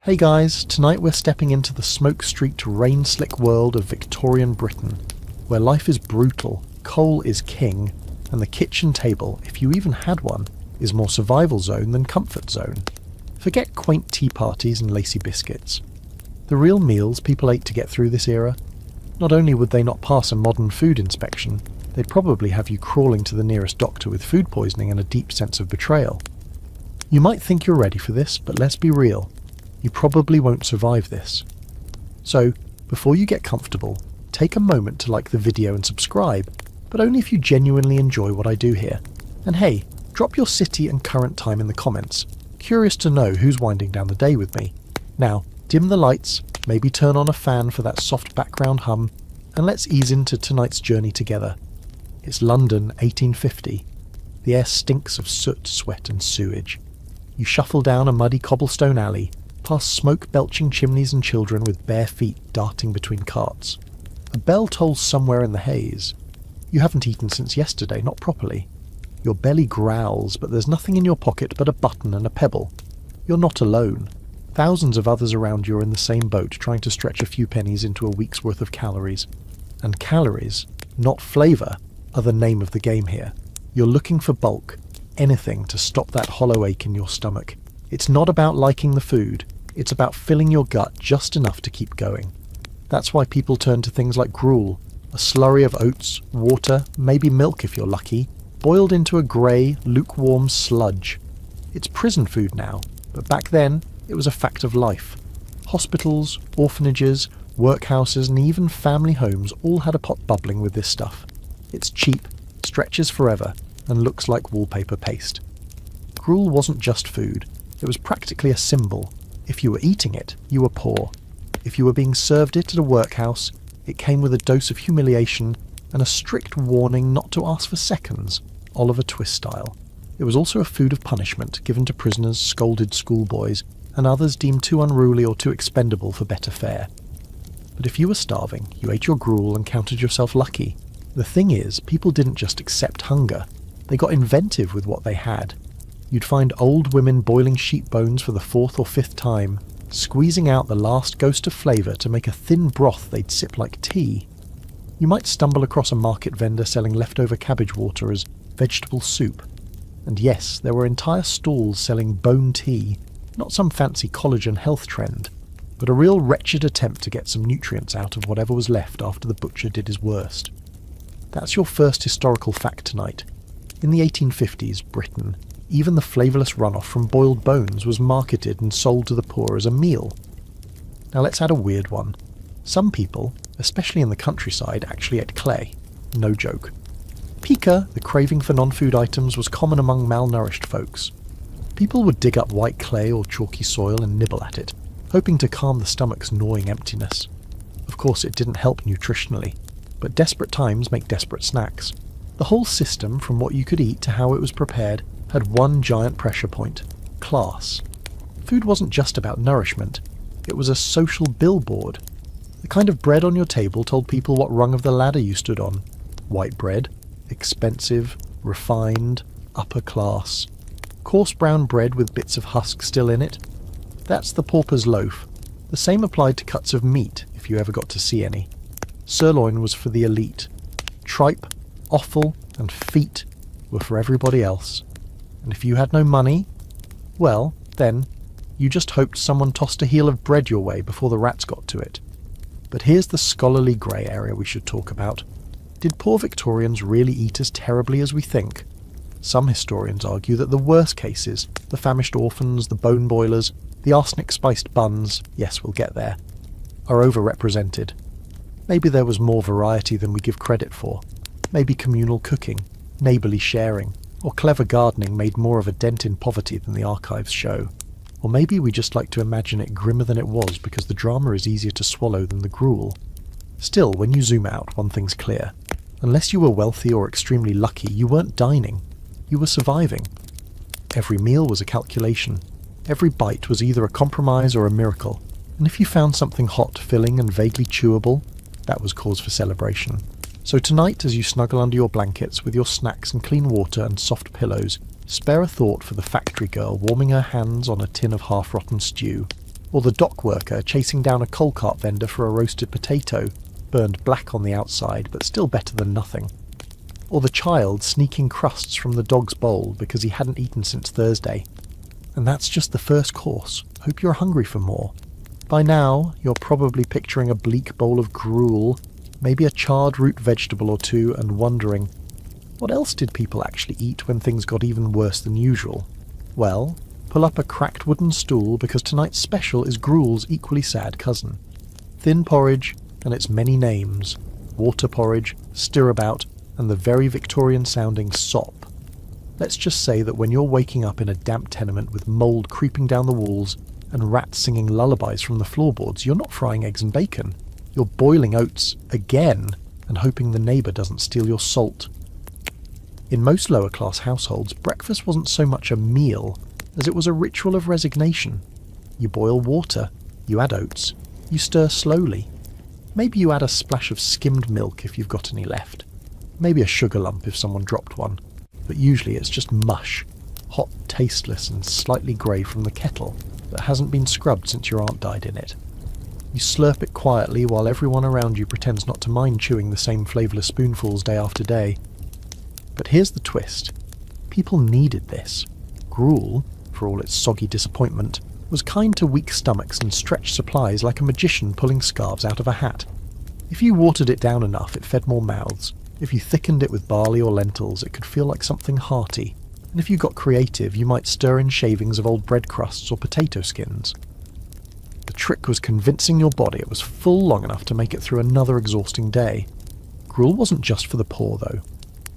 Hey guys, tonight we're stepping into the smoke-streaked, rain-slick world of Victorian Britain, where life is brutal, coal is king, and the kitchen table, if you even had one, is more survival zone than comfort zone. Forget quaint tea parties and lacy biscuits. The real meals people ate to get through this era, not only would they not pass a modern food inspection, they'd probably have you crawling to the nearest doctor with food poisoning and a deep sense of betrayal. You might think you're ready for this, but let's be real. You probably won't survive this. So, before you get comfortable, take a moment to like the video and subscribe, but only if you genuinely enjoy what I do here. And hey, drop your city and current time in the comments. Curious to know who's winding down the day with me. Now, dim the lights, maybe turn on a fan for that soft background hum, and let's ease into tonight's journey together. It's London, 1850. The air stinks of soot, sweat and sewage. You shuffle down a muddy cobblestone alley, past smoke-belching chimneys and children with bare feet darting between carts. A bell tolls somewhere in the haze. You haven't eaten since yesterday, not properly. Your belly growls, but there's nothing in your pocket but a button and a pebble. You're not alone. Thousands of others around you are in the same boat, trying to stretch a few pennies into a week's worth of calories. And calories, not flavour, are the name of the game here. You're looking for bulk, anything to stop that hollow ache in your stomach. It's not about liking the food, it's about filling your gut just enough to keep going. That's why people turn to things like gruel, a slurry of oats, water, maybe milk if you're lucky, boiled into a grey, lukewarm sludge. It's prison food now, but back then it was a fact of life. Hospitals, orphanages, workhouses and even family homes all had a pot bubbling with this stuff. It's cheap, stretches forever, and looks like wallpaper paste. Gruel wasn't just food, it was practically a symbol. If you were eating it, you were poor. If you were being served it at a workhouse, it came with a dose of humiliation and a strict warning not to ask for seconds, Oliver Twist style. It was also a food of punishment given to prisoners, scolded schoolboys, and others deemed too unruly or too expendable for better fare. But if you were starving, you ate your gruel and counted yourself lucky. The thing is, people didn't just accept hunger. They got inventive with what they had. You'd find old women boiling sheep bones for the fourth or fifth time, squeezing out the last ghost of flavour to make a thin broth they'd sip like tea. You might stumble across a market vendor selling leftover cabbage water as vegetable soup. And yes, there were entire stalls selling bone tea, not some fancy collagen health trend, but a real wretched attempt to get some nutrients out of whatever was left after the butcher did his worst. That's your first historical fact tonight. In the 1850s, Britain, even the flavourless runoff from boiled bones was marketed and sold to the poor as a meal. Now let's add a weird one. Some people, especially in the countryside, actually ate clay. No joke. Pica, the craving for non-food items, was common among malnourished folks. People would dig up white clay or chalky soil and nibble at it, hoping to calm the stomach's gnawing emptiness. Of course, it didn't help nutritionally, but desperate times make desperate snacks. The whole system, from what you could eat to how it was prepared, had one giant pressure point: class. Food wasn't just about nourishment, it was a social billboard. The kind of bread on your table told people what rung of the ladder you stood on. White bread, expensive, refined, upper class. Coarse brown bread with bits of husk still in it. That's the pauper's loaf. The same applied to cuts of meat, if you ever got to see any. Sirloin was for the elite. Tripe, offal, and feet were for everybody else. And if you had no money, well, then, you just hoped someone tossed a heel of bread your way before the rats got to it. But here's the scholarly grey area we should talk about. Did poor Victorians really eat as terribly as we think? Some historians argue that the worst cases, the famished orphans, the bone boilers, the arsenic-spiced buns, yes, we'll get there, are overrepresented. Maybe there was more variety than we give credit for. Maybe communal cooking, neighbourly sharing, or clever gardening made more of a dent in poverty than the archives show. Or maybe we just like to imagine it grimmer than it was because the drama is easier to swallow than the gruel. Still, when you zoom out, one thing's clear. Unless you were wealthy or extremely lucky, you weren't dining. You were surviving. Every meal was a calculation. Every bite was either a compromise or a miracle. And if you found something hot, filling and vaguely chewable, that was cause for celebration. So tonight, as you snuggle under your blankets with your snacks and clean water and soft pillows, spare a thought for the factory girl warming her hands on a tin of half-rotten stew. Or the dock worker chasing down a coal cart vendor for a roasted potato, burned black on the outside but still better than nothing. Or the child sneaking crusts from the dog's bowl because he hadn't eaten since Thursday. And that's just the first course. Hope you're hungry for more. By now, you're probably picturing a bleak bowl of gruel, maybe a charred root vegetable or two, and wondering, what else did people actually eat when things got even worse than usual? Well, pull up a cracked wooden stool because tonight's special is gruel's equally sad cousin. Thin porridge and its many names: water porridge, stirabout, and the very Victorian-sounding sop. Let's just say that when you're waking up in a damp tenement with mould creeping down the walls and rats singing lullabies from the floorboards, you're not frying eggs and bacon. You're boiling oats again and hoping the neighbour doesn't steal your salt. In most lower-class households, breakfast wasn't so much a meal as it was a ritual of resignation. You boil water, you add oats, you stir slowly. Maybe you add a splash of skimmed milk if you've got any left. Maybe a sugar lump if someone dropped one. But usually it's just mush, hot, tasteless and slightly grey from the kettle that hasn't been scrubbed since your aunt died in it. You slurp it quietly while everyone around you pretends not to mind chewing the same flavourless spoonfuls day after day. But here's the twist. People needed this. Gruel, for all its soggy disappointment, was kind to weak stomachs and stretched supplies like a magician pulling scarves out of a hat. If you watered it down enough, it fed more mouths. If you thickened it with barley or lentils, it could feel like something hearty. And if you got creative, you might stir in shavings of old bread crusts or potato skins. The trick was convincing your body it was full long enough to make it through another exhausting day. Gruel wasn't just for the poor, though.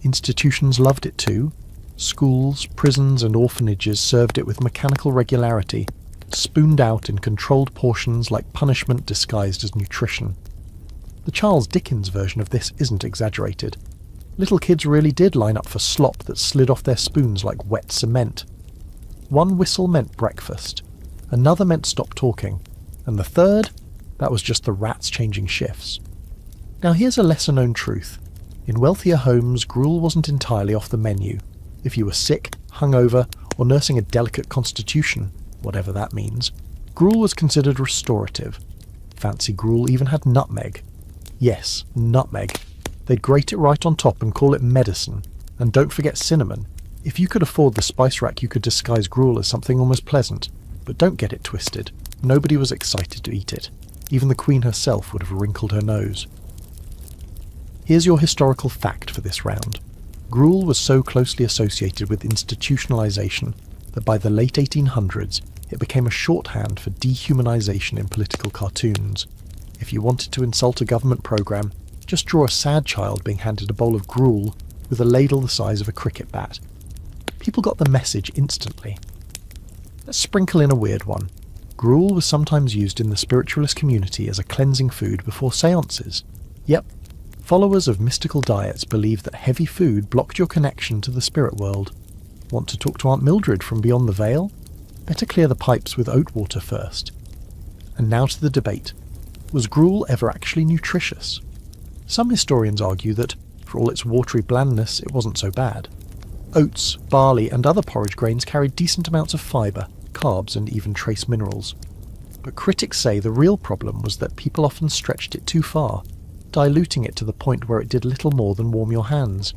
Institutions loved it too. Schools, prisons and orphanages served it with mechanical regularity, spooned out in controlled portions like punishment disguised as nutrition. The Charles Dickens version of this isn't exaggerated. Little kids really did line up for slop that slid off their spoons like wet cement. One whistle meant breakfast, another meant stop talking, and the third, that was just the rats changing shifts. Now here's a lesser-known truth. In wealthier homes, gruel wasn't entirely off the menu. If you were sick, hungover, or nursing a delicate constitution, whatever that means, gruel was considered restorative. Fancy gruel even had nutmeg. Yes, nutmeg. They'd grate it right on top and call it medicine. And don't forget cinnamon. If you could afford the spice rack, you could disguise gruel as something almost pleasant. But don't get it twisted. Nobody was excited to eat it. Even the Queen herself would have wrinkled her nose. Here's your historical fact for this round. Gruel was so closely associated with institutionalization that by the late 1800s it became a shorthand for dehumanization in political cartoons. If you wanted to insult a government program, just draw a sad child being handed a bowl of gruel with a ladle the size of a cricket bat. People got the message instantly. Let's sprinkle in a weird one. Gruel was sometimes used in the spiritualist community as a cleansing food before seances. Yep, followers of mystical diets believed that heavy food blocked your connection to the spirit world. Want to talk to Aunt Mildred from beyond the veil? Better clear the pipes with oat water first. And now to the debate. Was gruel ever actually nutritious? Some historians argue that, for all its watery blandness, it wasn't so bad. Oats, barley and other porridge grains carried decent amounts of fibre, carbs and even trace minerals. But critics say the real problem was that people often stretched it too far, diluting it to the point where it did little more than warm your hands.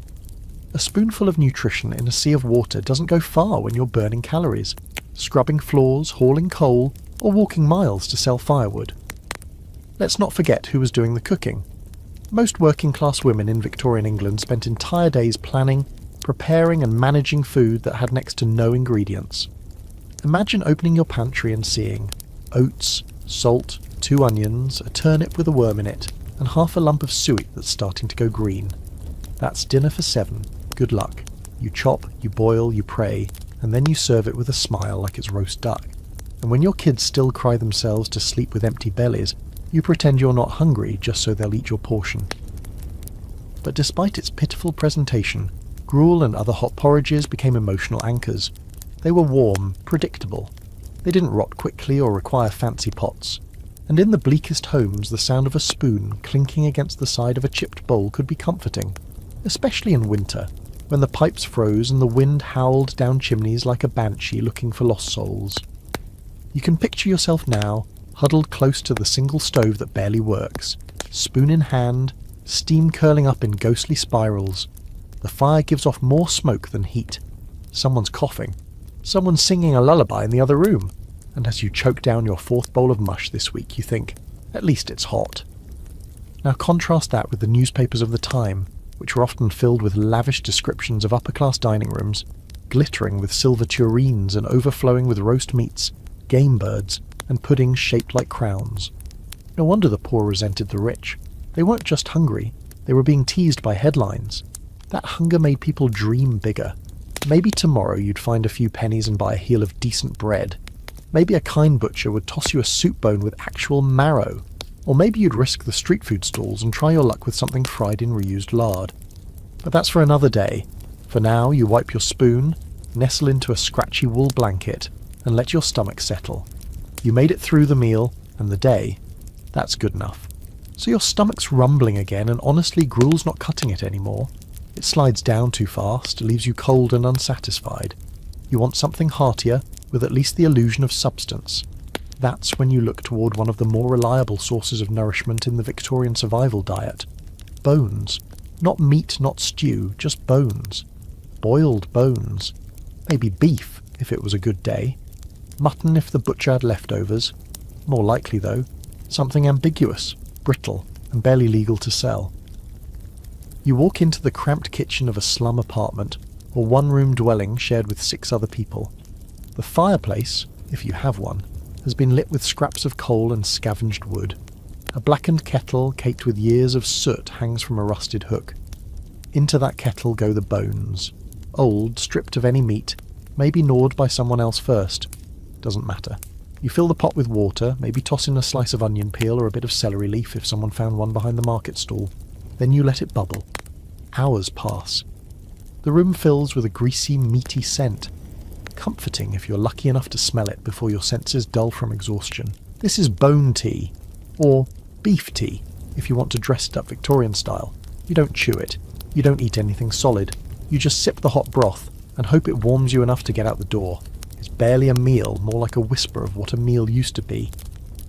A spoonful of nutrition in a sea of water doesn't go far when you're burning calories, scrubbing floors, hauling coal, or walking miles to sell firewood. Let's not forget who was doing the cooking. Most working-class women in Victorian England spent entire days planning, preparing and managing food that had next to no ingredients. Imagine opening your pantry and seeing oats, salt, 2 onions, a turnip with a worm in it, and half a lump of suet that's starting to go green. That's dinner for 7. Good luck. You chop, you boil, you pray, and then you serve it with a smile like it's roast duck. And when your kids still cry themselves to sleep with empty bellies, you pretend you're not hungry just so they'll eat your portion. But despite its pitiful presentation, gruel and other hot porridges became emotional anchors. They were warm, predictable. They didn't rot quickly or require fancy pots. And in the bleakest homes, the sound of a spoon clinking against the side of a chipped bowl could be comforting, especially in winter, when the pipes froze and the wind howled down chimneys like a banshee looking for lost souls. You can picture yourself now, huddled close to the single stove that barely works, spoon in hand, steam curling up in ghostly spirals. The fire gives off more smoke than heat. Someone's coughing. Someone's singing a lullaby in the other room. And as you choke down your fourth bowl of mush this week, you think, at least it's hot. Now contrast that with the newspapers of the time, which were often filled with lavish descriptions of upper-class dining rooms, glittering with silver tureens and overflowing with roast meats, game birds, and puddings shaped like crowns. No wonder the poor resented the rich. They weren't just hungry, they were being teased by headlines. That hunger made people dream bigger. Maybe tomorrow you'd find a few pennies and buy a heel of decent bread. Maybe a kind butcher would toss you a soup bone with actual marrow. Or maybe you'd risk the street food stalls and try your luck with something fried in reused lard. But that's for another day. For now, you wipe your spoon, nestle into a scratchy wool blanket, and let your stomach settle. You made it through the meal, and the day. That's good enough. So your stomach's rumbling again, and honestly, gruel's not cutting it anymore. It slides down too fast, leaves you cold and unsatisfied. You want something heartier, with at least the illusion of substance. That's when you look toward one of the more reliable sources of nourishment in the Victorian survival diet. Bones. Not meat, not stew, just bones. Boiled bones. Maybe beef, if it was a good day. Mutton if the butcher had leftovers. More likely, though, something ambiguous, brittle, and barely legal to sell. You walk into the cramped kitchen of a slum apartment, or one-room dwelling shared with 6 other people. The fireplace, if you have one, has been lit with scraps of coal and scavenged wood. A blackened kettle caked with years of soot hangs from a rusted hook. Into that kettle go the bones. Old, stripped of any meat, maybe gnawed by someone else first. Doesn't matter. You fill the pot with water, maybe toss in a slice of onion peel or a bit of celery leaf if someone found one behind the market stall. Then you let it bubble. Hours pass. The room fills with a greasy, meaty scent. Comforting if you're lucky enough to smell it before your senses dull from exhaustion. This is bone tea. Or beef tea, if you want to dress it up Victorian style. You don't chew it. You don't eat anything solid. You just sip the hot broth and hope it warms you enough to get out the door. It's barely a meal, more like a whisper of what a meal used to be.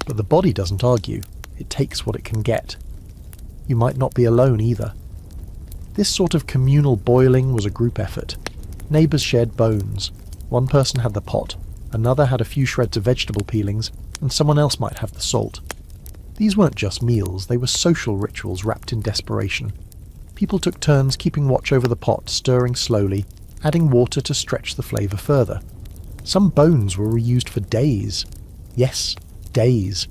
But the body doesn't argue. It takes what it can get. You might not be alone either. This sort of communal boiling was a group effort. Neighbours shared bones. One person had the pot, another had a few shreds of vegetable peelings, and someone else might have the salt. These weren't just meals, they were social rituals wrapped in desperation. People took turns keeping watch over the pot, stirring slowly, adding water to stretch the flavour further. Some bones were reused for days. Yes, days.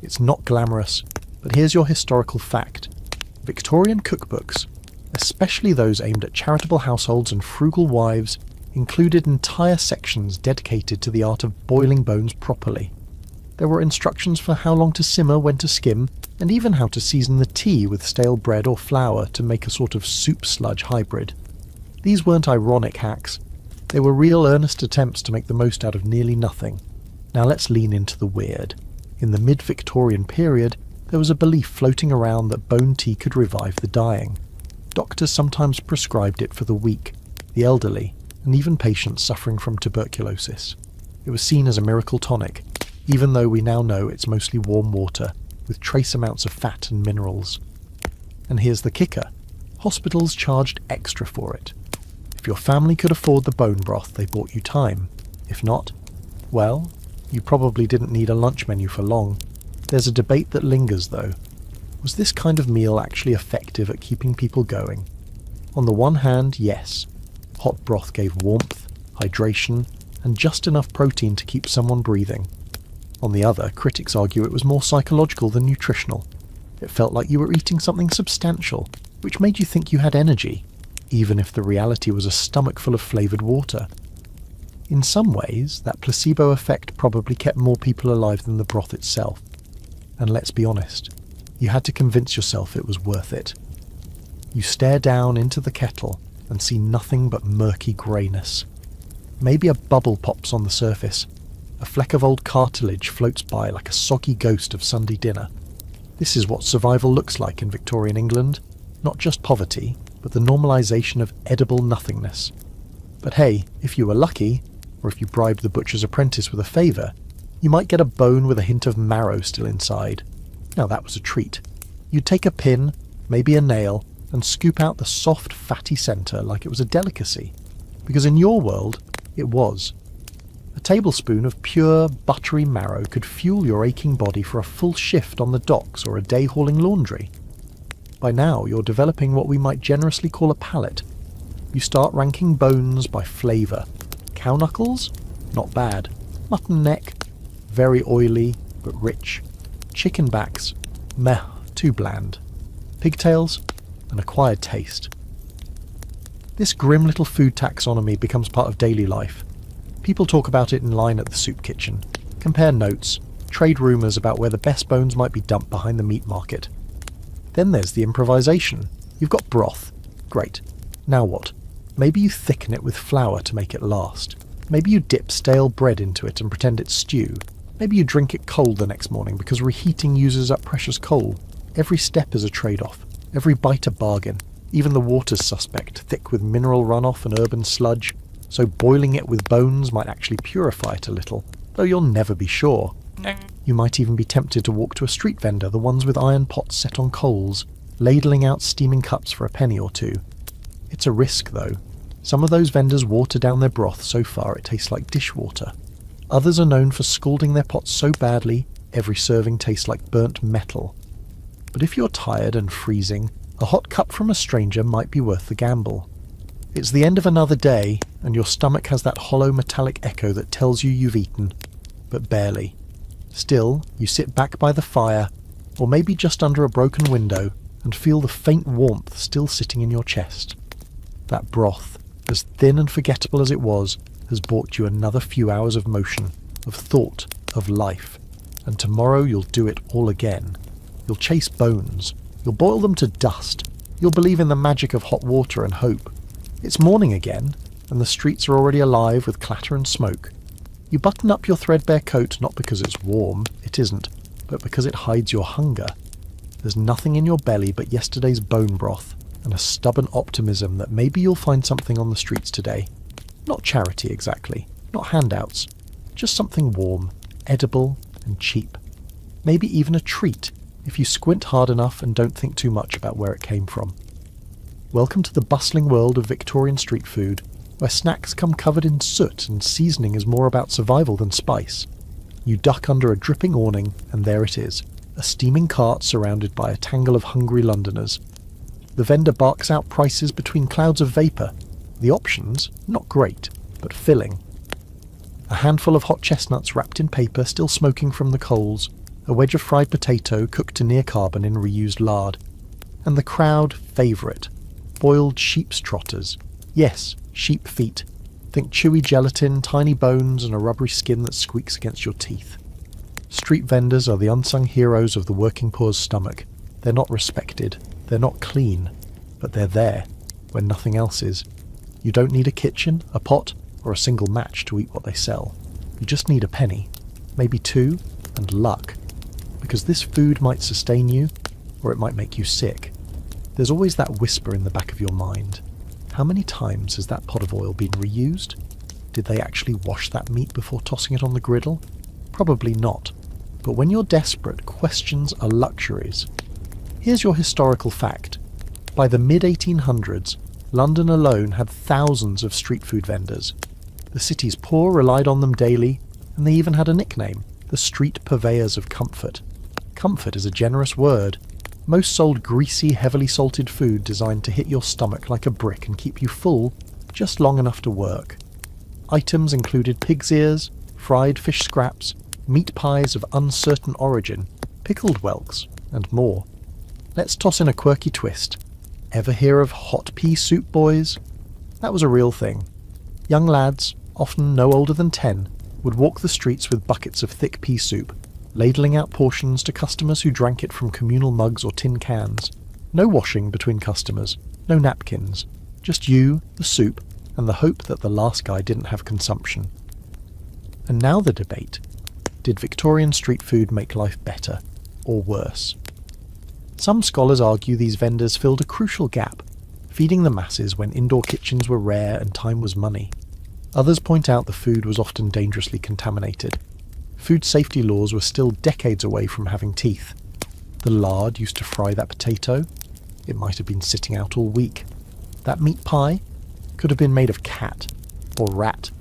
It's not glamorous, but here's your historical fact. Victorian cookbooks, especially those aimed at charitable households and frugal wives, included entire sections dedicated to the art of boiling bones properly. There were instructions for how long to simmer, when to skim, and even how to season the tea with stale bread or flour to make a sort of soup-sludge hybrid. These weren't ironic hacks. They were real earnest attempts to make the most out of nearly nothing. Now let's lean into the weird. In the mid-Victorian period, there was a belief floating around that bone tea could revive the dying. Doctors sometimes prescribed it for the weak, the elderly, and even patients suffering from tuberculosis. It was seen as a miracle tonic, even though we now know it's mostly warm water, with trace amounts of fat and minerals. And here's the kicker. Hospitals charged extra for it. If your family could afford the bone broth, they bought you time. If not, well, you probably didn't need a lunch menu for long. There's a debate that lingers, though. Was this kind of meal actually effective at keeping people going? On the one hand, yes. Hot broth gave warmth, hydration, and just enough protein to keep someone breathing. On the other, critics argue it was more psychological than nutritional. It felt like you were eating something substantial, which made you think you had energy, even if the reality was a stomach full of flavoured water. In some ways, that placebo effect probably kept more people alive than the broth itself. And let's be honest, you had to convince yourself it was worth it. You stare down into the kettle and see nothing but murky greyness. Maybe a bubble pops on the surface. A fleck of old cartilage floats by like a soggy ghost of Sunday dinner. This is what survival looks like in Victorian England. Not just poverty, but the normalisation of edible nothingness. But hey, if you were lucky, or if you bribed the butcher's apprentice with a favour, You might get a bone with a hint of marrow still inside. Now that was a treat. You'd take a pin, maybe a nail, and scoop out the soft, fatty centre like it was a delicacy. Because in your world, it was. A tablespoon of pure, buttery marrow could fuel your aching body for a full shift on the docks or a day hauling laundry. By now, you're developing what we might generously call a palate. You start ranking bones by flavour. Cow knuckles? Not bad. Mutton neck? Very oily, but rich. Chicken backs? Meh, too bland. Pigtails? An acquired taste. This grim little food taxonomy becomes part of daily life. People talk about it in line at the soup kitchen, compare notes, trade rumours about where the best bones might be dumped behind the meat market. Then there's the improvisation. You've got broth. Great. Now what? Maybe you thicken it with flour to make it last. Maybe you dip stale bread into it and pretend it's stew. Maybe you drink it cold the next morning because reheating uses up precious coal. Every step is a trade-off. Every bite a bargain. Even the water's suspect, thick with mineral runoff and urban sludge. So boiling it with bones might actually purify it a little, though you'll never be sure. You might even be tempted to walk to a street vendor, the ones with iron pots set on coals, ladling out steaming cups for a penny or two. It's a risk, though. Some of those vendors water down their broth so far it tastes like dishwater. Others are known for scalding their pots so badly, every serving tastes like burnt metal. But if you're tired and freezing, a hot cup from a stranger might be worth the gamble. It's the end of another day, and your stomach has that hollow metallic echo that tells you you've eaten, but barely. Still, you sit back by the fire, or maybe just under a broken window, and feel the faint warmth still sitting in your chest. That broth, as thin and forgettable as it was, has bought you another few hours of motion, of thought, of life, and tomorrow you'll do it all again. You'll chase bones. You'll boil them to dust. You'll believe in the magic of hot water and hope. It's morning again, and the streets are already alive with clatter and smoke. You button up your threadbare coat not because it's warm, it isn't, but because it hides your hunger. There's nothing in your belly but yesterday's bone broth, and a stubborn optimism that maybe you'll find something on the streets today. Not charity exactly, not handouts, just something warm, edible and cheap. Maybe even a treat, if you squint hard enough and don't think too much about where it came from. Welcome to the bustling world of Victorian street food, where snacks come covered in soot and seasoning is more about survival than spice. You duck under a dripping awning, and there it is, a steaming cart surrounded by a tangle of hungry Londoners. The vendor barks out prices between clouds of vapour. The options, not great, but filling. A handful of hot chestnuts wrapped in paper still smoking from the coals, a wedge of fried potato cooked to near carbon in reused lard. And the crowd favourite, boiled sheep's trotters. Yes, sheep feet. Think chewy gelatin, tiny bones and a rubbery skin that squeaks against your teeth. Street vendors are the unsung heroes of the working poor's stomach. They're not respected, they're not clean, but they're there, when nothing else is. You don't need a kitchen, a pot, or a single match to eat what they sell. You just need a penny, maybe two, and luck. Because this food might sustain you, or it might make you sick. There's always that whisper in the back of your mind. How many times has that pot of oil been reused? Did they actually wash that meat before tossing it on the griddle? Probably not. But when you're desperate, questions are luxuries. Here's your historical fact. By the mid-1800s, London alone had thousands of street food vendors. The city's poor relied on them daily, and they even had a nickname, the street purveyors of comfort. Comfort is a generous word. Most sold greasy, heavily salted food designed to hit your stomach like a brick and keep you full just long enough to work. Items included pig's ears, fried fish scraps, meat pies of uncertain origin, pickled whelks, and more. Let's toss in a quirky twist. Ever hear of hot pea soup boys? That was a real thing. Young lads, often no older than 10, would walk the streets with buckets of thick pea soup, ladling out portions to customers who drank it from communal mugs or tin cans. No washing between customers, no napkins, just you, the soup, and the hope that the last guy didn't have consumption. And now the debate. Did Victorian street food make life better, or worse? Some scholars argue these vendors filled a crucial gap, feeding the masses when indoor kitchens were rare and time was money. Others point out the food was often dangerously contaminated. Food safety laws were still decades away from having teeth. The lard used to fry that potato. It might have been sitting out all week. That meat pie could have been made of cat, or rat,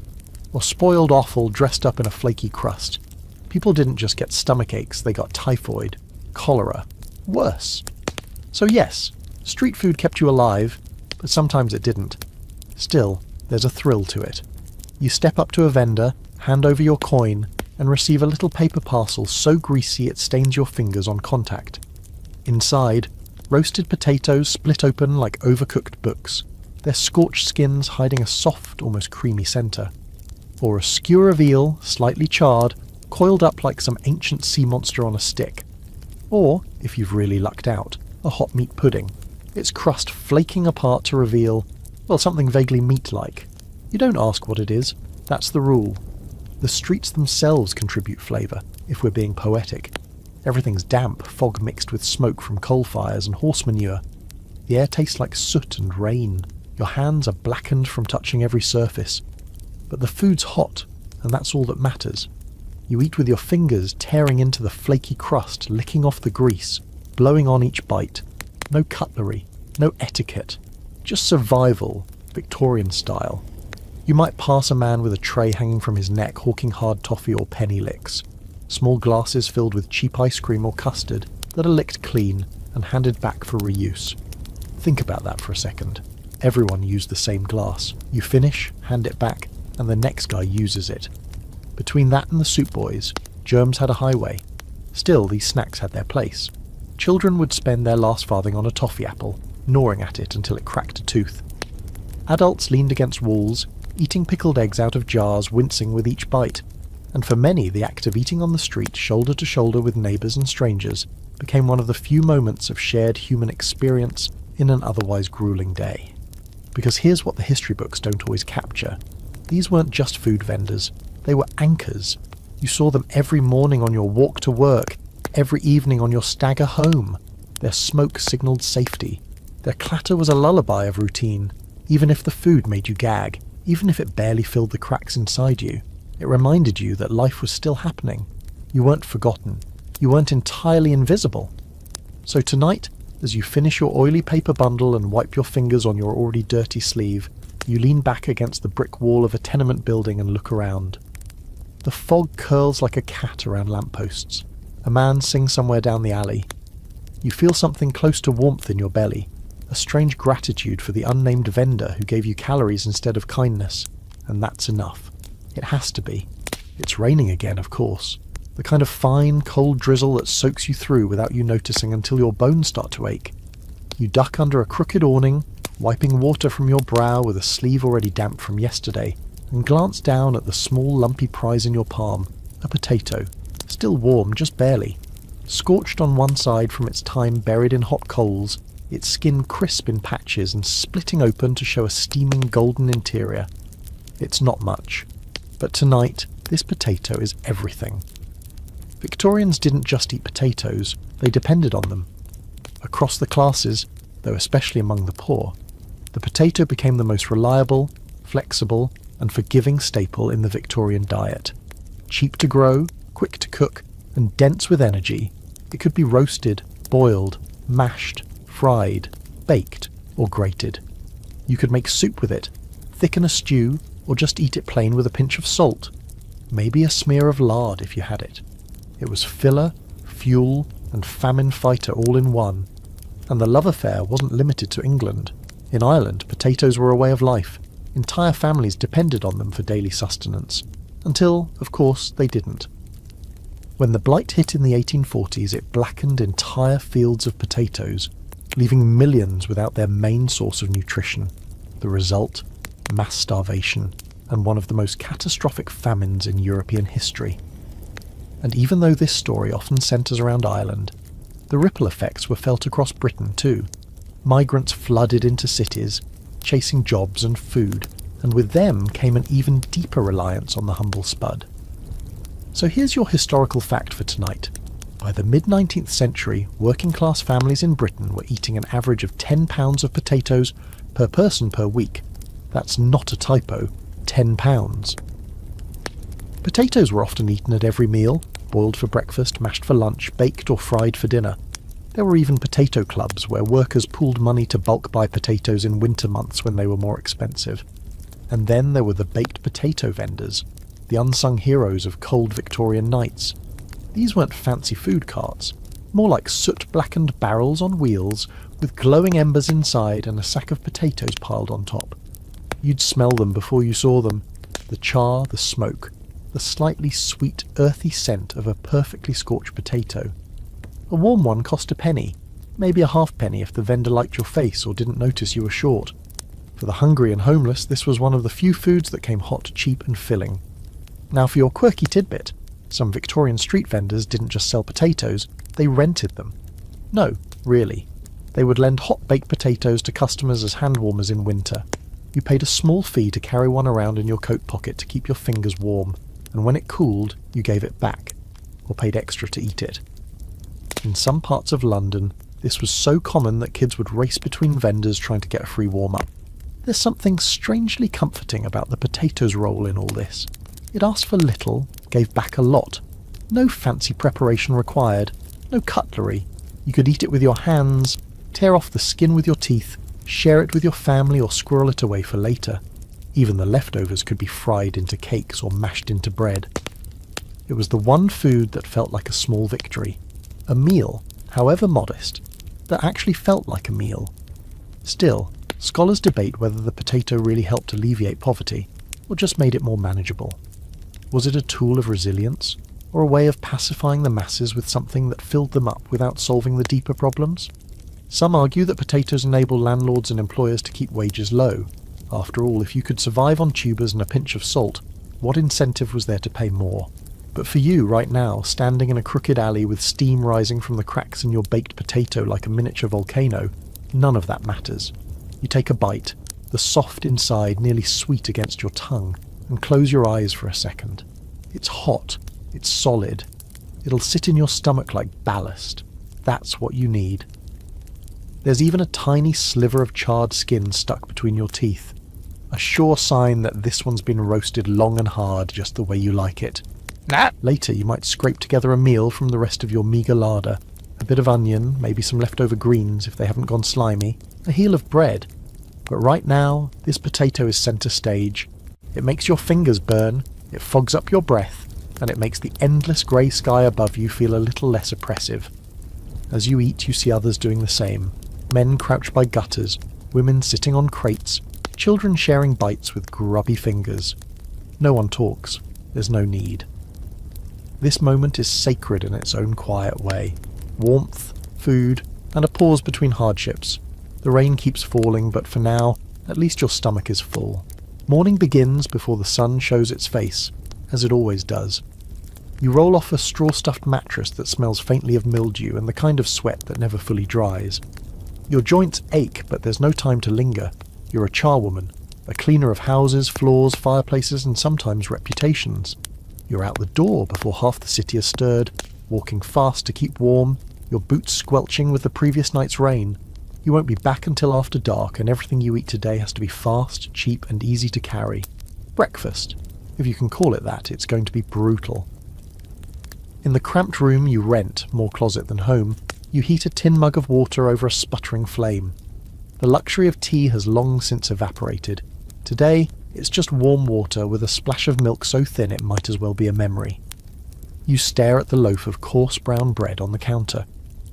or spoiled offal dressed up in a flaky crust. People didn't just get stomach aches, they got typhoid, cholera, worse. So yes, street food kept you alive, but sometimes it didn't. Still, there's a thrill to it. You step up to a vendor, hand over your coin, and receive a little paper parcel so greasy it stains your fingers on contact. Inside, roasted potatoes split open like overcooked books, their scorched skins hiding a soft, almost creamy centre. Or a skewer of eel, slightly charred, coiled up like some ancient sea monster on a stick. Or, if you've really lucked out, a hot meat pudding, its crust flaking apart to reveal, well, something vaguely meat-like. You don't ask what it is, that's the rule. The streets themselves contribute flavour, if we're being poetic. Everything's damp, fog mixed with smoke from coal fires and horse manure. The air tastes like soot and rain. Your hands are blackened from touching every surface. But the food's hot, and that's all that matters. You eat with your fingers tearing into the flaky crust, licking off the grease, blowing on each bite. No cutlery, no etiquette. Just survival, Victorian style. You might pass a man with a tray hanging from his neck hawking hard toffee or penny licks. Small glasses filled with cheap ice cream or custard that are licked clean and handed back for reuse. Think about that for a second. Everyone used the same glass. You finish, hand it back, and the next guy uses it. Between that and the soup boys, germs had a highway. Still, these snacks had their place. Children would spend their last farthing on a toffee apple, gnawing at it until it cracked a tooth. Adults leaned against walls, eating pickled eggs out of jars, wincing with each bite. And for many, the act of eating on the street, shoulder to shoulder with neighbours and strangers, became one of the few moments of shared human experience in an otherwise gruelling day. Because here's what the history books don't always capture. These weren't just food vendors, they were anchors. You saw them every morning on your walk to work, every evening on your stagger home. Their smoke signalled safety. Their clatter was a lullaby of routine, even if the food made you gag, even if it barely filled the cracks inside you. It reminded you that life was still happening. You weren't forgotten. You weren't entirely invisible. So tonight, as you finish your oily paper bundle and wipe your fingers on your already dirty sleeve, you lean back against the brick wall of a tenement building and look around. The fog curls like a cat around lampposts. A man sings somewhere down the alley. You feel something close to warmth in your belly, a strange gratitude for the unnamed vendor who gave you calories instead of kindness, and that's enough. It has to be. It's raining again, of course. The kind of fine, cold drizzle that soaks you through without you noticing until your bones start to ache. You duck under a crooked awning, wiping water from your brow with a sleeve already damp from yesterday, and glance down at the small lumpy prize in your palm, a potato, still warm just barely. Scorched on one side from its time buried in hot coals, its skin crisp in patches and splitting open to show a steaming golden interior. It's not much. But tonight, this potato is everything. Victorians didn't just eat potatoes, they depended on them. Across the classes, though especially among the poor, the potato became the most reliable, flexible, and forgiving staple in the Victorian diet. Cheap to grow, quick to cook, and dense with energy, it could be roasted, boiled, mashed, fried, baked, or grated. You could make soup with it, thicken a stew, or just eat it plain with a pinch of salt. Maybe a smear of lard if you had it. It was filler, fuel, and famine fighter all in one. And the love affair wasn't limited to England. In Ireland, potatoes were a way of life. Entire families depended on them for daily sustenance. Until, of course, they didn't. When the blight hit in the 1840s, it blackened entire fields of potatoes, leaving millions without their main source of nutrition. The result? Mass starvation, and one of the most catastrophic famines in European history. And even though this story often centres around Ireland, the ripple effects were felt across Britain too. Migrants flooded into cities, chasing jobs and food, and with them came an even deeper reliance on the humble spud. So here's your historical fact for tonight. By the mid-19th century, working-class families in Britain were eating an average of 10 pounds of potatoes per person per week. That's not a typo, 10 pounds. Potatoes were often eaten at every meal, boiled for breakfast, mashed for lunch, baked or fried for dinner. There were even potato clubs where workers pooled money to bulk buy potatoes in winter months when they were more expensive. And then there were the baked potato vendors, the unsung heroes of cold Victorian nights. These weren't fancy food carts, more like soot-blackened barrels on wheels with glowing embers inside and a sack of potatoes piled on top. You'd smell them before you saw them, the char, the smoke, the slightly sweet, earthy scent of a perfectly scorched potato. A warm one cost a penny, maybe a halfpenny if the vendor liked your face or didn't notice you were short. For the hungry and homeless, this was one of the few foods that came hot, cheap and filling. Now for your quirky tidbit, some Victorian street vendors didn't just sell potatoes, they rented them. No, really. They would lend hot baked potatoes to customers as hand warmers in winter. You paid a small fee to carry one around in your coat pocket to keep your fingers warm, and when it cooled, you gave it back, or paid extra to eat it. In some parts of London, this was so common that kids would race between vendors trying to get a free warm-up. There's something strangely comforting about the potato's role in all this. It asked for little, gave back a lot. No fancy preparation required, no cutlery. You could eat it with your hands, tear off the skin with your teeth, share it with your family or squirrel it away for later. Even the leftovers could be fried into cakes or mashed into bread. It was the one food that felt like a small victory. A meal, however modest, that actually felt like a meal. Still, scholars debate whether the potato really helped alleviate poverty, or just made it more manageable. Was it a tool of resilience, or a way of pacifying the masses with something that filled them up without solving the deeper problems? Some argue that potatoes enable landlords and employers to keep wages low. After all, if you could survive on tubers and a pinch of salt, what incentive was there to pay more? But for you right now, standing in a crooked alley with steam rising from the cracks in your baked potato like a miniature volcano, none of that matters. You take a bite, the soft inside nearly sweet against your tongue, and close your eyes for a second. It's hot, it's solid. It'll sit in your stomach like ballast. That's what you need. There's even a tiny sliver of charred skin stuck between your teeth. A sure sign that this one's been roasted long and hard just the way you like it. Later you might scrape together a meal from the rest of your meagre larder. A bit of onion, maybe some leftover greens if they haven't gone slimy, a heel of bread. But right now, this potato is centre stage. It makes your fingers burn, it fogs up your breath, and it makes the endless grey sky above you feel a little less oppressive. As you eat, you see others doing the same. Men crouched by gutters, women sitting on crates, children sharing bites with grubby fingers. No one talks. There's no need. This moment is sacred in its own quiet way. Warmth, food, and a pause between hardships. The rain keeps falling, but for now, at least your stomach is full. Morning begins before the sun shows its face, as it always does. You roll off a straw-stuffed mattress that smells faintly of mildew and the kind of sweat that never fully dries. Your joints ache, but there's no time to linger. You're a charwoman, a cleaner of houses, floors, fireplaces, and sometimes reputations. You're out the door before half the city has stirred, walking fast to keep warm, your boots squelching with the previous night's rain. You won't be back until after dark, and everything you eat today has to be fast, cheap, and easy to carry. Breakfast. If you can call it that, it's going to be brutal. In the cramped room you rent, more closet than home, you heat a tin mug of water over a sputtering flame. The luxury of tea has long since evaporated. Today, it's just warm water with a splash of milk so thin it might as well be a memory. You stare at the loaf of coarse brown bread on the counter.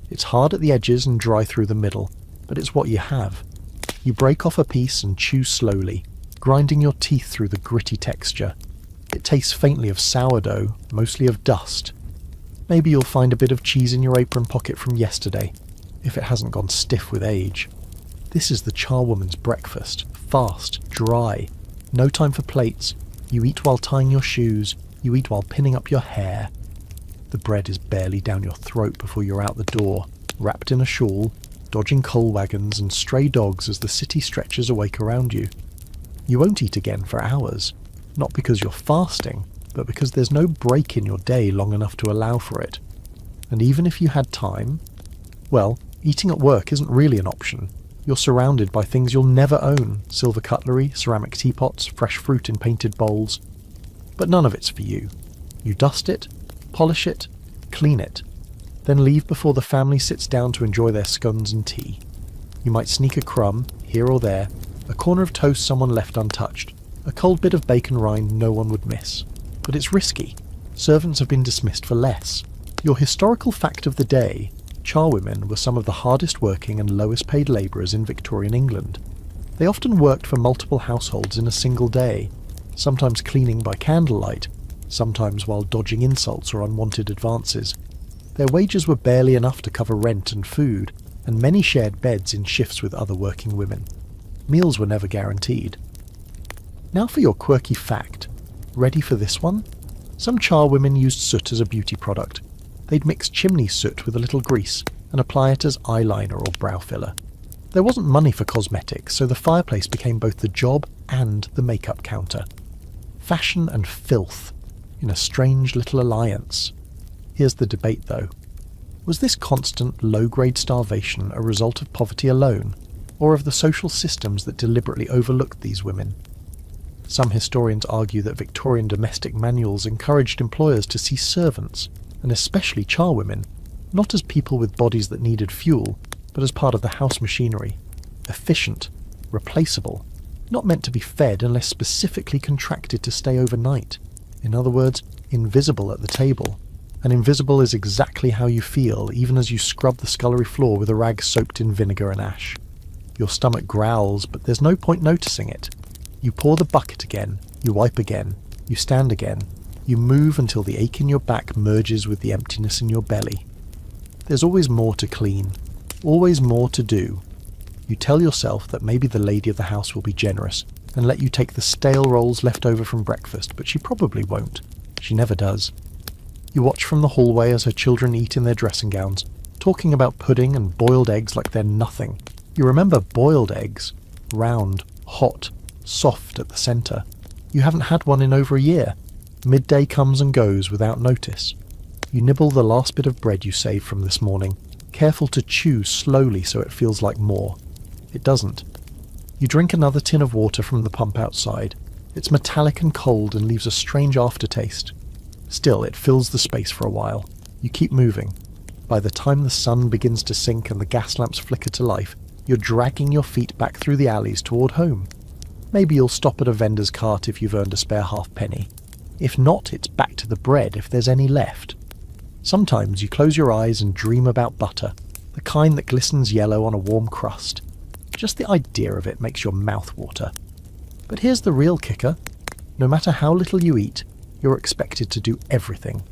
It's hard at the edges and dry through the middle, but it's what you have. You break off a piece and chew slowly, grinding your teeth through the gritty texture. It tastes faintly of sourdough, mostly of dust. Maybe you'll find a bit of cheese in your apron pocket from yesterday, if it hasn't gone stiff with age. This is the charwoman's breakfast. Fast, dry. No time for plates. You eat while tying your shoes. You eat while pinning up your hair. The bread is barely down your throat before you're out the door, wrapped in a shawl, dodging coal wagons and stray dogs as the city stretches awake around you. You won't eat again for hours. Not because you're fasting, but because there's no break in your day long enough to allow for it. And even if you had time, well, eating at work isn't really an option. You're surrounded by things you'll never own: silver cutlery, ceramic teapots, fresh fruit in painted bowls. But none of it's for you. You dust it, polish it, clean it, then leave before the family sits down to enjoy their scones and tea. You might sneak a crumb, here or there, a corner of toast someone left untouched, a cold bit of bacon rind no one would miss. But it's risky. Servants have been dismissed for less. Your historical fact of the day: charwomen were some of the hardest working and lowest paid labourers in Victorian England. They often worked for multiple households in a single day, sometimes cleaning by candlelight, sometimes while dodging insults or unwanted advances. Their wages were barely enough to cover rent and food, and many shared beds in shifts with other working women. Meals were never guaranteed. Now for your quirky fact. Ready for this one? Some charwomen used soot as a beauty product. They'd mix chimney soot with a little grease and apply it as eyeliner or brow filler. There wasn't money for cosmetics, so the fireplace became both the job and the makeup counter. Fashion and filth, in a strange little alliance. Here's the debate though. Was this constant low-grade starvation a result of poverty alone, or of the social systems that deliberately overlooked these women? Some historians argue that Victorian domestic manuals encouraged employers to see servants, and especially charwomen, not as people with bodies that needed fuel, but as part of the house machinery. Efficient, replaceable, not meant to be fed unless specifically contracted to stay overnight. In other words, invisible at the table. And invisible is exactly how you feel even as you scrub the scullery floor with a rag soaked in vinegar and ash. Your stomach growls, but there's no point noticing it. You pour the bucket again, you wipe again, you stand again, you move until the ache in your back merges with the emptiness in your belly. There's always more to clean, always more to do. You tell yourself that maybe the lady of the house will be generous and let you take the stale rolls left over from breakfast, but she probably won't. She never does. You watch from the hallway as her children eat in their dressing gowns, talking about pudding and boiled eggs like they're nothing. You remember boiled eggs, round, hot, soft at the centre. You haven't had one in over a year. Midday comes and goes without notice. You nibble the last bit of bread you saved from this morning, careful to chew slowly so it feels like more. It doesn't. You drink another tin of water from the pump outside. It's metallic and cold and leaves a strange aftertaste. Still, it fills the space for a while. You keep moving. By the time the sun begins to sink and the gas lamps flicker to life, you're dragging your feet back through the alleys toward home. Maybe you'll stop at a vendor's cart if you've earned a spare halfpenny. If not, it's back to the bread if there's any left. Sometimes you close your eyes and dream about butter, the kind that glistens yellow on a warm crust. Just the idea of it makes your mouth water. But here's the real kicker. No matter how little you eat, you're expected to do everything.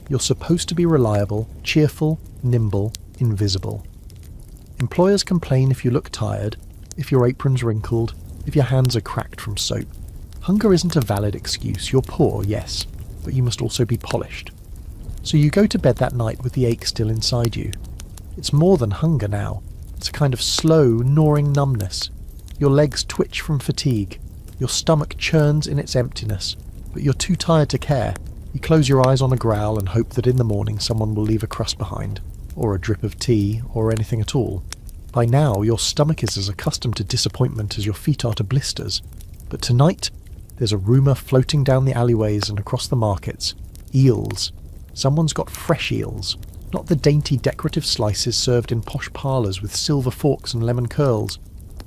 You're supposed to be reliable, cheerful, nimble, invisible. Employers complain if you look tired, if your apron's wrinkled, if your hands are cracked from soap. Hunger isn't a valid excuse. You're poor, yes, but you must also be polished. So you go to bed that night with the ache still inside you. It's more than hunger now. It's a kind of slow, gnawing numbness. Your legs twitch from fatigue. Your stomach churns in its emptiness, but you're too tired to care. You close your eyes on a growl and hope that in the morning someone will leave a crust behind, or a drip of tea, or anything at all. By now, your stomach is as accustomed to disappointment as your feet are to blisters. But tonight, there's a rumour floating down the alleyways and across the markets. Eels. Someone's got fresh eels, not the dainty decorative slices served in posh parlours with silver forks and lemon curls,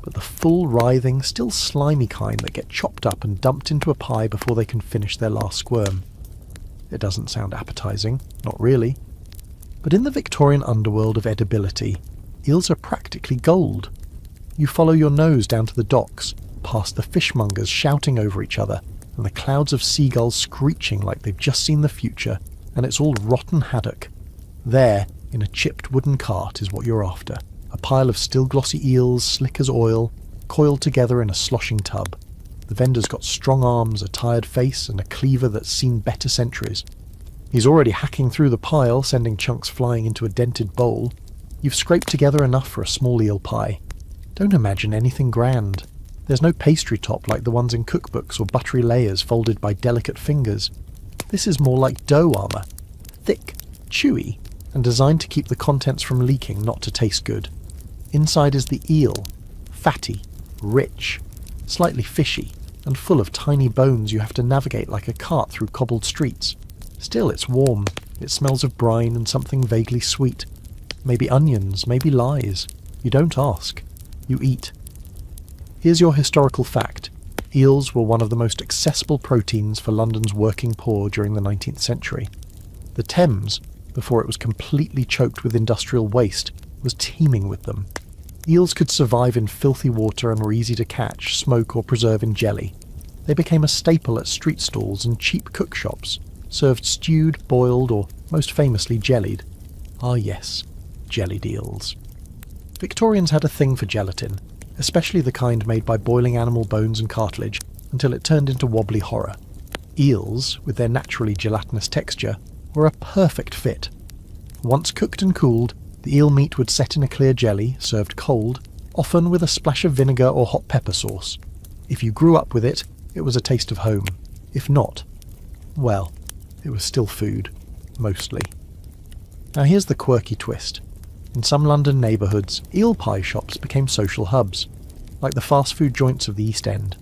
but the full, writhing, still slimy kind that get chopped up and dumped into a pie before they can finish their last squirm. It doesn't sound appetising, not really. But in the Victorian underworld of edibility, eels are practically gold. You follow your nose down to the docks, past the fishmongers shouting over each other, and the clouds of seagulls screeching like they've just seen the future, and it's all rotten haddock. There, in a chipped wooden cart, is what you're after. A pile of still glossy eels, slick as oil, coiled together in a sloshing tub. The vendor's got strong arms, a tired face, and a cleaver that's seen better centuries. He's already hacking through the pile, sending chunks flying into a dented bowl. You've scraped together enough for a small eel pie. Don't imagine anything grand. There's no pastry top like the ones in cookbooks or buttery layers folded by delicate fingers. This is more like dough armour. Thick, chewy, and designed to keep the contents from leaking, not to taste good. Inside is the eel. Fatty, rich, slightly fishy, and full of tiny bones you have to navigate like a cart through cobbled streets. Still, it's warm. It smells of brine and something vaguely sweet. Maybe onions, maybe lies. You don't ask. You eat. Here's your historical fact. Eels were one of the most accessible proteins for London's working poor during the 19th century. The Thames, before it was completely choked with industrial waste, was teeming with them. Eels could survive in filthy water and were easy to catch, smoke or preserve in jelly. They became a staple at street stalls and cheap cook shops, served stewed, boiled or, most famously, jellied. Ah yes, jellied eels. Victorians had a thing for gelatin, especially the kind made by boiling animal bones and cartilage until it turned into wobbly horror. Eels, with their naturally gelatinous texture, were a perfect fit. Once cooked and cooled, the eel meat would set in a clear jelly, served cold, often with a splash of vinegar or hot pepper sauce. If you grew up with it, it was a taste of home. If not, well, it was still food, mostly. Now here's the quirky twist. In some London neighbourhoods, eel pie shops became social hubs, like the fast food joints of the East End.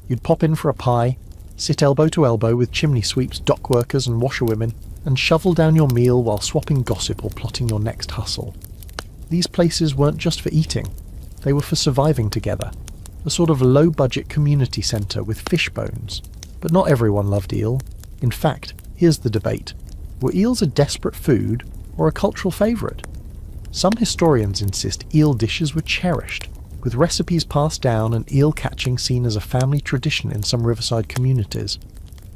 You'd pop in for a pie, sit elbow to elbow with chimney sweeps, dock workers and washerwomen, and shovel down your meal while swapping gossip or plotting your next hustle. These places weren't just for eating, they were for surviving together, a sort of low-budget community centre with fish bones. But not everyone loved eel. In fact, here's the debate. Were eels a desperate food or a cultural favourite? Some historians insist eel dishes were cherished, with recipes passed down and eel catching seen as a family tradition in some riverside communities.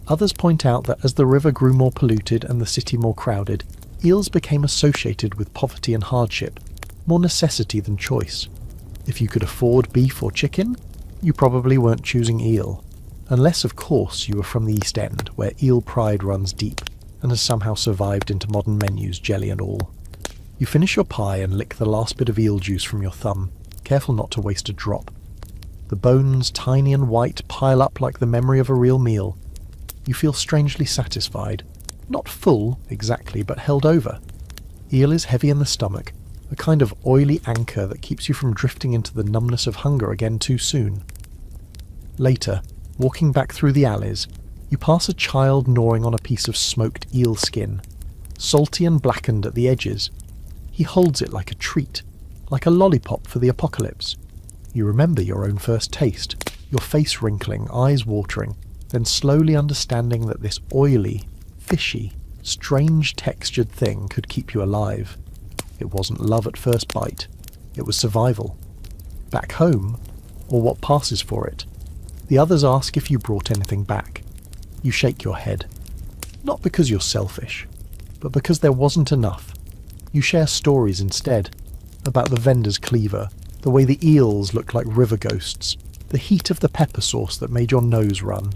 Others point out that as the river grew more polluted and the city more crowded, eels became associated with poverty and hardship, more necessity than choice. If you could afford beef or chicken, you probably weren't choosing eel, unless of course you were from the East End, where eel pride runs deep and has somehow survived into modern menus, jelly and all. You finish your pie and lick the last bit of eel juice from your thumb, careful not to waste a drop. The bones, tiny and white, pile up like the memory of a real meal. You feel strangely satisfied. Not full, exactly, but held over. Eel is heavy in the stomach, a kind of oily anchor that keeps you from drifting into the numbness of hunger again too soon. Later, walking back through the alleys, you pass a child gnawing on a piece of smoked eel skin, salty and blackened at the edges. He holds it like a treat, like a lollipop for the apocalypse. You remember your own first taste, your face wrinkling, eyes watering, then slowly understanding that this oily, fishy, strange textured thing could keep you alive. It wasn't love at first bite, it was survival. Back home, or what passes for it. The others ask if you brought anything back. You shake your head. Not because you're selfish, but because there wasn't enough. You share stories instead, about the vendor's cleaver, the way the eels looked like river ghosts, the heat of the pepper sauce that made your nose run.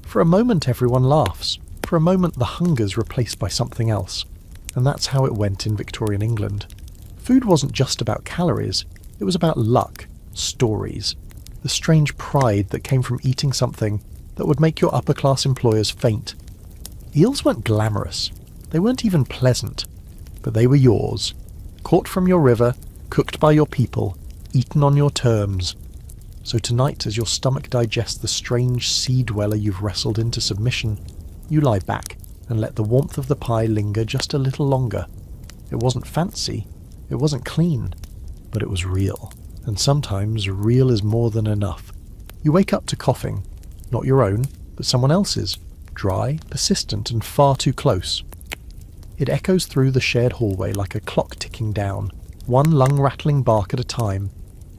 For a moment everyone laughs, for a moment the hunger's replaced by something else, and that's how it went in Victorian England. Food wasn't just about calories, it was about luck, stories, the strange pride that came from eating something that would make your upper-class employers faint. Eels weren't glamorous, they weren't even pleasant, but they were yours, caught from your river, cooked by your people, eaten on your terms. So tonight, as your stomach digests the strange sea-dweller you've wrestled into submission, you lie back and let the warmth of the pie linger just a little longer. It wasn't fancy, it wasn't clean, but it was real. And sometimes real is more than enough. You wake up to coughing, not your own, but someone else's, dry, persistent, and far too close. It echoes through the shared hallway like a clock ticking down, one lung-rattling bark at a time.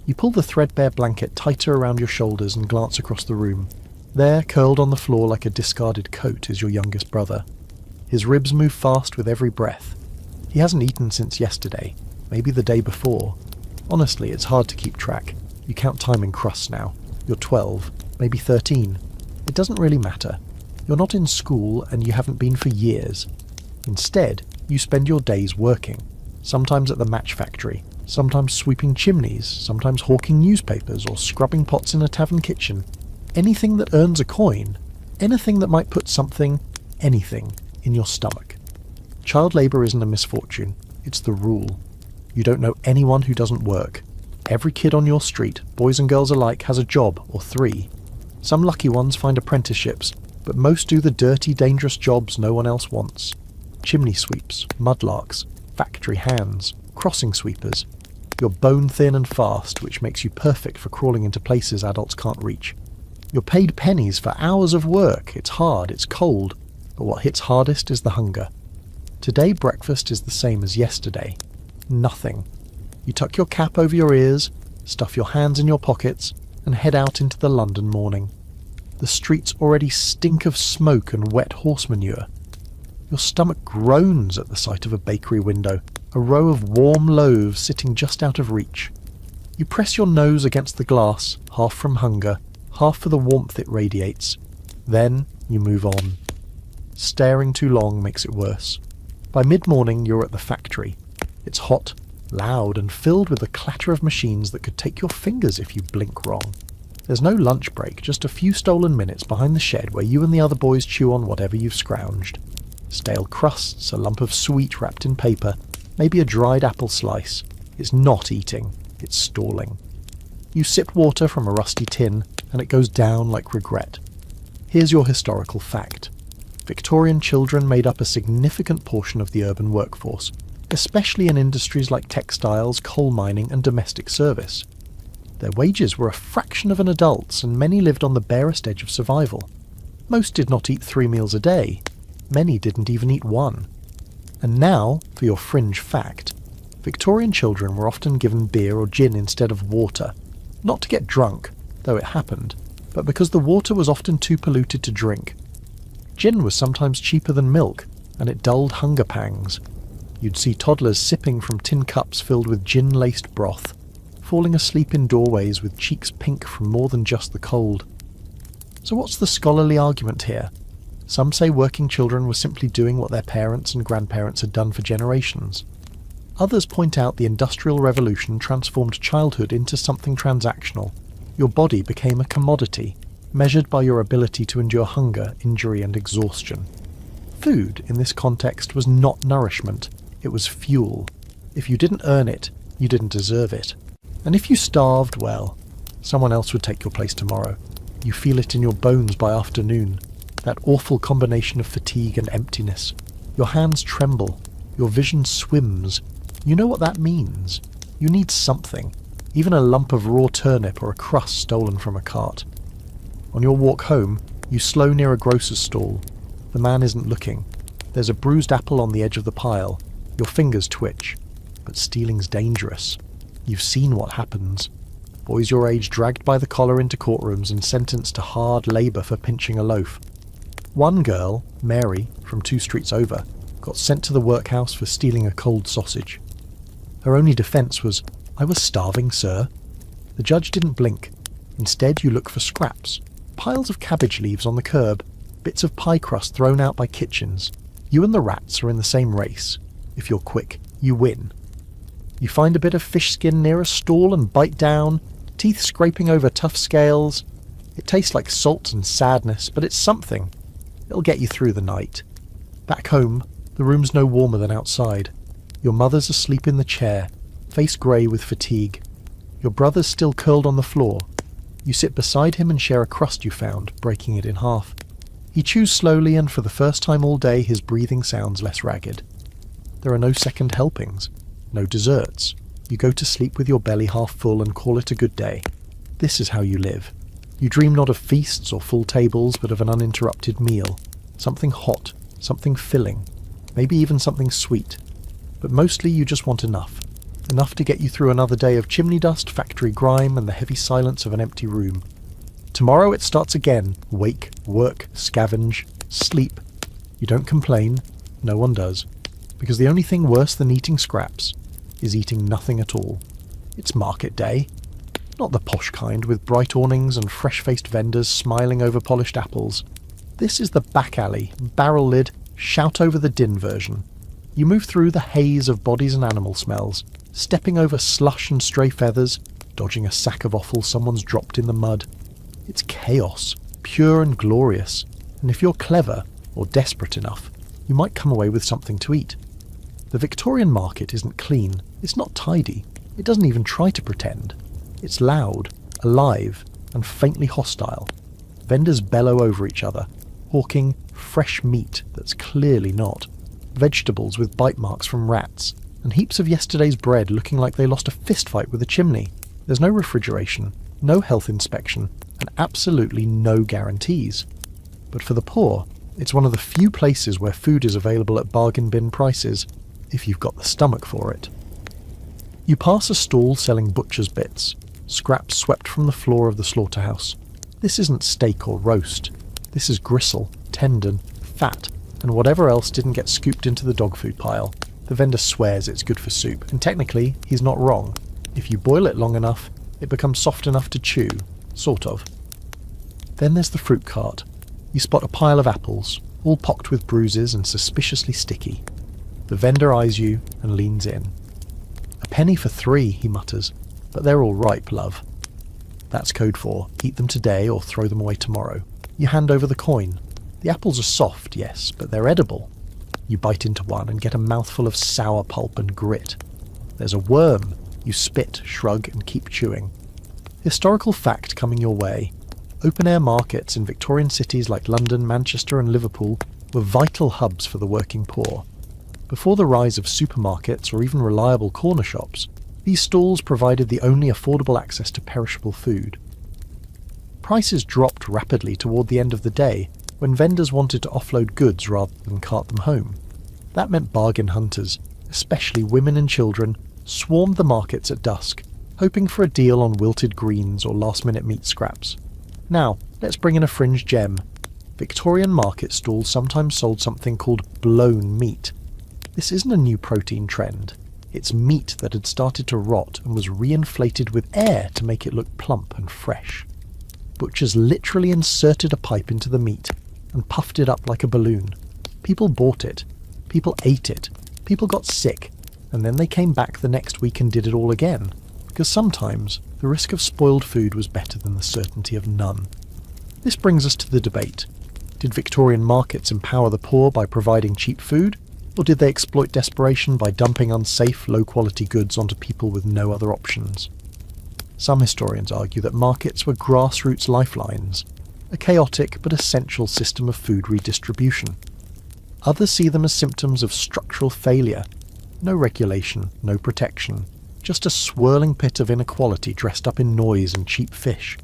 You pull the threadbare blanket tighter around your shoulders and glance across the room. There, curled on the floor like a discarded coat, is your youngest brother. His ribs move fast with every breath. He hasn't eaten since yesterday, maybe the day before. Honestly, it's hard to keep track. You count time in crusts now. You're 12, maybe 13. It doesn't really matter. You're not in school and you haven't been for years. Instead, you spend your days working, sometimes at the match factory, sometimes sweeping chimneys, sometimes hawking newspapers or scrubbing pots in a tavern kitchen. Anything that earns a coin, anything that might put something, anything, in your stomach. Child labour isn't a misfortune, it's the rule. You don't know anyone who doesn't work. Every kid on your street, boys and girls alike, has a job, or 3. Some lucky ones find apprenticeships, but most do the dirty, dangerous jobs no one else wants. Chimney sweeps, mudlarks, factory hands, crossing sweepers. You're bone thin and fast, which makes you perfect for crawling into places adults can't reach. You're paid pennies for hours of work. It's hard, it's cold, but what hits hardest is the hunger. Today breakfast is the same as yesterday. Nothing. You tuck your cap over your ears, stuff your hands in your pockets, and head out into the London morning. The streets already stink of smoke and wet horse manure. Your stomach groans at the sight of a bakery window, a row of warm loaves sitting just out of reach. You press your nose against the glass, half from hunger, half for the warmth it radiates. Then you move on. Staring too long makes it worse. By mid-morning you're at the factory. It's hot, loud, and filled with the clatter of machines that could take your fingers if you blink wrong. There's no lunch break, just a few stolen minutes behind the shed where you and the other boys chew on whatever you've scrounged. Stale crusts, a lump of sweet wrapped in paper, maybe a dried apple slice. It's not eating, it's stalling. You sip water from a rusty tin, and it goes down like regret. Here's your historical fact. Victorian children made up a significant portion of the urban workforce, especially in industries like textiles, coal mining, and domestic service. Their wages were a fraction of an adult's, and many lived on the barest edge of survival. Most did not eat 3 meals a day. Many didn't even eat one. And now, for your fringe fact, Victorian children were often given beer or gin instead of water, not to get drunk, though it happened, but because the water was often too polluted to drink. Gin was sometimes cheaper than milk, and it dulled hunger pangs. You'd see toddlers sipping from tin cups filled with gin-laced broth, falling asleep in doorways with cheeks pink from more than just the cold. So what's the scholarly argument here? Some say working children were simply doing what their parents and grandparents had done for generations. Others point out the Industrial Revolution transformed childhood into something transactional. Your body became a commodity, measured by your ability to endure hunger, injury, and exhaustion. Food, in this context, was not nourishment, it was fuel. If you didn't earn it, you didn't deserve it. And if you starved, well, someone else would take your place tomorrow. You feel it in your bones by afternoon, that awful combination of fatigue and emptiness. Your hands tremble, your vision swims. You know what that means. You need something, even a lump of raw turnip or a crust stolen from a cart. On your walk home, you slow near a grocer's stall. The man isn't looking. There's a bruised apple on the edge of the pile. Your fingers twitch. But stealing's dangerous. You've seen what happens. Boys your age dragged by the collar into courtrooms and sentenced to hard labour for pinching a loaf. One girl, Mary, from 2 streets over, got sent to the workhouse for stealing a cold sausage. Her only defence was, "I was starving, sir." The judge didn't blink. Instead, you look for scraps. Piles of cabbage leaves on the curb, bits of pie crust thrown out by kitchens. You and the rats are in the same race. If you're quick, you win. You find a bit of fish skin near a stall and bite down, teeth scraping over tough scales. It tastes like salt and sadness, but it's something. It'll get you through the night. Back home, the room's no warmer than outside. Your mother's asleep in the chair, face grey with fatigue. Your brother's still curled on the floor. You sit beside him and share a crust you found, breaking it in half. He chews slowly, and for the first time all day his breathing sounds less ragged. There are no second helpings, no desserts. You go to sleep with your belly half full and call it a good day. This is how you live. You dream not of feasts or full tables, but of an uninterrupted meal. Something hot, something filling, maybe even something sweet. But mostly you just want enough. Enough to get you through another day of chimney dust, factory grime, and the heavy silence of an empty room. Tomorrow it starts again. Wake, work, scavenge, sleep. You don't complain. No one does. Because the only thing worse than eating scraps is eating nothing at all. It's market day. Not the posh kind with bright awnings and fresh-faced vendors smiling over polished apples. This is the back alley, barrel lid, shout over the din version. You move through the haze of bodies and animal smells, stepping over slush and stray feathers, dodging a sack of offal someone's dropped in the mud. It's chaos, pure and glorious, and if you're clever, or desperate enough, you might come away with something to eat. The Victorian market isn't clean, it's not tidy, it doesn't even try to pretend. It's loud, alive, and faintly hostile. Vendors bellow over each other. hawking fresh meat that's clearly not, vegetables with bite marks from rats, and heaps of yesterday's bread looking like they lost a fistfight with a chimney. There's no refrigeration, no health inspection, and absolutely no guarantees. But for the poor, it's one of the few places where food is available at bargain bin prices, if you've got the stomach for it. You pass a stall selling butcher's bits, scraps swept from the floor of the slaughterhouse. This isn't steak or roast. This is gristle, tendon, fat, and whatever else didn't get scooped into the dog food pile. The vendor swears it's good for soup, and technically, he's not wrong. If you boil it long enough, it becomes soft enough to chew, sort of. Then there's the fruit cart. You spot a pile of apples, all pocked with bruises and suspiciously sticky. The vendor eyes you and leans in. "A penny for 3, he mutters, "but they're all ripe, love." That's code for eat them today or throw them away tomorrow. You hand over the coin. The apples are soft, yes, but they're edible. You bite into one and get a mouthful of sour pulp and grit. There's a worm. You spit, shrug, and keep chewing. Historical fact coming your way. Open-air markets in Victorian cities like London, Manchester and Liverpool were vital hubs for the working poor. Before the rise of supermarkets or even reliable corner shops, these stalls provided the only affordable access to perishable food. Prices dropped rapidly toward the end of the day when vendors wanted to offload goods rather than cart them home. That meant bargain hunters, especially women and children, swarmed the markets at dusk, hoping for a deal on wilted greens or last-minute meat scraps. Now, let's bring in a fringe gem. Victorian market stalls sometimes sold something called blown meat. This isn't a new protein trend. It's meat that had started to rot and was reinflated with air to make it look plump and fresh. Butchers literally inserted a pipe into the meat and puffed it up like a balloon. People bought it. People ate it. People got sick. And then they came back the next week and did it all again. Because sometimes the risk of spoiled food was better than the certainty of none. This brings us to the debate. Did Victorian markets empower the poor by providing cheap food? Or did they exploit desperation by dumping unsafe, low-quality goods onto people with no other options? Some historians argue that markets were grassroots lifelines, a chaotic but essential system of food redistribution. Others see them as symptoms of structural failure. No regulation, no protection, just a swirling pit of inequality dressed up in noise and cheap fish.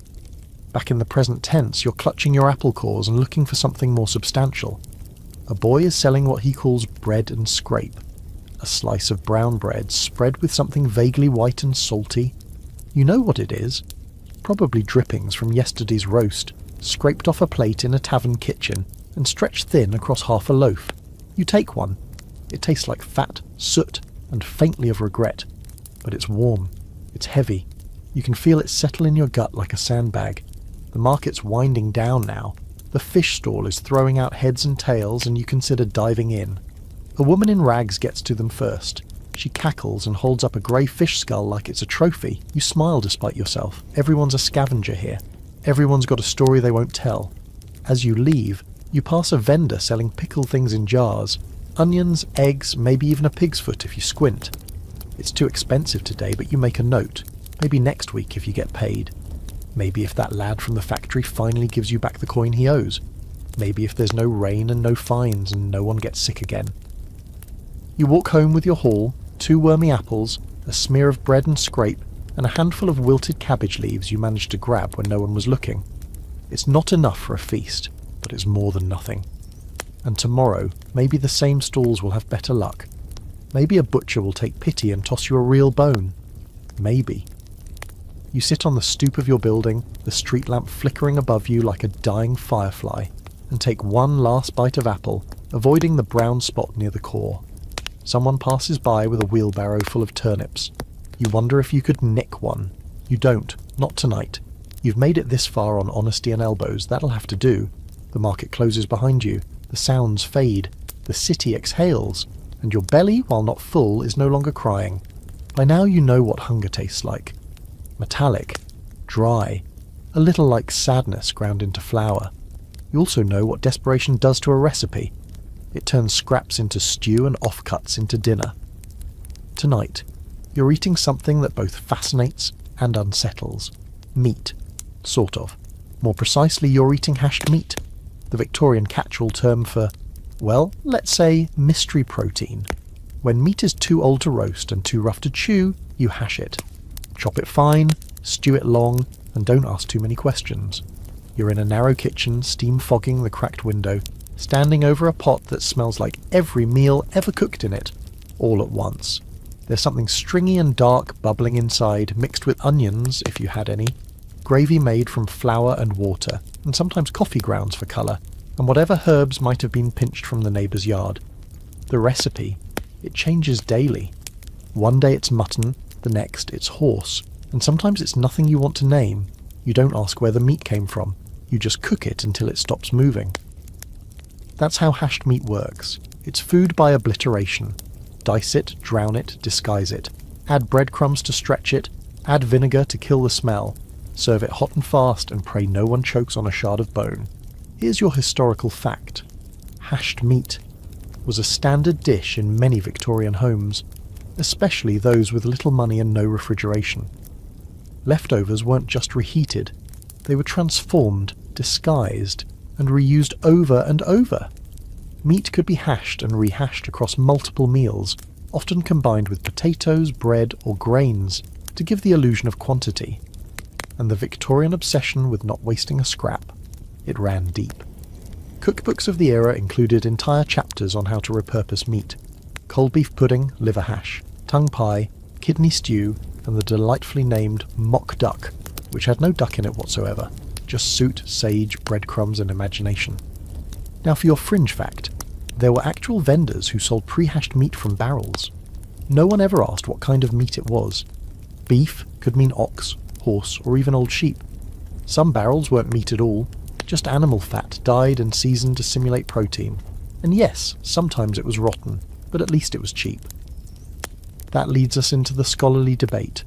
Back in the present tense, you're clutching your apple cores and looking for something more substantial. A boy is selling what he calls bread and scrape, a slice of brown bread spread with something vaguely white and salty. You know what it is. Probably drippings from yesterday's roast, scraped off a plate in a tavern kitchen and stretched thin across half a loaf. You take one. It tastes like fat, soot, and faintly of regret. But it's warm. It's heavy. You can feel it settle in your gut like a sandbag. The market's winding down now. The fish stall is throwing out heads and tails and you consider diving in. A woman in rags gets to them first. She cackles and holds up a grey fish skull like it's a trophy. You smile despite yourself. Everyone's a scavenger here. Everyone's got a story they won't tell. As you leave, you pass a vendor selling pickled things in jars. Onions, eggs, maybe even a pig's foot if you squint. It's too expensive today, but you make a note. Maybe next week if you get paid. Maybe if that lad from the factory finally gives you back the coin he owes. Maybe if there's no rain and no fines and no one gets sick again. You walk home with your haul, 2 wormy apples, a smear of bread and scrape, and a handful of wilted cabbage leaves you managed to grab when no one was looking. It's not enough for a feast, but it's more than nothing. And tomorrow, maybe the same stalls will have better luck. Maybe a butcher will take pity and toss you a real bone. Maybe. You sit on the stoop of your building, the street lamp flickering above you like a dying firefly, and take one last bite of apple, avoiding the brown spot near the core. Someone passes by with a wheelbarrow full of turnips. You wonder if you could nick one. You don't. Not tonight. You've made it this far on honesty and elbows. That'll have to do. The market closes behind you. The sounds fade. The city exhales. And your belly, while not full, is no longer crying. By now you know what hunger tastes like. Metallic. Dry. A little like sadness ground into flour. You also know what desperation does to a recipe. It turns scraps into stew and offcuts into dinner. Tonight, you're eating something that both fascinates and unsettles. Meat. Sort of. More precisely, you're eating hashed meat. the Victorian catch-all term for, well, let's say mystery protein. When meat is too old to roast and too rough to chew, you hash it. Chop it fine, stew it long, and don't ask too many questions. You're in a narrow kitchen, steam fogging the cracked window, standing over a pot that smells like every meal ever cooked in it, all at once. There's something stringy and dark bubbling inside, mixed with onions, if you had any, gravy made from flour and water, and sometimes coffee grounds for colour, and whatever herbs might have been pinched from the neighbour's yard. The recipe, it changes daily. One day it's mutton, the next it's horse, and sometimes it's nothing you want to name. You don't ask where the meat came from, you just cook it until it stops moving. That's how hashed meat works. It's food by obliteration. Dice it, drown it, disguise it. Add breadcrumbs to stretch it, add vinegar to kill the smell. Serve it hot and fast and pray no one chokes on a shard of bone. Here's your historical fact. Hashed meat was a standard dish in many Victorian homes, especially those with little money and no refrigeration. Leftovers weren't just reheated, they were transformed, disguised, and reused over and over. Meat could be hashed and rehashed across multiple meals, often combined with potatoes, bread, or grains, to give the illusion of quantity. And the Victorian obsession with not wasting a scrap, it ran deep. Cookbooks of the era included entire chapters on how to repurpose meat. Cold beef pudding, liver hash, tongue pie, kidney stew, and the delightfully named mock duck, which had no duck in it whatsoever, just soot, sage, breadcrumbs, and imagination. Now for your fringe fact, there were actual vendors who sold pre-hashed meat from barrels. No one ever asked what kind of meat it was. Beef could mean ox, horse, or even old sheep. Some barrels weren't meat at all, just animal fat dyed and seasoned to simulate protein. And yes, sometimes it was rotten, but at least it was cheap. That leads us into the scholarly debate.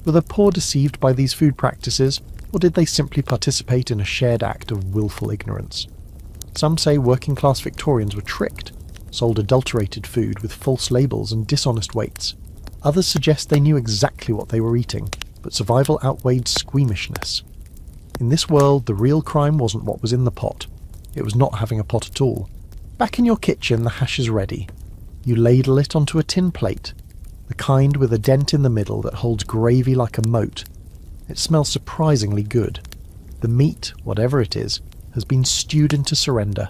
Were the poor deceived by these food practices, or did they simply participate in a shared act of willful ignorance? Some say working-class Victorians were tricked, sold adulterated food with false labels and dishonest weights. Others suggest they knew exactly what they were eating, but survival outweighed squeamishness. In this world, the real crime wasn't what was in the pot. It was not having a pot at all. Back in your kitchen, the hash is ready. You ladle it onto a tin plate, the kind with a dent in the middle that holds gravy like a moat. It smells surprisingly good. The meat, whatever it is, has been stewed into surrender.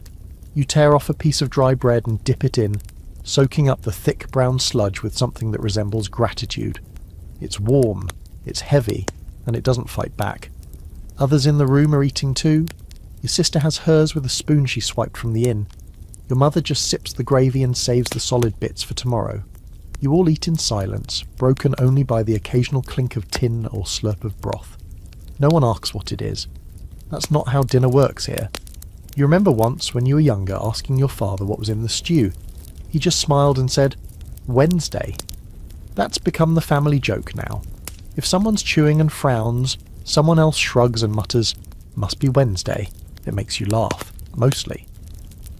You tear off a piece of dry bread and dip it in, soaking up the thick brown sludge with something that resembles gratitude. It's warm, it's heavy, and it doesn't fight back. Others in the room are eating too. Your sister has hers with a spoon she swiped from the inn. Your mother just sips the gravy and saves the solid bits for tomorrow. You all eat in silence, broken only by the occasional clink of tin or slurp of broth. No one asks what it is. That's not how dinner works here. You remember once, when you were younger, asking your father what was in the stew. He just smiled and said, "Wednesday." That's become the family joke now. If someone's chewing and frowns, someone else shrugs and mutters, "Must be Wednesday." It makes you laugh, mostly.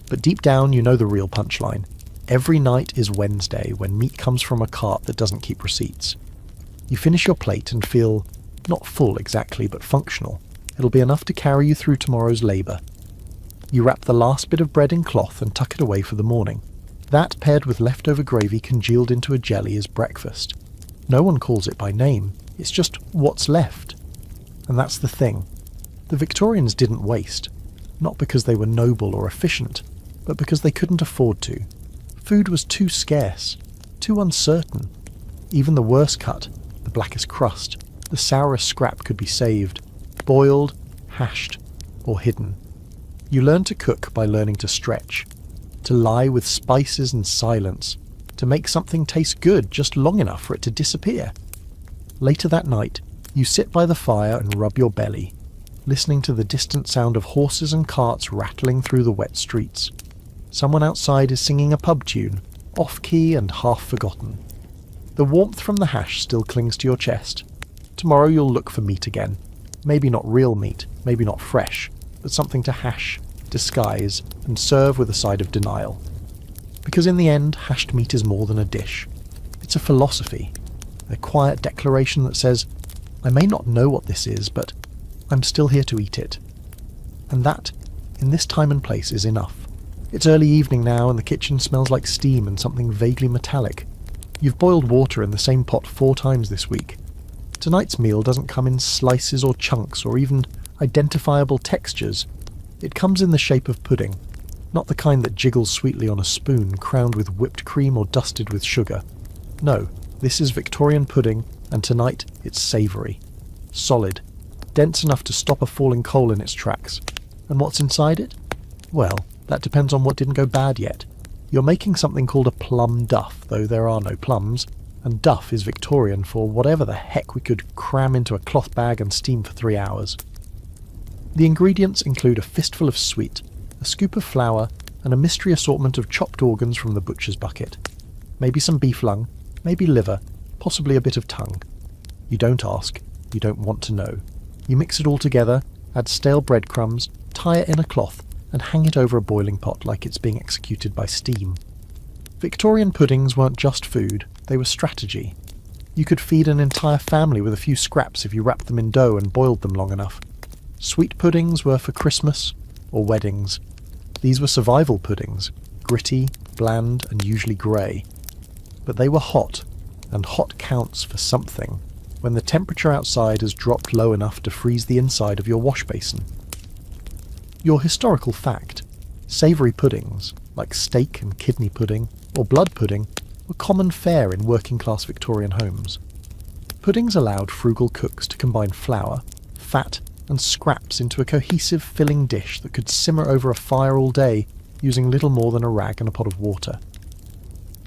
But deep down you know the real punchline. Every night is Wednesday when meat comes from a cart that doesn't keep receipts. You finish your plate and feel, not full exactly, but functional. It'll be enough to carry you through tomorrow's labour. You wrap the last bit of bread in cloth and tuck it away for the morning. That, paired with leftover gravy congealed into a jelly, is breakfast. No one calls it by name, it's just what's left. And that's the thing. The Victorians didn't waste. Not because they were noble or efficient, but because they couldn't afford to. Food was too scarce, too uncertain. Even the worst cut, the blackest crust, the sourest scrap could be saved, boiled, hashed, or hidden. You learn to cook by learning to stretch, to lie with spices and silence, to make something taste good just long enough for it to disappear. Later that night, you sit by the fire and rub your belly, listening to the distant sound of horses and carts rattling through the wet streets. Someone outside is singing a pub tune, off-key and half forgotten. The warmth from the hash still clings to your chest. Tomorrow you'll look for meat again. Maybe not real meat, maybe not fresh, but something to hash, disguise, and serve with a side of denial. Because in the end, hashed meat is more than a dish. It's a philosophy, a quiet declaration that says, I may not know what this is, but I'm still here to eat it. And that in this time and place is enough. It's early evening now and the kitchen smells like steam and something vaguely metallic. You've boiled water in the same pot 4 times this week. Tonight's meal doesn't come in slices or chunks or even identifiable textures. It comes in the shape of pudding, not the kind that jiggles sweetly on a spoon crowned with whipped cream or dusted with sugar. No, this is Victorian pudding, and tonight it's savoury. Solid, dense enough to stop a falling coal in its tracks. And what's inside it? Well, that depends on what didn't go bad yet. You're making something called a plum duff, though there are no plums, and duff is Victorian for whatever the heck we could cram into a cloth bag and steam for 3 hours. The ingredients include a fistful of sweet, a scoop of flour, and a mystery assortment of chopped organs from the butcher's bucket. Maybe some beef lung, maybe liver, possibly a bit of tongue. You don't ask, you don't want to know. You mix it all together, add stale breadcrumbs, tie it in a cloth, and hang it over a boiling pot like it's being executed by steam. Victorian puddings weren't just food, they were strategy. You could feed an entire family with a few scraps if you wrapped them in dough and boiled them long enough. Sweet puddings were for Christmas or weddings. These were survival puddings, gritty, bland, and usually grey. But they were hot, and hot counts for something when the temperature outside has dropped low enough to freeze the inside of your wash basin. Your historical fact: savoury puddings, like steak and kidney pudding, or blood pudding, were common fare in working-class Victorian homes. Puddings allowed frugal cooks to combine flour, fat, and scraps into a cohesive, filling dish that could simmer over a fire all day using little more than a rag and a pot of water.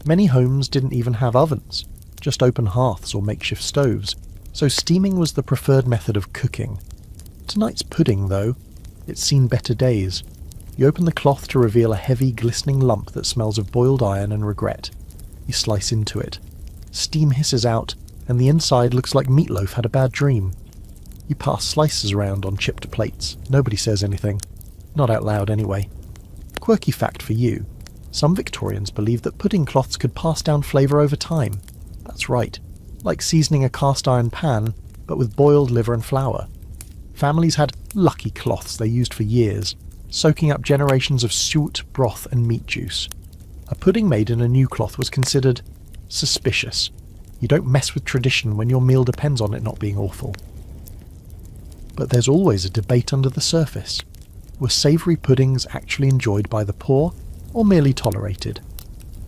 Many homes didn't even have ovens, just open hearths or makeshift stoves, so steaming was the preferred method of cooking. Tonight's pudding, though, it's seen better days. You open the cloth to reveal a heavy, glistening lump that smells of boiled iron and regret. You slice into it. Steam hisses out, and the inside looks like meatloaf had a bad dream. You pass slices around on chipped plates. Nobody says anything. Not out loud, anyway. Quirky fact for you. Some Victorians believed that pudding cloths could pass down flavour over time. That's right. Like seasoning a cast-iron pan, but with boiled liver and flour. Families had lucky cloths they used for years, soaking up generations of suet, broth and meat juice. A pudding made in a new cloth was considered suspicious. You don't mess with tradition when your meal depends on it not being awful. But there's always a debate under the surface. Were savoury puddings actually enjoyed by the poor, or merely tolerated?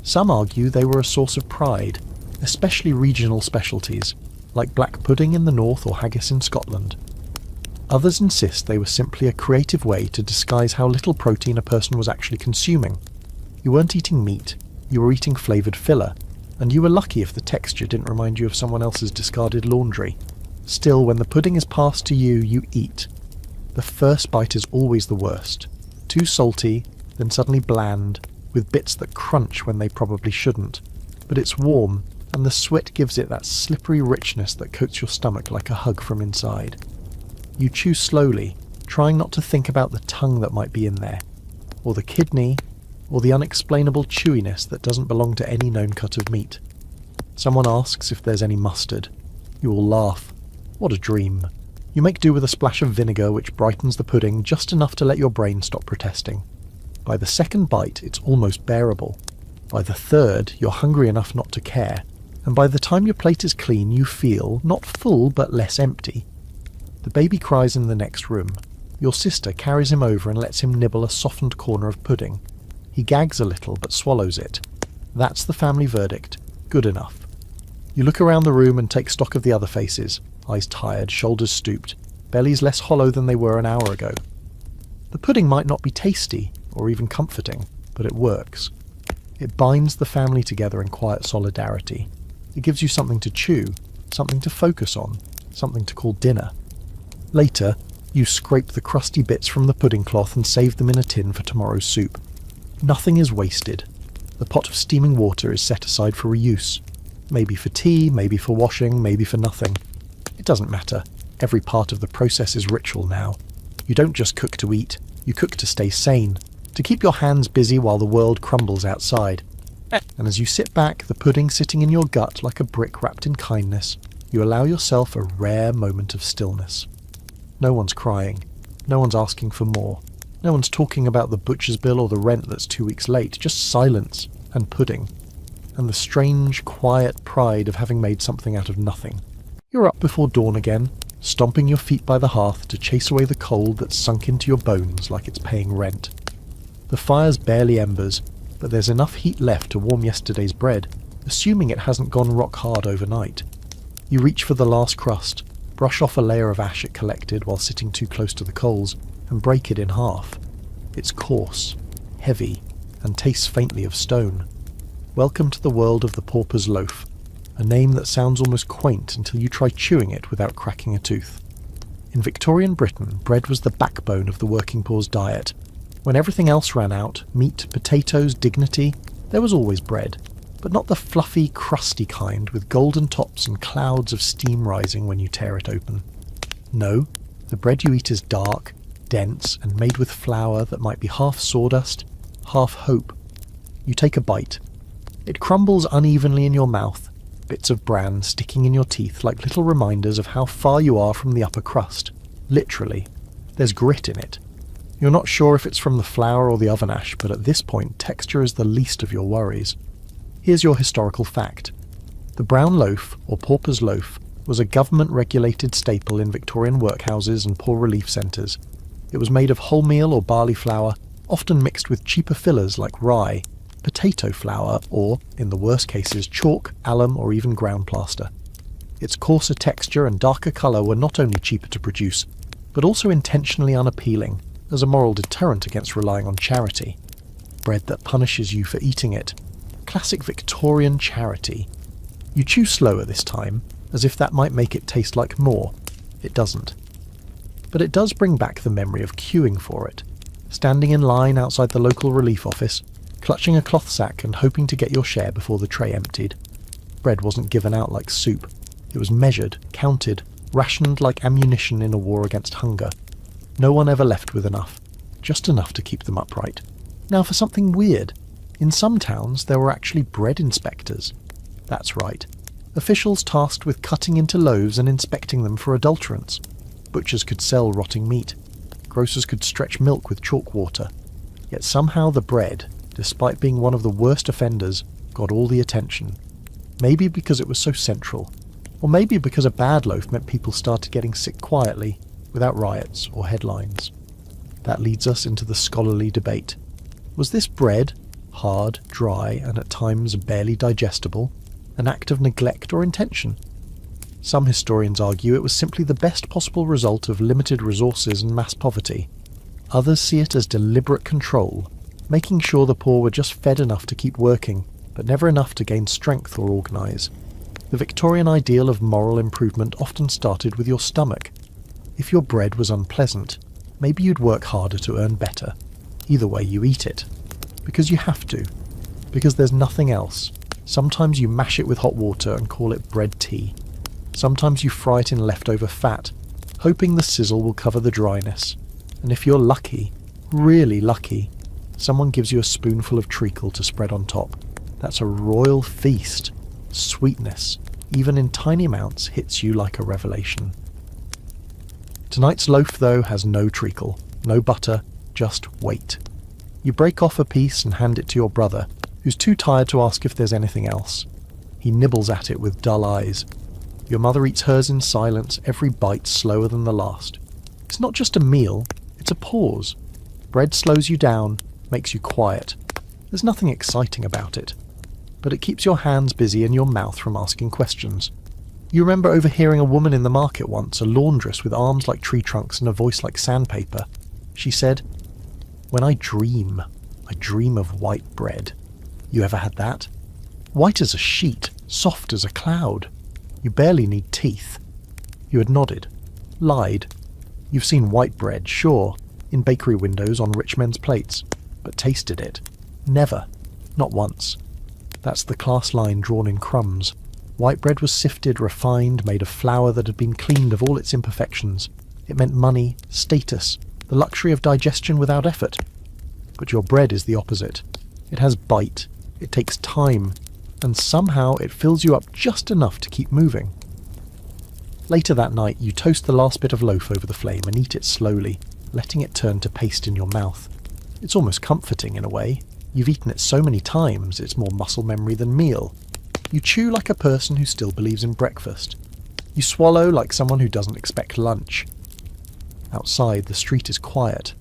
Some argue they were a source of pride, especially regional specialties, like black pudding in the north or haggis in Scotland. Others insist they were simply a creative way to disguise how little protein a person was actually consuming. You weren't eating meat, you were eating flavoured filler, and you were lucky if the texture didn't remind you of someone else's discarded laundry. Still, when the pudding is passed to you, you eat. The first bite is always the worst. Too salty, then suddenly bland, with bits that crunch when they probably shouldn't. But it's warm, and the sweat gives it that slippery richness that coats your stomach like a hug from inside. You chew slowly, trying not to think about the tongue that might be in there, or the kidney, or the unexplainable chewiness that doesn't belong to any known cut of meat. Someone asks if there's any mustard. You all laugh. What a dream. You make do with a splash of vinegar which brightens the pudding just enough to let your brain stop protesting. By the second bite, it's almost bearable. By the third, you're hungry enough not to care. And by the time your plate is clean, you feel, not full, but less empty. The baby cries in the next room. Your sister carries him over and lets him nibble a softened corner of pudding. He gags a little, but swallows it. That's the family verdict. Good enough. You look around the room and take stock of the other faces. Eyes tired, shoulders stooped, bellies less hollow than they were an hour ago. The pudding might not be tasty, or even comforting, but it works. It binds the family together in quiet solidarity. It gives you something to chew, something to focus on, something to call dinner. Later, you scrape the crusty bits from the pudding cloth and save them in a tin for tomorrow's soup. Nothing is wasted. The pot of steaming water is set aside for reuse. Maybe for tea, maybe for washing, maybe for nothing. It doesn't matter. Every part of the process is ritual now. You don't just cook to eat, you cook to stay sane, to keep your hands busy while the world crumbles outside. And as you sit back, the pudding sitting in your gut like a brick wrapped in kindness, you allow yourself a rare moment of stillness. No one's crying. No one's asking for more. No one's talking about the butcher's bill or the rent that's 2 weeks late, just silence and pudding, and the strange, quiet pride of having made something out of nothing. You're up before dawn again, stomping your feet by the hearth to chase away the cold that's sunk into your bones like it's paying rent. The fire's barely embers, but there's enough heat left to warm yesterday's bread, assuming it hasn't gone rock hard overnight. You reach for the last crust, brush off a layer of ash it collected while sitting too close to the coals, and break it in half. It's coarse, heavy, and tastes faintly of stone. Welcome to the world of the pauper's loaf, a name that sounds almost quaint until you try chewing it without cracking a tooth. In Victorian Britain, bread was the backbone of the working poor's diet. When everything else ran out, meat, potatoes, dignity, there was always bread, but not the fluffy, crusty kind with golden tops and clouds of steam rising when you tear it open. No, the bread you eat is dark, dense, and made with flour that might be half sawdust, half hope. You take a bite. It crumbles unevenly in your mouth, bits of bran sticking in your teeth like little reminders of how far you are from the upper crust. Literally. There's grit in it. You're not sure if it's from the flour or the oven ash, but at this point texture is the least of your worries. Here's your historical fact. The brown loaf, or pauper's loaf, was a government-regulated staple in Victorian workhouses and poor relief centres. It was made of wholemeal or barley flour, often mixed with cheaper fillers like rye, potato flour, or, in the worst cases, chalk, alum, or even ground plaster. Its coarser texture and darker colour were not only cheaper to produce, but also intentionally unappealing, as a moral deterrent against relying on charity. Bread that punishes you for eating it. Classic Victorian charity. You chew slower this time, as if that might make it taste like more. It doesn't. But it does bring back the memory of queuing for it, standing in line outside the local relief office, clutching a cloth sack and hoping to get your share before the tray emptied. Bread wasn't given out like soup. It was measured, counted, rationed like ammunition in a war against hunger. No one ever left with enough, just enough to keep them upright. Now for something weird. In some towns there were actually bread inspectors. That's right. Officials tasked with cutting into loaves and inspecting them for adulterants. Butchers could sell rotting meat. Grocers could stretch milk with chalk water. Yet somehow the bread, despite being one of the worst offenders, got all the attention. Maybe because it was so central. Or maybe because a bad loaf meant people started getting sick quietly, without riots or headlines. That leads us into the scholarly debate. Was this bread, hard, dry, and at times barely digestible, an act of neglect or intention? Some historians argue it was simply the best possible result of limited resources and mass poverty. Others see it as deliberate control, making sure the poor were just fed enough to keep working, but never enough to gain strength or organise. The Victorian ideal of moral improvement often started with your stomach. If your bread was unpleasant, maybe you'd work harder to earn better. Either way, you eat it. Because you have to. Because there's nothing else. Sometimes you mash it with hot water and call it bread tea. Sometimes you fry it in leftover fat, hoping the sizzle will cover the dryness. And if you're lucky, really lucky, someone gives you a spoonful of treacle to spread on top. That's a royal feast. Sweetness, even in tiny amounts, hits you like a revelation. Tonight's loaf, though, has no treacle, no butter, just weight. You break off a piece and hand it to your brother, who's too tired to ask if there's anything else. He nibbles at it with dull eyes. Your mother eats hers in silence, every bite slower than the last. It's not just a meal, it's a pause. Bread slows you down, makes you quiet. There's nothing exciting about it. But it keeps your hands busy and your mouth from asking questions. You remember overhearing a woman in the market once, a laundress with arms like tree trunks and a voice like sandpaper. She said, "When I dream of white bread." You ever had that? White as a sheet, soft as a cloud. You barely need teeth. You had nodded. Lied. You've seen white bread, sure, in bakery windows on rich men's plates, but tasted it? Never. Not once. That's the class line drawn in crumbs. White bread was sifted, refined, made of flour that had been cleaned of all its imperfections. It meant money, status, the luxury of digestion without effort. But your bread is the opposite. It has bite, it takes time, and somehow it fills you up just enough to keep moving. Later that night, you toast the last bit of loaf over the flame and eat it slowly, letting it turn to paste in your mouth. It's almost comforting in a way. You've eaten it so many times, it's more muscle memory than meal. You chew like a person who still believes in breakfast. You swallow like someone who doesn't expect lunch. Outside, the street is quiet.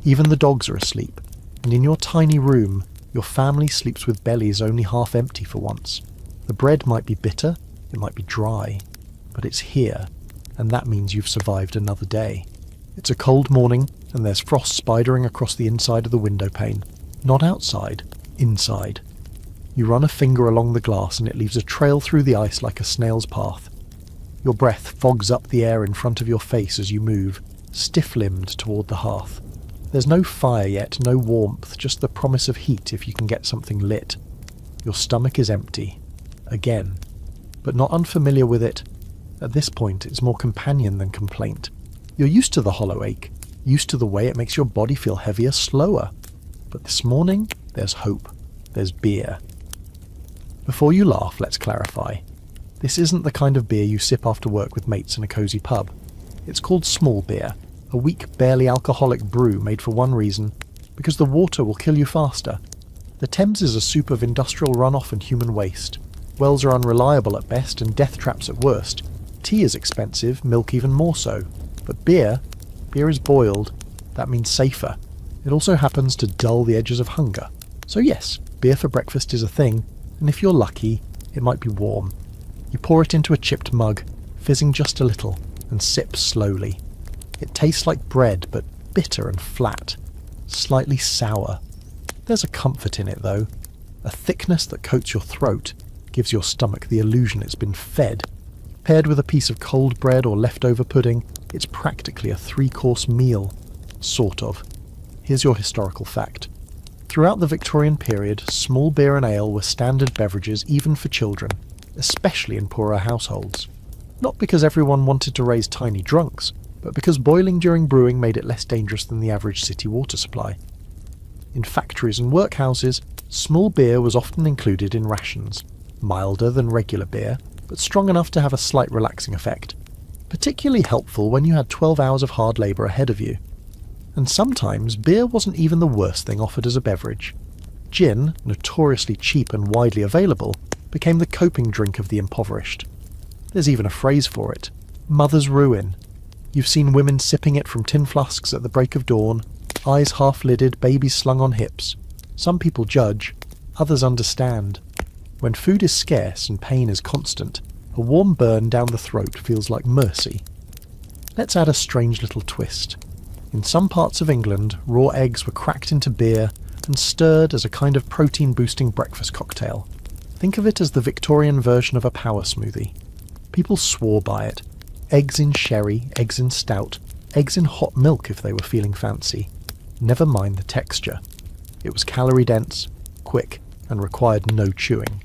Even the dogs are asleep. And in your tiny room, your family sleeps with bellies only half empty for once. The bread might be bitter, it might be dry, but it's here, and that means you've survived another day. It's a cold morning, and there's frost spidering across the inside of the window pane. Not outside, inside. You run a finger along the glass and it leaves a trail through the ice like a snail's path. Your breath fogs up the air in front of your face as you move, stiff-limbed toward the hearth. There's no fire yet, no warmth, just the promise of heat if you can get something lit. Your stomach is empty. Again. But not unfamiliar with it. At this point, it's more companion than complaint. You're used to the hollow ache, used to the way it makes your body feel heavier, slower. But this morning, there's hope. There's beer. Before you laugh, let's clarify. This isn't the kind of beer you sip after work with mates in a cosy pub. It's called small beer, a weak, barely alcoholic brew made for one reason, because the water will kill you faster. The Thames is a soup of industrial runoff and human waste. Wells are unreliable at best and death traps at worst. Tea is expensive, milk even more so. But beer is boiled. That means safer. It also happens to dull the edges of hunger. So yes, beer for breakfast is a thing, and if you're lucky, it might be warm. You pour it into a chipped mug, fizzing just a little, and sip slowly. It tastes like bread, but bitter and flat, slightly sour. There's a comfort in it, though. A thickness that coats your throat, gives your stomach the illusion it's been fed. Paired with a piece of cold bread or leftover pudding, it's practically a 3-course meal. Sort of. Here's your historical fact. Throughout the Victorian period, small beer and ale were standard beverages even for children, especially in poorer households. Not because everyone wanted to raise tiny drunks, but because boiling during brewing made it less dangerous than the average city water supply. In factories and workhouses, small beer was often included in rations, milder than regular beer, but strong enough to have a slight relaxing effect. Particularly helpful when you had 12 hours of hard labour ahead of you. And sometimes beer wasn't even the worst thing offered as a beverage. Gin, notoriously cheap and widely available, became the coping drink of the impoverished. There's even a phrase for it, mother's ruin. You've seen women sipping it from tin flasks at the break of dawn, eyes half-lidded, babies slung on hips. Some people judge, others understand. When food is scarce and pain is constant, a warm burn down the throat feels like mercy. Let's add a strange little twist. In some parts of England, raw eggs were cracked into beer and stirred as a kind of protein-boosting breakfast cocktail. Think of it as the Victorian version of a power smoothie. People swore by it. Eggs in sherry, eggs in stout, eggs in hot milk if they were feeling fancy. Never mind the texture. It was calorie-dense, quick, and required no chewing.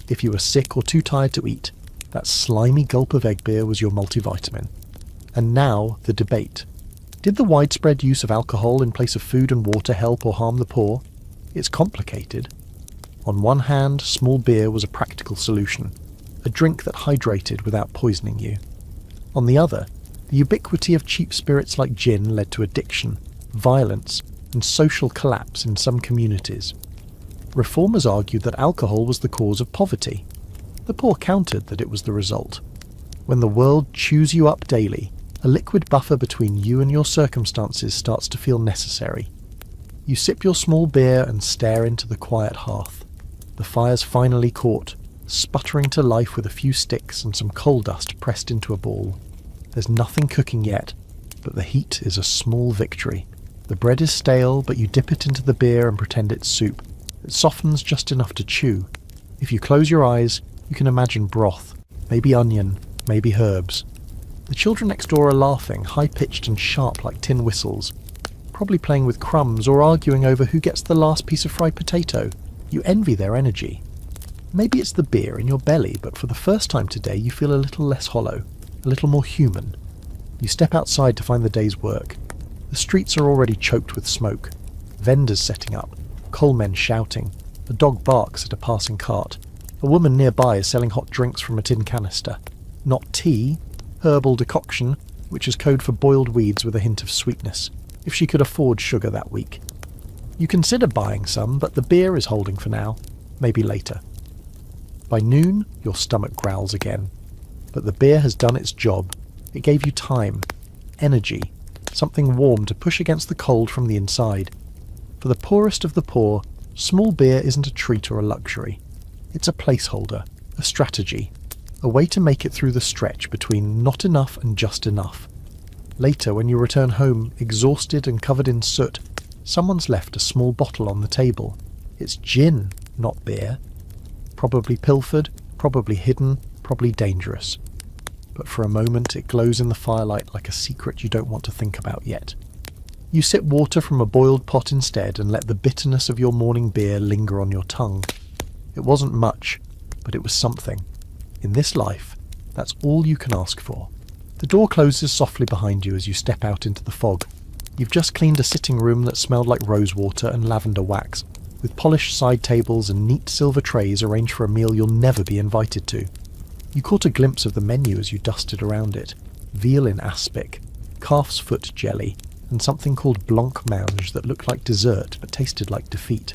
If you were sick or too tired to eat, that slimy gulp of egg beer was your multivitamin. And now, the debate. Did the widespread use of alcohol in place of food and water help or harm the poor? It's complicated. On one hand, small beer was a practical solution, a drink that hydrated without poisoning you. On the other, the ubiquity of cheap spirits like gin led to addiction, violence, and social collapse in some communities. Reformers argued that alcohol was the cause of poverty. The poor countered that it was the result. When the world chews you up daily, a liquid buffer between you and your circumstances starts to feel necessary. You sip your small beer and stare into the quiet hearth. The fire's finally caught, sputtering to life with a few sticks and some coal dust pressed into a ball. There's nothing cooking yet, but the heat is a small victory. The bread is stale, but you dip it into the beer and pretend it's soup. It softens just enough to chew. If you close your eyes, you can imagine broth, maybe onion, maybe herbs. The children next door are laughing, high-pitched and sharp like tin whistles, probably playing with crumbs or arguing over who gets the last piece of fried potato. You envy their energy. Maybe it's the beer in your belly, but for the first time today you feel a little less hollow, a little more human. You step outside to find the day's work. The streets are already choked with smoke. Vendors setting up, coalmen shouting. A dog barks at a passing cart. A woman nearby is selling hot drinks from a tin canister. Not tea, herbal decoction, which is code for boiled weeds with a hint of sweetness. if she could afford sugar that week. You consider buying some, but the beer is holding for now, maybe later. By noon, your stomach growls again. But the beer has done its job. It gave you time, energy, something warm to push against the cold from the inside. For the poorest of the poor, small beer isn't a treat or a luxury. It's a placeholder, a strategy, a way to make it through the stretch between not enough and just enough. Later, when you return home, exhausted and covered in soot, someone's left a small bottle on the table. It's gin, not beer. Probably pilfered, probably hidden, probably dangerous. But for a moment it glows in the firelight like a secret you don't want to think about yet. You sip water from a boiled pot instead and let the bitterness of your morning beer linger on your tongue. It wasn't much, but it was something. In this life, that's all you can ask for. The door closes softly behind you as you step out into the fog. You've just cleaned a sitting room that smelled like rosewater and lavender wax, with polished side tables and neat silver trays arranged for a meal you'll never be invited to. You caught a glimpse of the menu as you dusted around it. Veal in aspic, calf's foot jelly, and something called blancmange that looked like dessert but tasted like defeat.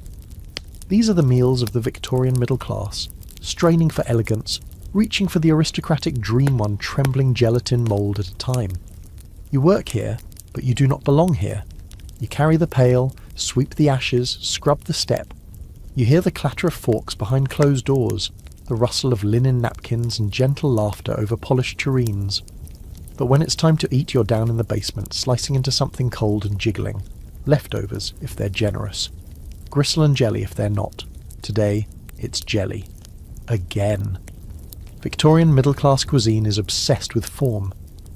These are the meals of the Victorian middle class, straining for elegance, reaching for the aristocratic dream one trembling gelatin mould at a time. You work here, but you do not belong here. You carry the pail, sweep the ashes, scrub the step. You hear the clatter of forks behind closed doors, the rustle of linen napkins and gentle laughter over polished tureens. But when it's time to eat, you're down in the basement, slicing into something cold and jiggling. Leftovers, if they're generous. Gristle and jelly if they're not. Today, it's jelly. Again. Victorian middle-class cuisine is obsessed with form.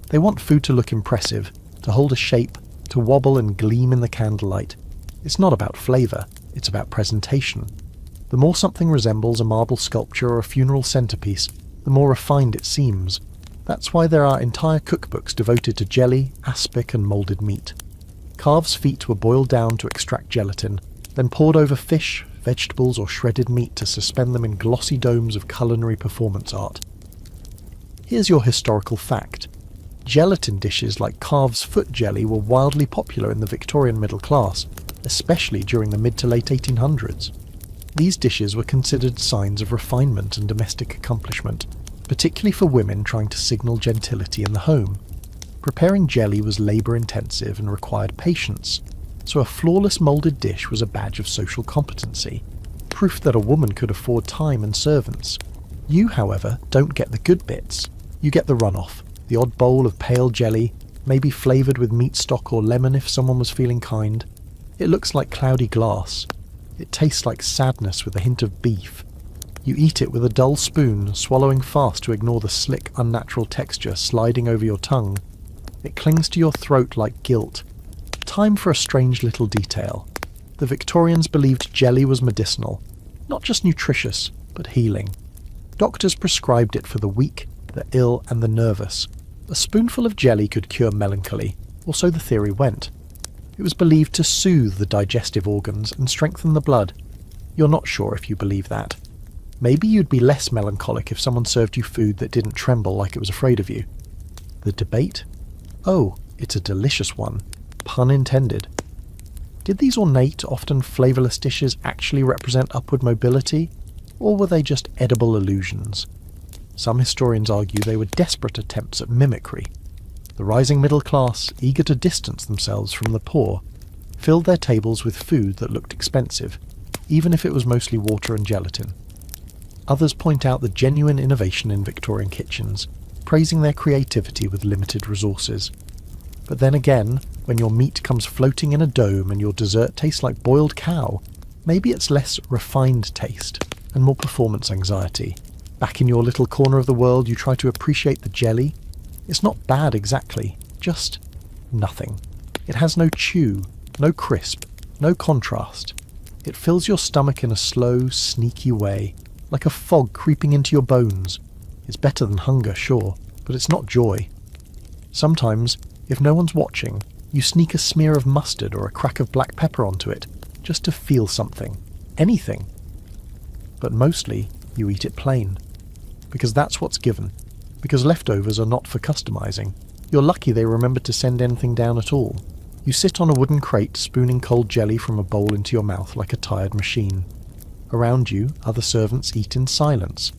They want food to look impressive, to hold a shape, to wobble and gleam in the candlelight. It's not about flavour, it's about presentation. The more something resembles a marble sculpture or a funeral centrepiece, the more refined it seems. That's why there are entire cookbooks devoted to jelly, aspic and moulded meat. Calves' feet were boiled down to extract gelatin, then poured over fish, vegetables or shredded meat to suspend them in glossy domes of culinary performance art. Here's your historical fact. Gelatin dishes like calves' foot jelly were wildly popular in the Victorian middle class, especially during the mid to late 1800s. These dishes were considered signs of refinement and domestic accomplishment, particularly for women trying to signal gentility in the home. Preparing jelly was labour-intensive and required patience, so a flawless moulded dish was a badge of social competency, proof that a woman could afford time and servants. You, however, don't get the good bits. You get the runoff, the odd bowl of pale jelly, maybe flavoured with meat stock or lemon if someone was feeling kind. It looks like cloudy glass. It tastes like sadness with a hint of beef. You eat it with a dull spoon, swallowing fast to ignore the slick, unnatural texture sliding over your tongue. It clings to your throat like guilt. Time for a strange little detail. The Victorians believed jelly was medicinal, not just nutritious, but healing. Doctors prescribed it for the weak, the ill and the nervous. A spoonful of jelly could cure melancholy, or so the theory went. It was believed to soothe the digestive organs and strengthen the blood. You're not sure if you believe that. Maybe you'd be less melancholic if someone served you food that didn't tremble like it was afraid of you. The debate? Oh, it's a delicious one. Pun intended. Did these ornate, often flavourless dishes actually represent upward mobility, or were they just edible illusions? Some historians argue they were desperate attempts at mimicry. The rising middle class, eager to distance themselves from the poor, filled their tables with food that looked expensive, even if it was mostly water and gelatin. Others point out the genuine innovation in Victorian kitchens, praising their creativity with limited resources. But then again, when your meat comes floating in a dome and your dessert tastes like boiled cow, maybe it's less refined taste and more performance anxiety. Back in your little corner of the world, you try to appreciate the jelly. It's not bad exactly, just nothing. It has no chew, no crisp, no contrast. It fills your stomach in a slow, sneaky way, like a fog creeping into your bones. It's better than hunger, sure, but it's not joy. Sometimes, if no one's watching, you sneak a smear of mustard or a crack of black pepper onto it, just to feel something. Anything. But mostly, you eat it plain. Because that's what's given. Because leftovers are not for customizing. You're lucky they remembered to send anything down at all. You sit on a wooden crate spooning cold jelly from a bowl into your mouth like a tired machine. Around you, other servants eat in silence.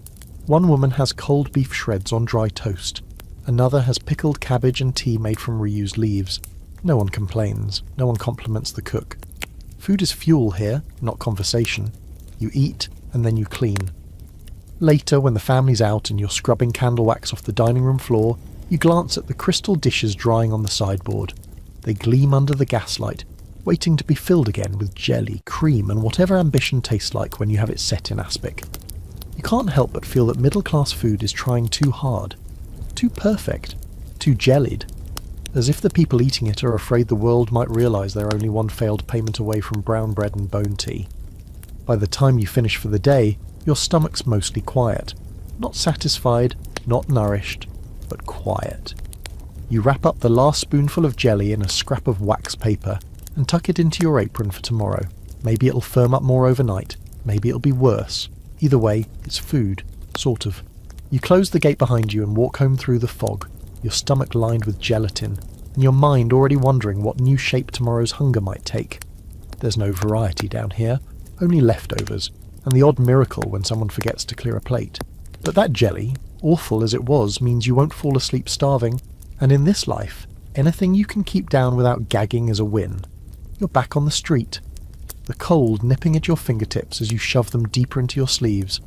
One woman has cold beef shreds on dry toast. Another has pickled cabbage and tea made from reused leaves. No one complains. No one compliments the cook. Food is fuel here, not conversation. You eat, and then you clean. Later, when the family's out and you're scrubbing candle wax off the dining room floor, you glance at the crystal dishes drying on the sideboard. They gleam under the gaslight, waiting to be filled again with jelly, cream, and whatever ambition tastes like when you have it set in aspic. You can't help but feel that middle-class food is trying too hard, too perfect, too jellied, as if the people eating it are afraid the world might realise they're only one failed payment away from brown bread and bone tea. By the time you finish for the day, your stomach's mostly quiet. Not satisfied, not nourished, but quiet. You wrap up the last spoonful of jelly in a scrap of wax paper and tuck it into your apron for tomorrow. Maybe it'll firm up more overnight, maybe it'll be worse. Either way, it's food, sort of. You close the gate behind you and walk home through the fog, your stomach lined with gelatin, and your mind already wondering what new shape tomorrow's hunger might take. There's no variety down here, only leftovers, and the odd miracle when someone forgets to clear a plate. But that jelly, awful as it was, means you won't fall asleep starving, and in this life, anything you can keep down without gagging is a win. You're back on the street, the cold nipping at your fingertips as you shove them deeper into your sleeves.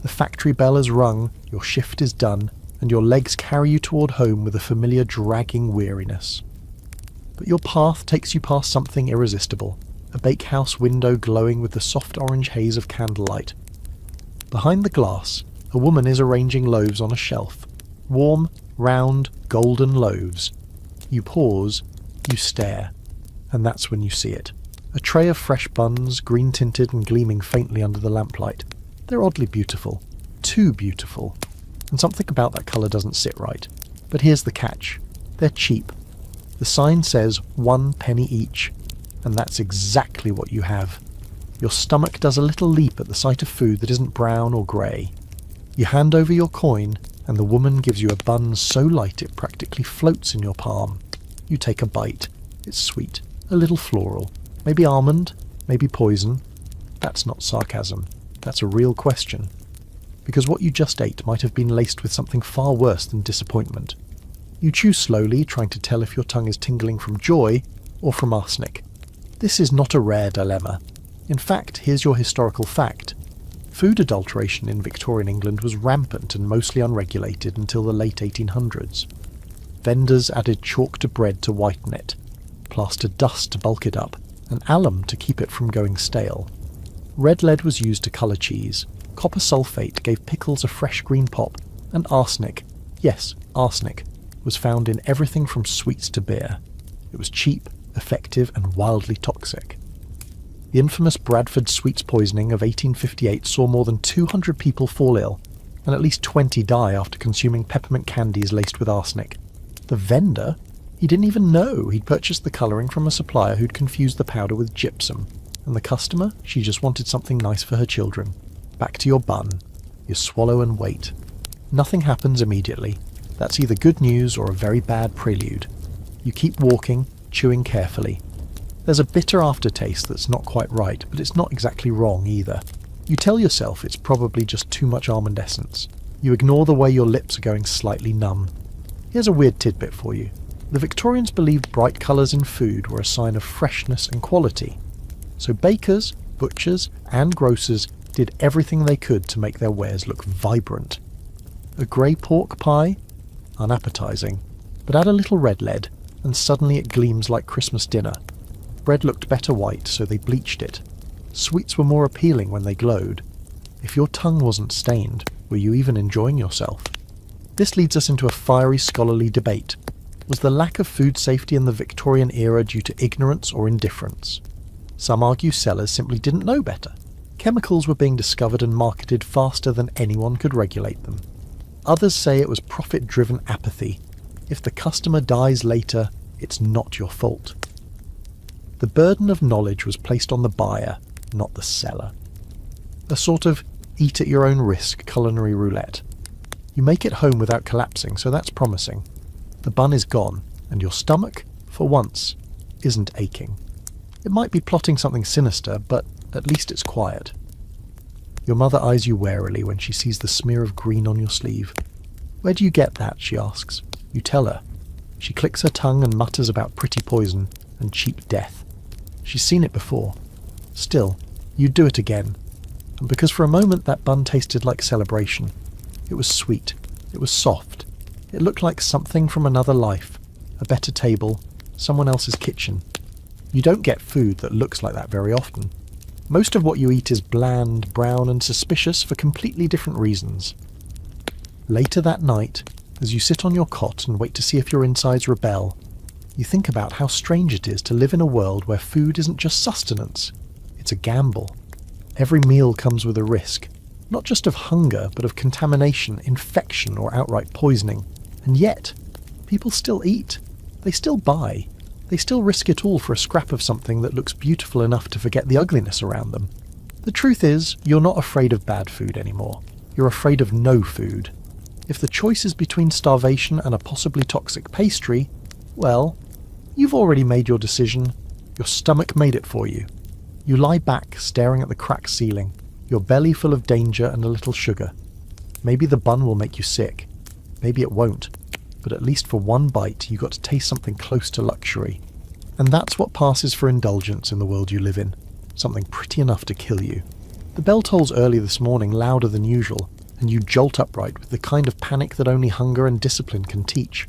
The factory bell has rung, your shift is done, and your legs carry you toward home with a familiar dragging weariness. But your path takes you past something irresistible, a bakehouse window glowing with the soft orange haze of candlelight. Behind the glass, a woman is arranging loaves on a shelf. Warm, round, golden loaves. You pause, you stare, and that's when you see it. A tray of fresh buns, green-tinted and gleaming faintly under the lamplight. They're oddly beautiful. Too beautiful. And something about that colour doesn't sit right. But here's the catch. They're cheap. The sign says 1 penny each, and that's exactly what you have. Your stomach does a little leap at the sight of food that isn't brown or grey. You hand over your coin, and the woman gives you a bun so light it practically floats in your palm. You take a bite. It's sweet, a little floral. Maybe almond, maybe poison. That's not sarcasm. That's a real question. Because what you just ate might have been laced with something far worse than disappointment. You chew slowly, trying to tell if your tongue is tingling from joy or from arsenic. This is not a rare dilemma. In fact, here's your historical fact. Food adulteration in Victorian England was rampant and mostly unregulated until the late 1800s. Vendors added chalk to bread to whiten it, plastered dust to bulk it up, and alum to keep it from going stale. Red lead was used to colour cheese, copper sulphate gave pickles a fresh green pop, and arsenic, yes, arsenic, was found in everything from sweets to beer. It was cheap, effective, and wildly toxic. The infamous Bradford sweets poisoning of 1858 saw more than 200 people fall ill, and at least 20 die after consuming peppermint candies laced with arsenic. The vendor? He didn't even know he'd purchased the colouring from a supplier who'd confused the powder with gypsum. And the customer? She just wanted something nice for her children. Back to your bun. You swallow and wait. Nothing happens immediately. That's either good news or a very bad prelude. You keep walking, chewing carefully. There's a bitter aftertaste that's not quite right, but it's not exactly wrong either. You tell yourself it's probably just too much almond essence. You ignore the way your lips are going slightly numb. Here's a weird tidbit for you. The Victorians believed bright colours in food were a sign of freshness and quality. So bakers, butchers, and grocers did everything they could to make their wares look vibrant. A grey pork pie? Unappetising. But add a little red lead, and suddenly it gleams like Christmas dinner. Bread looked better white, so they bleached it. Sweets were more appealing when they glowed. If your tongue wasn't stained, were you even enjoying yourself? This leads us into a fiery scholarly debate. Was the lack of food safety in the Victorian era due to ignorance or indifference? Some argue sellers simply didn't know better. Chemicals were being discovered and marketed faster than anyone could regulate them. Others say it was profit-driven apathy. If the customer dies later, it's not your fault. The burden of knowledge was placed on the buyer, not the seller. A sort of eat-at-your-own-risk culinary roulette. You make it home without collapsing, so that's promising. The bun is gone, and your stomach, for once, isn't aching. It might be plotting something sinister, but at least it's quiet. Your mother eyes you warily when she sees the smear of green on your sleeve. "Where do you get that?" she asks. You tell her. She clicks her tongue and mutters about pretty poison and cheap death. She's seen it before. Still, you'd do it again. And because for a moment that bun tasted like celebration. It was sweet. It was soft. It looked like something from another life. A better table. Someone else's kitchen. You don't get food that looks like that very often. Most of what you eat is bland, brown and suspicious for completely different reasons. Later that night, as you sit on your cot and wait to see if your insides rebel, you think about how strange it is to live in a world where food isn't just sustenance, it's a gamble. Every meal comes with a risk, not just of hunger, but of contamination, infection or outright poisoning. And yet, people still eat. They still buy. They still risk it all for a scrap of something that looks beautiful enough to forget the ugliness around them. The truth is, you're not afraid of bad food anymore. You're afraid of no food. If the choice is between starvation and a possibly toxic pastry, well, you've already made your decision. Your stomach made it for you. You lie back, staring at the cracked ceiling, your belly full of danger and a little sugar. Maybe the bun will make you sick. Maybe it won't. But at least for one bite you got to taste something close to luxury. And that's what passes for indulgence in the world you live in. Something pretty enough to kill you. The bell tolls early this morning, louder than usual, and you jolt upright with the kind of panic that only hunger and discipline can teach.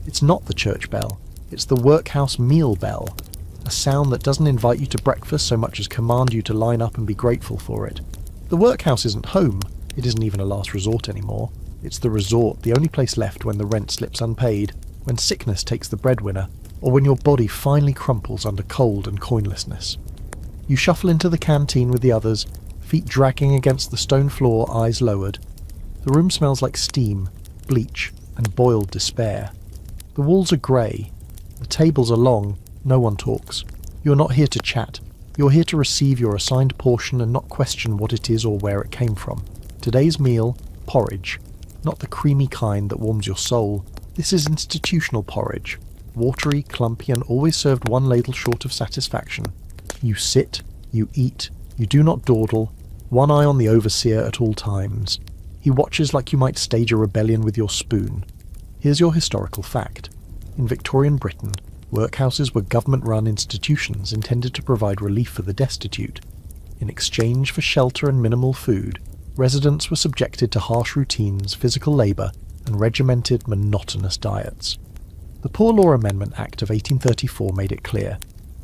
It's not the church bell, it's the workhouse meal bell, a sound that doesn't invite you to breakfast so much as command you to line up and be grateful for it. The workhouse isn't home, it isn't even a last resort anymore. It's the resort, the only place left when the rent slips unpaid, when sickness takes the breadwinner, or when your body finally crumples under cold and coinlessness. You shuffle into the canteen with the others, feet dragging against the stone floor, eyes lowered. The room smells like steam, bleach, and boiled despair. The walls are grey. The tables are long. No one talks. You're not here to chat. You're here to receive your assigned portion and not question what it is or where it came from. Today's meal, porridge. Not the creamy kind that warms your soul. This is institutional porridge. Watery, clumpy, and always served one ladle short of satisfaction. You sit, you eat, you do not dawdle, one eye on the overseer at all times. He watches like you might stage a rebellion with your spoon. Here's your historical fact. In Victorian Britain, workhouses were government-run institutions intended to provide relief for the destitute. In exchange for shelter and minimal food, residents were subjected to harsh routines, physical labour, and regimented, monotonous diets. The Poor Law Amendment Act of 1834 made it clear.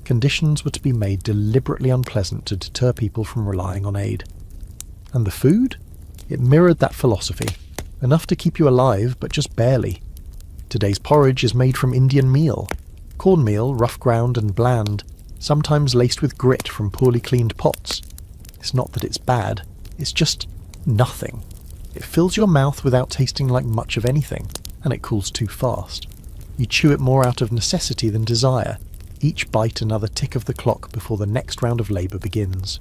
Conditions were to be made deliberately unpleasant to deter people from relying on aid. And the food? It mirrored that philosophy. Enough to keep you alive, but just barely. Today's porridge is made from Indian meal. Cornmeal, rough ground and bland, sometimes laced with grit from poorly cleaned pots. It's not that it's bad, it's just nothing. It fills your mouth without tasting like much of anything, and it cools too fast. You chew it more out of necessity than desire, each bite another tick of the clock before the next round of labour begins.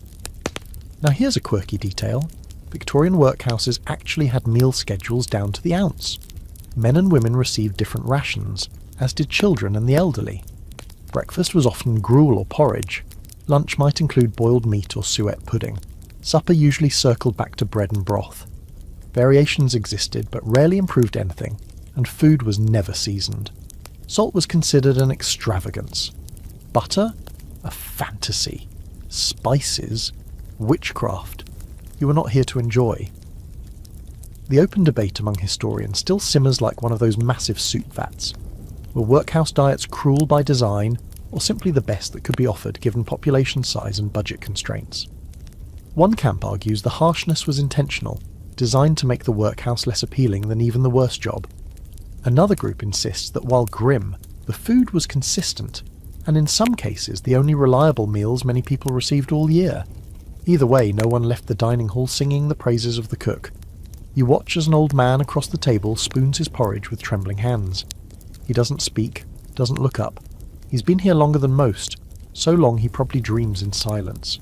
Now here's a quirky detail. Victorian workhouses actually had meal schedules down to the ounce. Men and women received different rations, as did children and the elderly. Breakfast was often gruel or porridge. Lunch might include boiled meat or suet pudding. Supper usually circled back to bread and broth. Variations existed, but rarely improved anything, and food was never seasoned. Salt was considered an extravagance. Butter? A fantasy. Spices? Witchcraft. You were not here to enjoy. The open debate among historians still simmers like one of those massive soup vats. Were workhouse diets cruel by design, or simply the best that could be offered given population size and budget constraints? One camp argues the harshness was intentional, designed to make the workhouse less appealing than even the worst job. Another group insists that while grim, the food was consistent, and in some cases the only reliable meals many people received all year. Either way, no one left the dining hall singing the praises of the cook. You watch as an old man across the table spoons his porridge with trembling hands. He doesn't speak, doesn't look up. He's been here longer than most, so long he probably dreams in silence.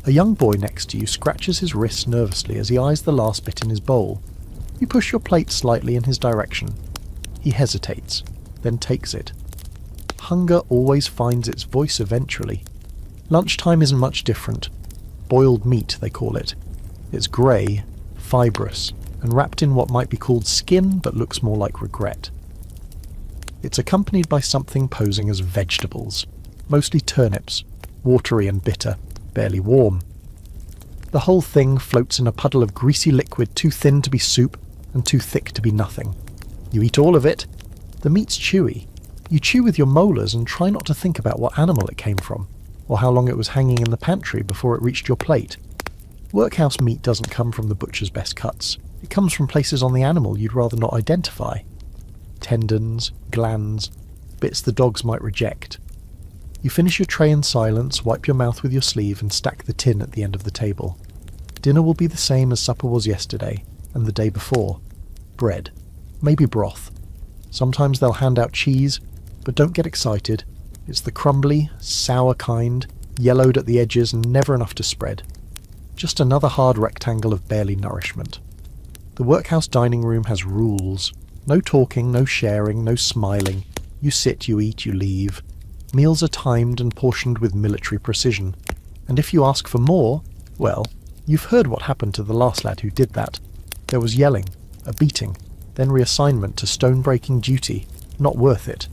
A young boy next to you scratches his wrists nervously as he eyes the last bit in his bowl. You push your plate slightly in his direction. He hesitates, then takes it. Hunger always finds its voice eventually. Lunchtime isn't much different. Boiled meat, they call it. It's grey, fibrous, and wrapped in what might be called skin but looks more like regret. It's accompanied by something posing as vegetables, mostly turnips, watery and bitter, barely warm. The whole thing floats in a puddle of greasy liquid too thin to be soup and too thick to be nothing. You eat all of it. The meat's chewy. You chew with your molars and try not to think about what animal it came from, or how long it was hanging in the pantry before it reached your plate. Workhouse meat doesn't come from the butcher's best cuts. It comes from places on the animal you'd rather not identify. Tendons, glands, bits the dogs might reject. You finish your tray in silence, wipe your mouth with your sleeve and stack the tin at the end of the table. Dinner will be the same as supper was yesterday and the day before. Bread. Maybe broth. Sometimes they'll hand out cheese, but don't get excited. It's the crumbly, sour kind, yellowed at the edges and never enough to spread. Just another hard rectangle of barely nourishment. The workhouse dining room has rules. No talking, no sharing, no smiling. You sit, you eat, you leave. Meals are timed and portioned with military precision. And if you ask for more, well, you've heard what happened to the last lad who did that. There was yelling, a beating, then reassignment to stone-breaking duty. Not worth it.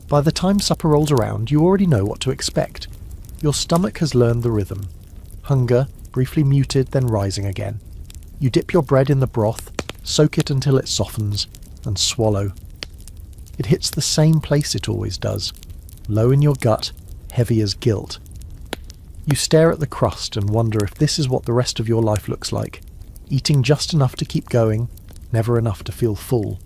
By the time supper rolls around, you already know what to expect. Your stomach has learned the rhythm. Hunger, briefly muted, then rising again. You dip your bread in the broth, soak it until it softens, and swallow. It hits the same place it always does. Low in your gut, heavy as guilt. You stare at the crust and wonder if this is what the rest of your life looks like. Eating just enough to keep going, never enough to feel full.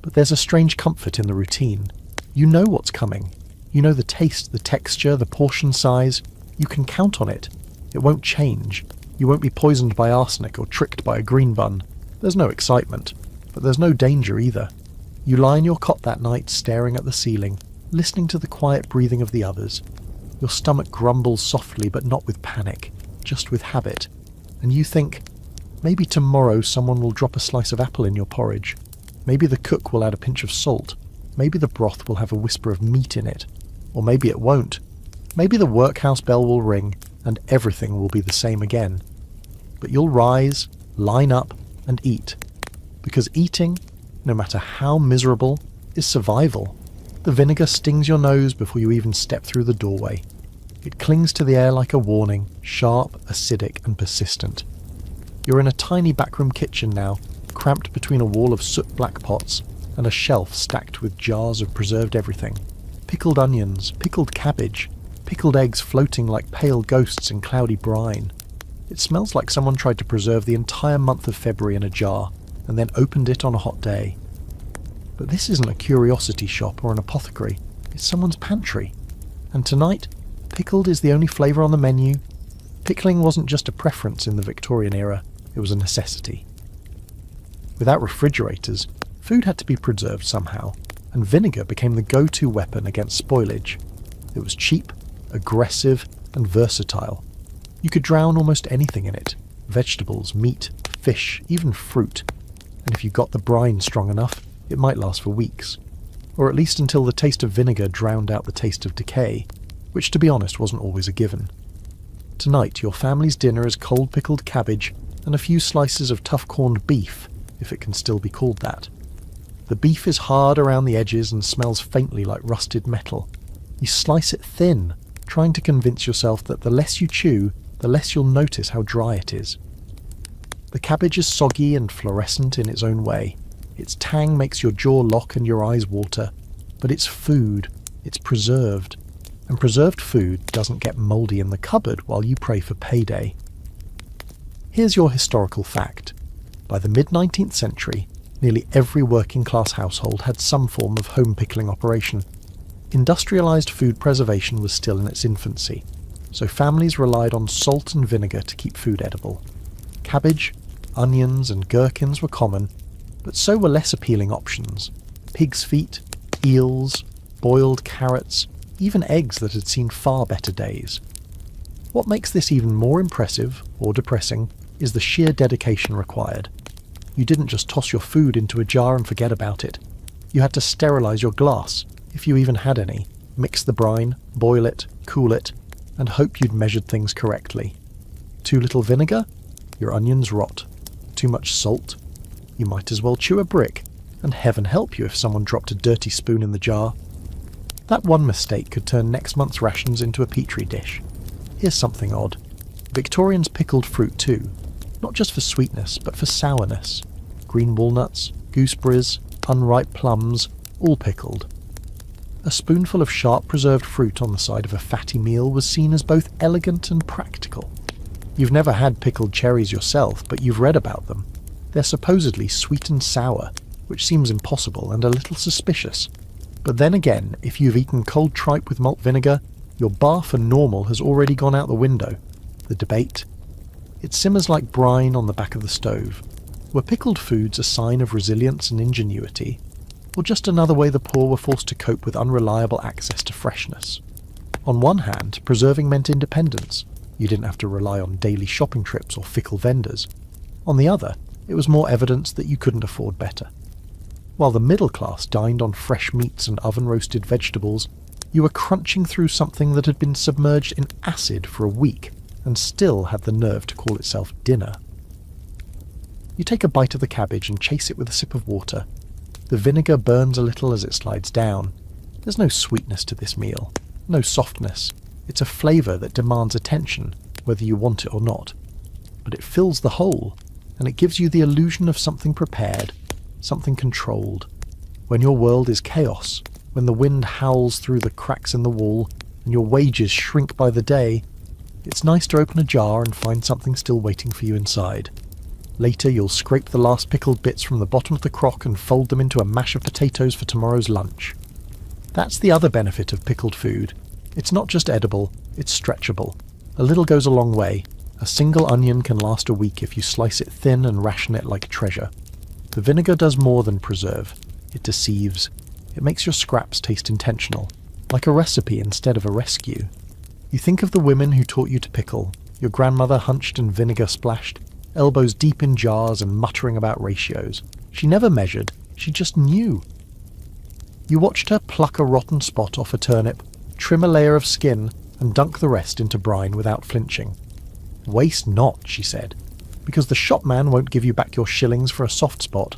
But there's a strange comfort in the routine. You know what's coming. You know the taste, the texture, the portion size. You can count on it. It won't change. You won't be poisoned by arsenic or tricked by a green bun. There's no excitement, but there's no danger either. You lie in your cot that night staring at the ceiling, listening to the quiet breathing of the others. Your stomach grumbles softly but not with panic, just with habit. And you think, maybe tomorrow someone will drop a slice of apple in your porridge. Maybe the cook will add a pinch of salt. Maybe the broth will have a whisper of meat in it. Or maybe it won't. Maybe the workhouse bell will ring and everything will be the same again. But you'll rise, line up, and eat. Because eating, no matter how miserable, is survival. The vinegar stings your nose before you even step through the doorway. It clings to the air like a warning, sharp, acidic, and persistent. You're in a tiny backroom kitchen now, cramped between a wall of soot-black pots and a shelf stacked with jars of preserved everything. Pickled onions, pickled cabbage, pickled eggs floating like pale ghosts in cloudy brine. It smells like someone tried to preserve the entire month of February in a jar and then opened it on a hot day. But this isn't a curiosity shop or an apothecary, it's someone's pantry. And tonight, pickled is the only flavour on the menu. Pickling wasn't just a preference in the Victorian era, it was a necessity. Without refrigerators, food had to be preserved somehow, and vinegar became the go-to weapon against spoilage. It was cheap, aggressive, and versatile. You could drown almost anything in it. Vegetables, meat, fish, even fruit. And if you got the brine strong enough, it might last for weeks. Or at least until the taste of vinegar drowned out the taste of decay, which to be honest wasn't always a given. Tonight your family's dinner is cold pickled cabbage and a few slices of tough corned beef, if it can still be called that. The beef is hard around the edges and smells faintly like rusted metal. You slice it thin, trying to convince yourself that the less you chew, the less you'll notice how dry it is. The cabbage is soggy and fluorescent in its own way. Its tang makes your jaw lock and your eyes water. But it's food. It's preserved. And preserved food doesn't get mouldy in the cupboard while you pray for payday. Here's your historical fact. By the mid-19th century, nearly every working-class household had some form of home pickling operation. Industrialised food preservation was still in its infancy, so families relied on salt and vinegar to keep food edible. Cabbage, onions and gherkins were common, but so were less appealing options. Pig's feet, eels, boiled carrots, even eggs that had seen far better days. What makes this even more impressive, or depressing, is the sheer dedication required. You didn't just toss your food into a jar and forget about it. You had to sterilise your glass, if you even had any. Mix the brine, boil it, cool it, and hope you'd measured things correctly. Too little vinegar? Your onions rot. Too much salt? You might as well chew a brick, and heaven help you if someone dropped a dirty spoon in the jar. That one mistake could turn next month's rations into a petri dish. Here's something odd. Victorians pickled fruit too, not just for sweetness, but for sourness. Green walnuts, gooseberries, unripe plums, all pickled. A spoonful of sharp preserved fruit on the side of a fatty meal was seen as both elegant and practical. You've never had pickled cherries yourself, but you've read about them. They're supposedly sweet and sour, which seems impossible and a little suspicious. But then again, if you've eaten cold tripe with malt vinegar, your bar for normal has already gone out the window. The debate? It simmers like brine on the back of the stove. Were pickled foods a sign of resilience and ingenuity, or just another way the poor were forced to cope with unreliable access to freshness? On one hand, preserving meant independence. You didn't have to rely on daily shopping trips or fickle vendors. On the other, it was more evidence that you couldn't afford better. While the middle class dined on fresh meats and oven-roasted vegetables, you were crunching through something that had been submerged in acid for a week and still had the nerve to call itself dinner. You take a bite of the cabbage and chase it with a sip of water. The vinegar burns a little as it slides down. There's no sweetness to this meal, no softness. It's a flavour that demands attention, whether you want it or not. But it fills the hole, and it gives you the illusion of something prepared, something controlled. When your world is chaos, when the wind howls through the cracks in the wall, and your wages shrink by the day, it's nice to open a jar and find something still waiting for you inside. Later you'll scrape the last pickled bits from the bottom of the crock and fold them into a mash of potatoes for tomorrow's lunch. That's the other benefit of pickled food. It's not just edible, it's stretchable. A little goes a long way. A single onion can last a week if you slice it thin and ration it like treasure. The vinegar does more than preserve. It deceives. It makes your scraps taste intentional, like a recipe instead of a rescue. You think of the women who taught you to pickle, your grandmother hunched and vinegar splashed, elbows deep in jars and muttering about ratios. She never measured, she just knew. You watched her pluck a rotten spot off a turnip, trim a layer of skin, and dunk the rest into brine without flinching. Waste not, she said, because the shopman won't give you back your shillings for a soft spot.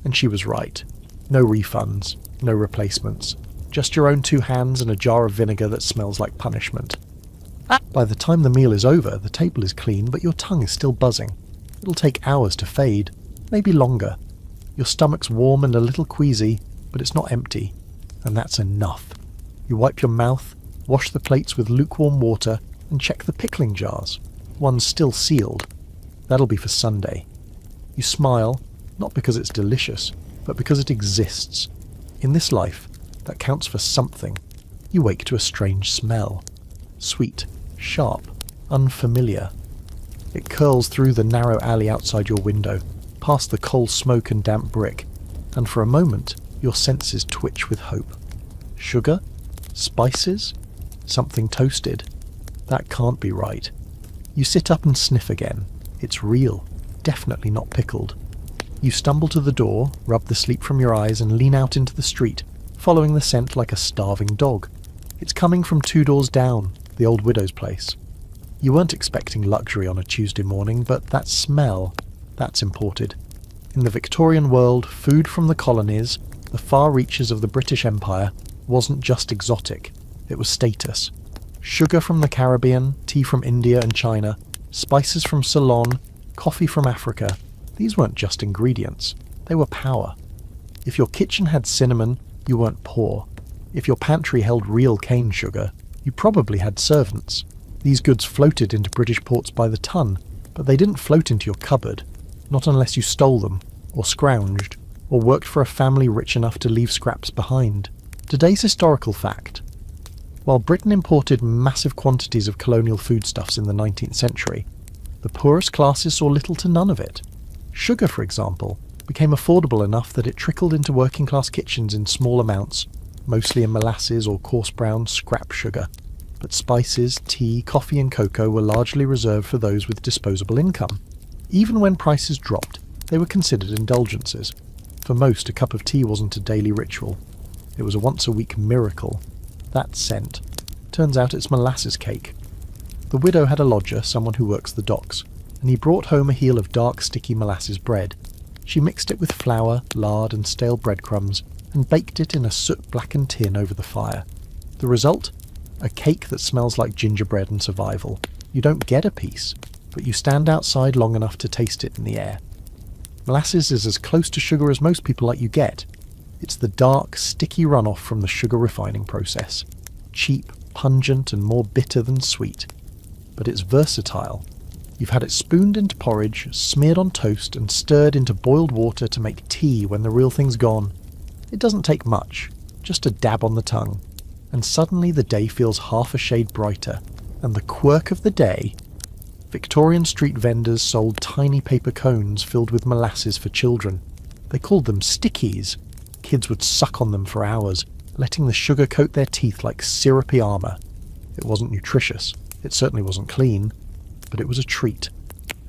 And she was right. No refunds, no replacements, just your own 2 hands and a jar of vinegar that smells like punishment. By the time the meal is over, the table is clean, but your tongue is still buzzing. It'll take hours to fade, maybe longer. Your stomach's warm and a little queasy, but it's not empty, and that's enough. You wipe your mouth, wash the plates with lukewarm water, and check the pickling jars. One's still sealed. That'll be for Sunday. You smile, not because it's delicious, but because it exists. In this life, that counts for something. You wake to a strange smell. Sweet, sharp, unfamiliar. It curls through the narrow alley outside your window, past the coal smoke and damp brick, and for a moment your senses twitch with hope. Sugar? Spices? Something toasted? That can't be right. You sit up and sniff again. It's real, definitely not pickled. You stumble to the door, rub the sleep from your eyes, and lean out into the street, following the scent like a starving dog. It's coming from 2 doors down, the old widow's place. You weren't expecting luxury on a Tuesday morning, but that smell, that's imported. In the Victorian world, food from the colonies, the far reaches of the British Empire, wasn't just exotic, it was status. Sugar from the Caribbean, tea from India and China, spices from Ceylon, coffee from Africa, these weren't just ingredients, they were power. If your kitchen had cinnamon, you weren't poor. If your pantry held real cane sugar, you probably had servants. These goods floated into British ports by the ton, but they didn't float into your cupboard, not unless you stole them, or scrounged, or worked for a family rich enough to leave scraps behind. Today's historical fact. While Britain imported massive quantities of colonial foodstuffs in the 19th century, the poorest classes saw little to none of it. Sugar, for example, became affordable enough that it trickled into working-class kitchens in small amounts, mostly in molasses or coarse brown scrap sugar. But spices, tea, coffee and cocoa were largely reserved for those with disposable income. Even when prices dropped, they were considered indulgences. For most, a cup of tea wasn't a daily ritual. It was a once-a-week miracle. That scent. Turns out it's molasses cake. The widow had a lodger, someone who works the docks, and he brought home a heel of dark, sticky molasses bread. She mixed it with flour, lard and stale breadcrumbs, and baked it in a soot-blackened tin over the fire. The result? A cake that smells like gingerbread and survival. You don't get a piece, but you stand outside long enough to taste it in the air. Molasses is as close to sugar as most people let you get. It's the dark, sticky runoff from the sugar refining process. Cheap, pungent and more bitter than sweet. But it's versatile. You've had it spooned into porridge, smeared on toast and stirred into boiled water to make tea when the real thing's gone. It doesn't take much, just a dab on the tongue. And suddenly the day feels half a shade brighter. And the quirk of the day? Victorian street vendors sold tiny paper cones filled with molasses for children. They called them stickies. Kids would suck on them for hours, letting the sugar coat their teeth like syrupy armour. It wasn't nutritious. It certainly wasn't clean. But it was a treat.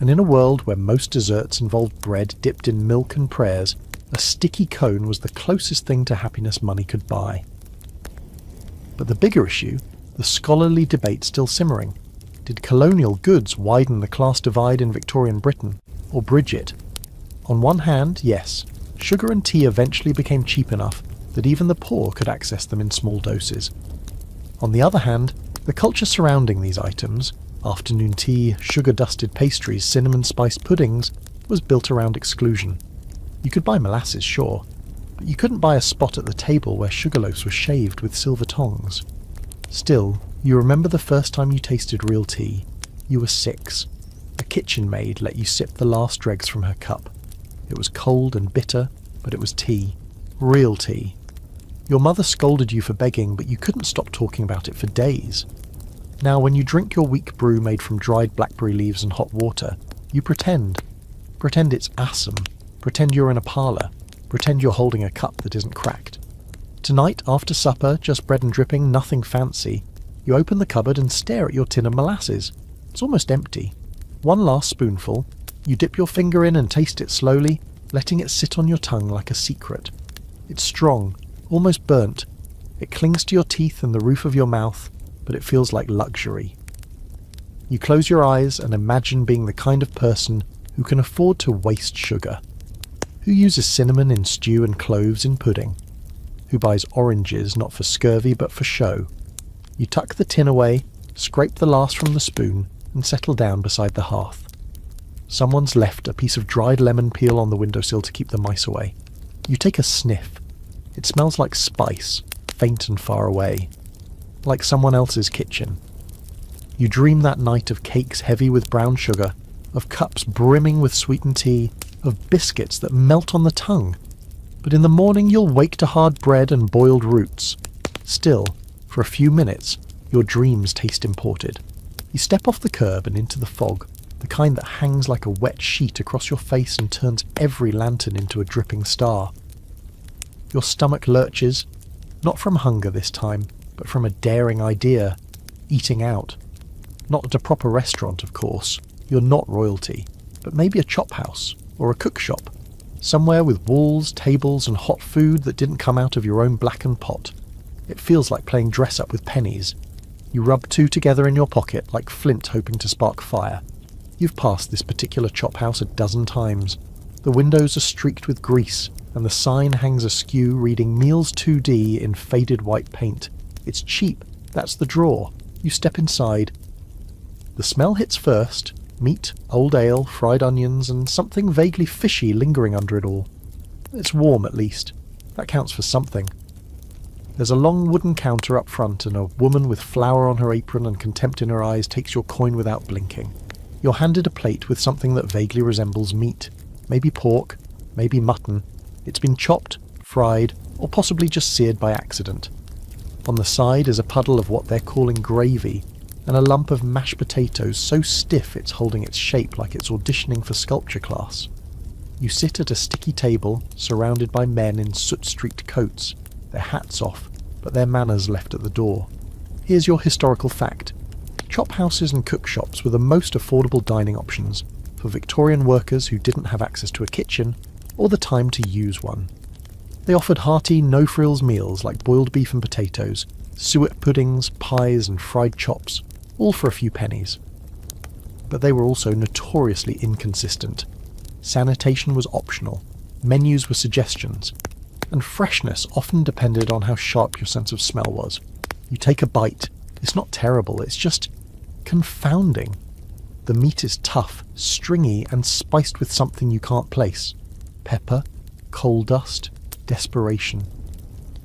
And in a world where most desserts involved bread dipped in milk and prayers, a sticky cone was the closest thing to happiness money could buy. But the bigger issue, the scholarly debate still simmering. Did colonial goods widen the class divide in Victorian Britain, or bridge it? On one hand, yes, sugar and tea eventually became cheap enough that even the poor could access them in small doses. On the other hand, the culture surrounding these items, afternoon tea, sugar-dusted pastries, cinnamon-spiced puddings, was built around exclusion. You could buy molasses, sure, but you couldn't buy a spot at the table where sugarloaves were shaved with silver tongs. Still, you remember the first time you tasted real tea. You were 6. A kitchen maid let you sip the last dregs from her cup. It was cold and bitter, but it was tea. Real tea. Your mother scolded you for begging, but you couldn't stop talking about it for days. Now, when you drink your weak brew made from dried blackberry leaves and hot water, you pretend. Pretend it's awesome. Pretend you're in a parlour. Pretend you're holding a cup that isn't cracked. Tonight, after supper, just bread and dripping, nothing fancy, you open the cupboard and stare at your tin of molasses. It's almost empty. One last spoonful, you dip your finger in and taste it slowly, letting it sit on your tongue like a secret. It's strong, almost burnt. It clings to your teeth and the roof of your mouth, but it feels like luxury. You close your eyes and imagine being the kind of person who can afford to waste sugar. Who uses cinnamon in stew and cloves in pudding? Who buys oranges not for scurvy but for show? You tuck the tin away, scrape the last from the spoon, and settle down beside the hearth. Someone's left a piece of dried lemon peel on the windowsill to keep the mice away. You take a sniff. It smells like spice, faint and far away. Like someone else's kitchen. You dream that night of cakes heavy with brown sugar, of cups brimming with sweetened tea, of biscuits that melt on the tongue. But in the morning you'll wake to hard bread and boiled roots. Still, for a few minutes, your dreams taste imported. You step off the curb and into the fog, the kind that hangs like a wet sheet across your face and turns every lantern into a dripping star. Your stomach lurches, not from hunger this time, but from a daring idea, eating out. Not at a proper restaurant, of course. You're not royalty, but maybe a chop house or a cook shop, somewhere with walls, tables and hot food that didn't come out of your own blackened pot. It feels like playing dress-up with pennies. You rub 2 together in your pocket like flint hoping to spark fire. You've passed this particular chop house a dozen times. The windows are streaked with grease, and the sign hangs askew reading Meals 2D in faded white paint. It's cheap, that's the draw. You step inside. The smell hits first. Meat, old ale, fried onions, and something vaguely fishy lingering under it all. It's warm, at least. That counts for something. There's a long wooden counter up front, and a woman with flour on her apron and contempt in her eyes takes your coin without blinking. You're handed a plate with something that vaguely resembles meat. Maybe pork, maybe mutton. It's been chopped, fried, or possibly just seared by accident. On the side is a puddle of what they're calling gravy, and a lump of mashed potatoes so stiff it's holding its shape like it's auditioning for sculpture class. You sit at a sticky table, surrounded by men in soot-streaked coats, their hats off, but their manners left at the door. Here's your historical fact. Chop houses and cook shops were the most affordable dining options for Victorian workers who didn't have access to a kitchen or the time to use one. They offered hearty, no-frills meals like boiled beef and potatoes, suet puddings, pies and fried chops, all for a few pennies. But they were also notoriously inconsistent. Sanitation was optional, menus were suggestions, and freshness often depended on how sharp your sense of smell was. You take a bite, it's not terrible, it's just confounding. The meat is tough, stringy, and spiced with something you can't place. Pepper, coal dust, desperation.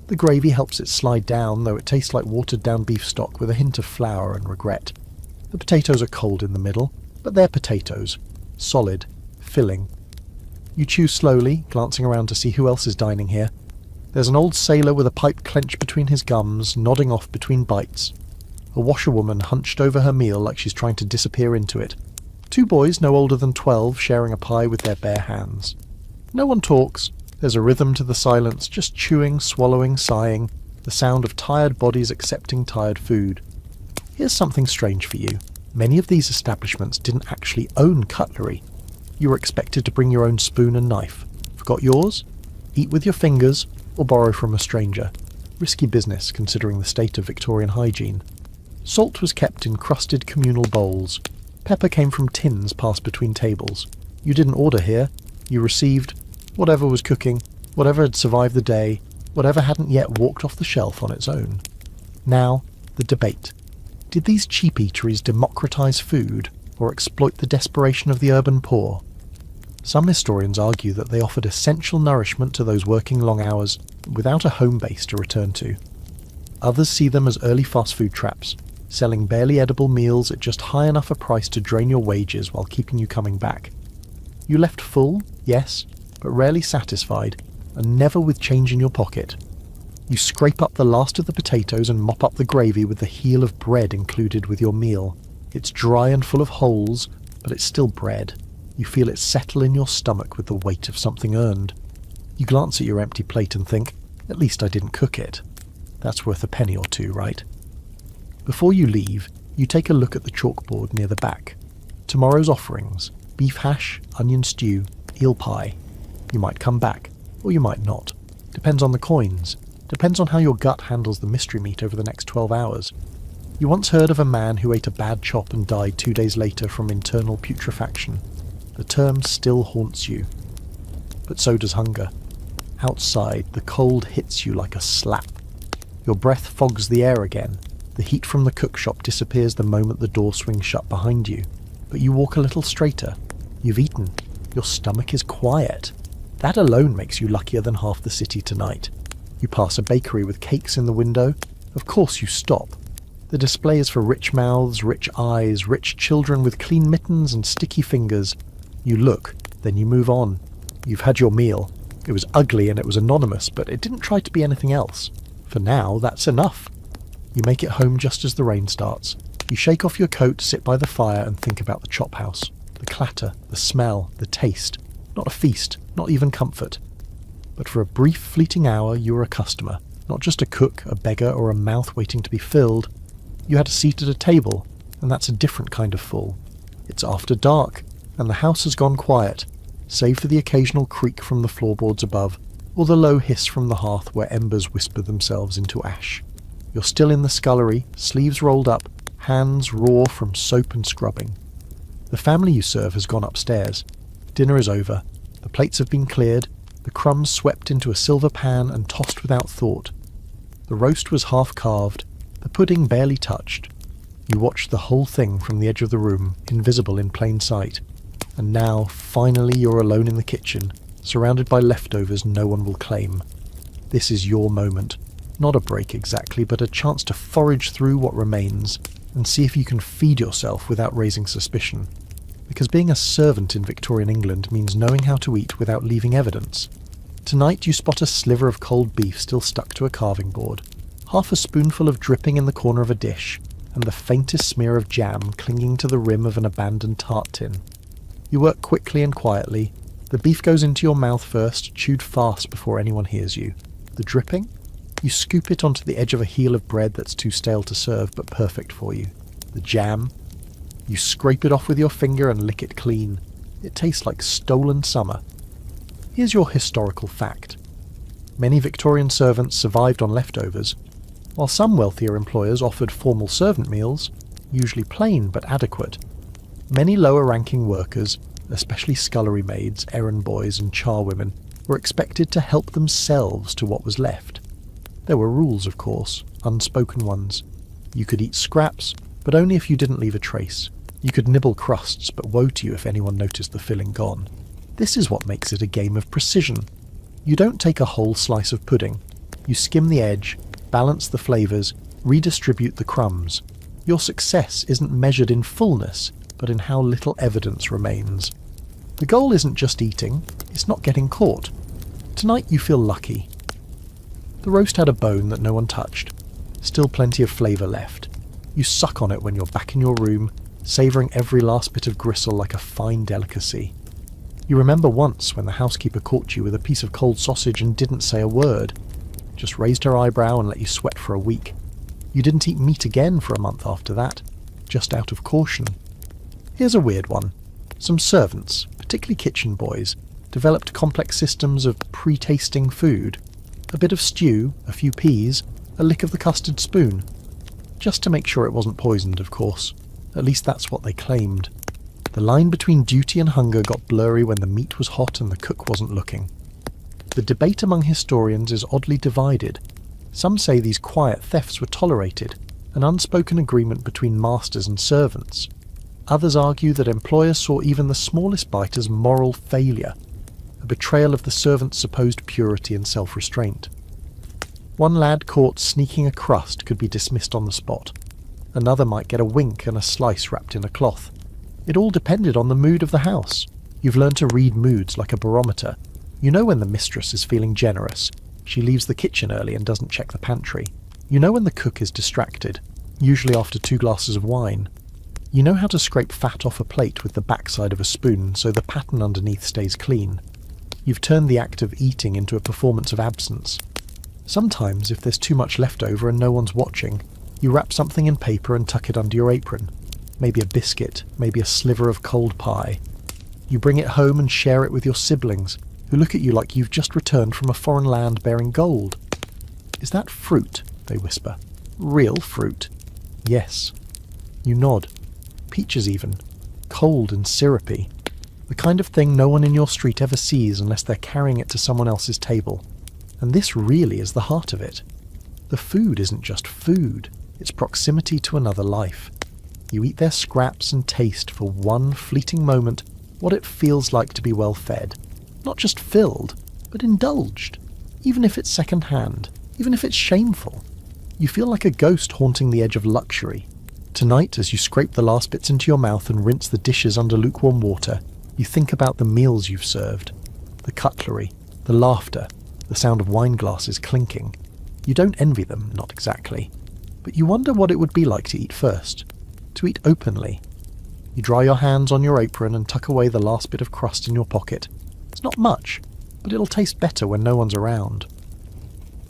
The gravy helps it slide down, though it tastes like watered-down beef stock with a hint of flour and regret. The potatoes are cold in the middle, but they're potatoes. Solid, filling. You chew slowly, glancing around to see who else is dining here. There's an old sailor with a pipe clenched between his gums, nodding off between bites. A washerwoman hunched over her meal like she's trying to disappear into it. 2 boys no older than 12 sharing a pie with their bare hands. No one talks. There's a rhythm to the silence, just chewing, swallowing, sighing, the sound of tired bodies accepting tired food. Here's something strange for you. Many of these establishments didn't actually own cutlery. You were expected to bring your own spoon and knife. Forgot yours? Eat with your fingers, or borrow from a stranger. Risky business, considering the state of Victorian hygiene. Salt was kept in crusted communal bowls. Pepper came from tins passed between tables. You didn't order here. You received whatever was cooking, whatever had survived the day, whatever hadn't yet walked off the shelf on its own. Now, the debate. Did these cheap eateries democratise food, or exploit the desperation of the urban poor? Some historians argue that they offered essential nourishment to those working long hours, without a home base to return to. Others see them as early fast food traps, selling barely edible meals at just high enough a price to drain your wages while keeping you coming back. You left full, yes, but rarely satisfied, and never with change in your pocket. You scrape up the last of the potatoes and mop up the gravy with the heel of bread included with your meal. It's dry and full of holes, but it's still bread. You feel it settle in your stomach with the weight of something earned. You glance at your empty plate and think, at least I didn't cook it. That's worth a penny or two, right? Before you leave, you take a look at the chalkboard near the back. Tomorrow's offerings: beef hash, onion stew, eel pie. You might come back, or you might not. Depends on the coins. Depends on how your gut handles the mystery meat over the next 12 hours. You once heard of a man who ate a bad chop and died 2 days later from internal putrefaction. The term still haunts you. But so does hunger. Outside, the cold hits you like a slap. Your breath fogs the air again. The heat from the cookshop disappears the moment the door swings shut behind you. But you walk a little straighter. You've eaten. Your stomach is quiet. That alone makes you luckier than half the city tonight. You pass a bakery with cakes in the window. Of course you stop. The display is for rich mouths, rich eyes, rich children with clean mittens and sticky fingers. You look, then you move on. You've had your meal. It was ugly and it was anonymous, but it didn't try to be anything else. For now, that's enough. You make it home just as the rain starts. You shake off your coat, sit by the fire and think about the chop house. The clatter, the smell, the taste. Not a feast, not even comfort. But for a brief fleeting hour you were a customer. Not just a cook, a beggar, or a mouth waiting to be filled. You had a seat at a table, and that's a different kind of full. It's after dark, and the house has gone quiet, save for the occasional creak from the floorboards above, or the low hiss from the hearth where embers whisper themselves into ash. You're still in the scullery, sleeves rolled up, hands raw from soap and scrubbing. The family you serve has gone upstairs. Dinner is over. The plates have been cleared, the crumbs swept into a silver pan and tossed without thought. The roast was half carved, the pudding barely touched. You watched the whole thing from the edge of the room, invisible in plain sight. And now, finally, you're alone in the kitchen, surrounded by leftovers no one will claim. This is your moment. Not a break exactly, but a chance to forage through what remains and see if you can feed yourself without raising suspicion. Because being a servant in Victorian England means knowing how to eat without leaving evidence. Tonight you spot a sliver of cold beef still stuck to a carving board, half a spoonful of dripping in the corner of a dish, and the faintest smear of jam clinging to the rim of an abandoned tart tin. You work quickly and quietly. The beef goes into your mouth first, chewed fast before anyone hears you. The dripping? You scoop it onto the edge of a heel of bread that's too stale to serve but perfect for you. The jam? You scrape it off with your finger and lick it clean. It tastes like stolen summer. Here's your historical fact. Many Victorian servants survived on leftovers, while some wealthier employers offered formal servant meals, usually plain but adequate. Many lower-ranking workers, especially scullery maids, errand boys and charwomen, were expected to help themselves to what was left. There were rules, of course, unspoken ones. You could eat scraps, but only if you didn't leave a trace. You could nibble crusts, but woe to you if anyone noticed the filling gone. This is what makes it a game of precision. You don't take a whole slice of pudding. You skim the edge, balance the flavours, redistribute the crumbs. Your success isn't measured in fullness, but in how little evidence remains. The goal isn't just eating, it's not getting caught. Tonight you feel lucky. The roast had a bone that no one touched. Still plenty of flavour left. You suck on it when you're back in your room, savouring every last bit of gristle like a fine delicacy. You remember once when the housekeeper caught you with a piece of cold sausage and didn't say a word. Just raised her eyebrow and let you sweat for a week. You didn't eat meat again for a month after that, just out of caution. Here's a weird one. Some servants, particularly kitchen boys, developed complex systems of pre-tasting food. A bit of stew, a few peas, a lick of the custard spoon. Just to make sure it wasn't poisoned, of course. At least that's what they claimed. The line between duty and hunger got blurry when the meat was hot and the cook wasn't looking. The debate among historians is oddly divided. Some say these quiet thefts were tolerated, an unspoken agreement between masters and servants. Others argue that employers saw even the smallest bite as moral failure, a betrayal of the servant's supposed purity and self-restraint. One lad caught sneaking a crust could be dismissed on the spot. Another might get a wink and a slice wrapped in a cloth. It all depended on the mood of the house. You've learned to read moods like a barometer. You know when the mistress is feeling generous. She leaves the kitchen early and doesn't check the pantry. You know when the cook is distracted, usually after 2 glasses of wine. You know how to scrape fat off a plate with the backside of a spoon so the pattern underneath stays clean. You've turned the act of eating into a performance of absence. Sometimes, if there's too much left over and no one's watching, you wrap something in paper and tuck it under your apron. Maybe a biscuit, maybe a sliver of cold pie. You bring it home and share it with your siblings, who look at you like you've just returned from a foreign land bearing gold. "Is that fruit?" they whisper. "Real fruit?" "Yes." You nod. Peaches even. Cold and syrupy. The kind of thing no one in your street ever sees unless they're carrying it to someone else's table. And this really is the heart of it. The food isn't just food, it's proximity to another life. You eat their scraps and taste for one fleeting moment what it feels like to be well fed. Not just filled, but indulged. Even if it's second-hand, even if it's shameful. You feel like a ghost haunting the edge of luxury. Tonight, as you scrape the last bits into your mouth and rinse the dishes under lukewarm water, you think about the meals you've served. The cutlery, the laughter, the sound of wine glasses clinking. You don't envy them, not exactly. But you wonder what it would be like to eat first. To eat openly. You dry your hands on your apron and tuck away the last bit of crust in your pocket. It's not much, but it'll taste better when no one's around.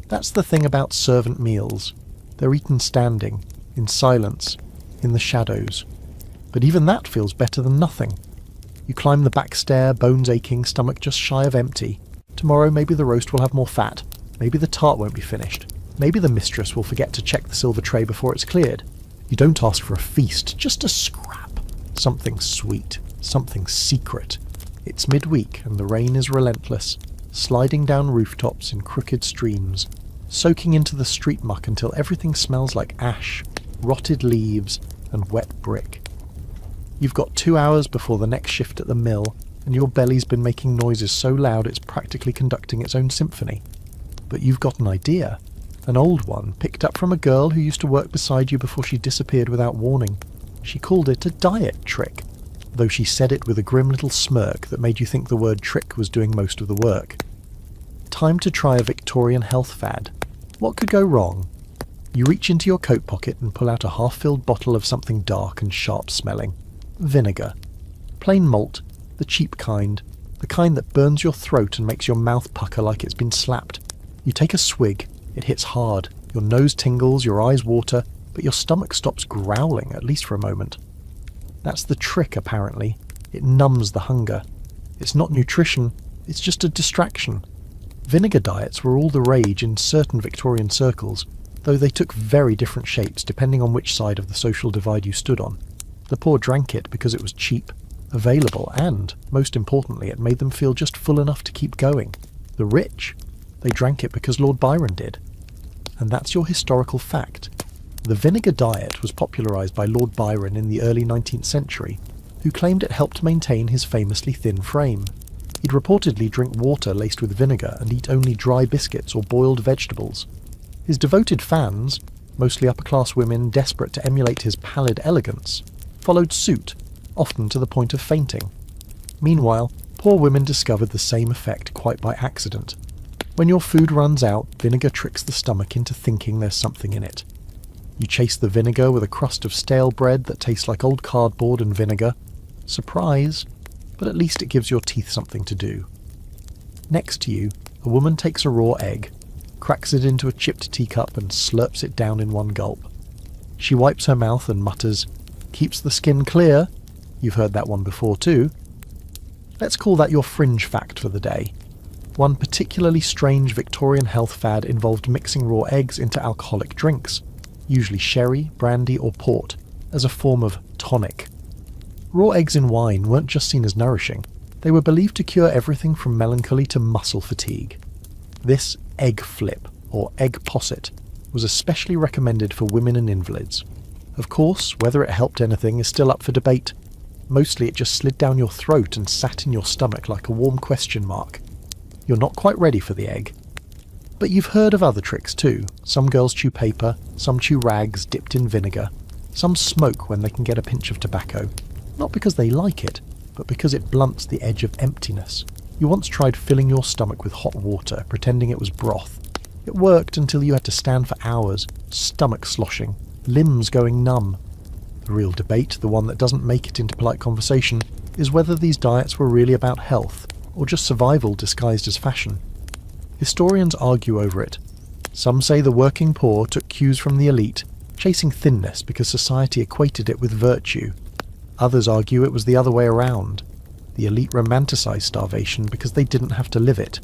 That's the thing about servant meals. They're eaten standing, in silence, in the shadows. But even that feels better than nothing. You climb the back stair, bones aching, stomach just shy of empty. Tomorrow maybe the roast will have more fat. Maybe the tart won't be finished. Maybe the mistress will forget to check the silver tray before it's cleared. You don't ask for a feast, just a scrap. Something sweet, something secret. It's midweek and the rain is relentless, sliding down rooftops in crooked streams, soaking into the street muck until everything smells like ash, rotted leaves, and wet brick. You've got 2 hours before the next shift at the mill, and your belly's been making noises so loud it's practically conducting its own symphony. But you've got an idea. An old one, picked up from a girl who used to work beside you before she disappeared without warning. She called it a diet trick, though she said it with a grim little smirk that made you think the word trick was doing most of the work. Time to try a Victorian health fad. What could go wrong? You reach into your coat pocket and pull out a half-filled bottle of something dark and sharp-smelling. Vinegar. Plain malt, the cheap kind, the kind that burns your throat and makes your mouth pucker like it's been slapped. You take a swig, it hits hard, your nose tingles, your eyes water, but your stomach stops growling, at least for a moment. That's the trick, apparently. It numbs the hunger. It's not nutrition, it's just a distraction. Vinegar diets were all the rage in certain Victorian circles, though they took very different shapes depending on which side of the social divide you stood on. The poor drank it because it was cheap, available, and, most importantly, it made them feel just full enough to keep going. The rich, they drank it because Lord Byron did. And that's your historical fact. The vinegar diet was popularised by Lord Byron in the early 19th century, who claimed it helped maintain his famously thin frame. He'd reportedly drink water laced with vinegar and eat only dry biscuits or boiled vegetables. His devoted fans, mostly upper-class women desperate to emulate his pallid elegance, followed suit, often to the point of fainting. Meanwhile, poor women discovered the same effect quite by accident. When your food runs out, vinegar tricks the stomach into thinking there's something in it. You chase the vinegar with a crust of stale bread that tastes like old cardboard and vinegar. Surprise, but at least it gives your teeth something to do. Next to you, a woman takes a raw egg, cracks it into a chipped teacup and slurps it down in one gulp. She wipes her mouth and mutters, "Keeps the skin clear." You've heard that one before too. Let's call that your fringe fact for the day. One particularly strange Victorian health fad involved mixing raw eggs into alcoholic drinks, usually sherry, brandy or port, as a form of tonic. Raw eggs in wine weren't just seen as nourishing, they were believed to cure everything from melancholy to muscle fatigue. This egg flip, or egg posset, was especially recommended for women and invalids. Of course, whether it helped anything is still up for debate. Mostly it just slid down your throat and sat in your stomach like a warm question mark. You're not quite ready for the egg. But you've heard of other tricks too. Some girls chew paper, some chew rags dipped in vinegar, some smoke when they can get a pinch of tobacco. Not because they like it, but because it blunts the edge of emptiness. You once tried filling your stomach with hot water, pretending it was broth. It worked until you had to stand for hours, stomach sloshing, limbs going numb. The real debate, the one that doesn't make it into polite conversation, is whether these diets were really about health, or just survival disguised as fashion. Historians argue over it. Some say the working poor took cues from the elite, chasing thinness because society equated it with virtue. Others argue it was the other way around. The elite romanticised starvation because they didn't have to live it.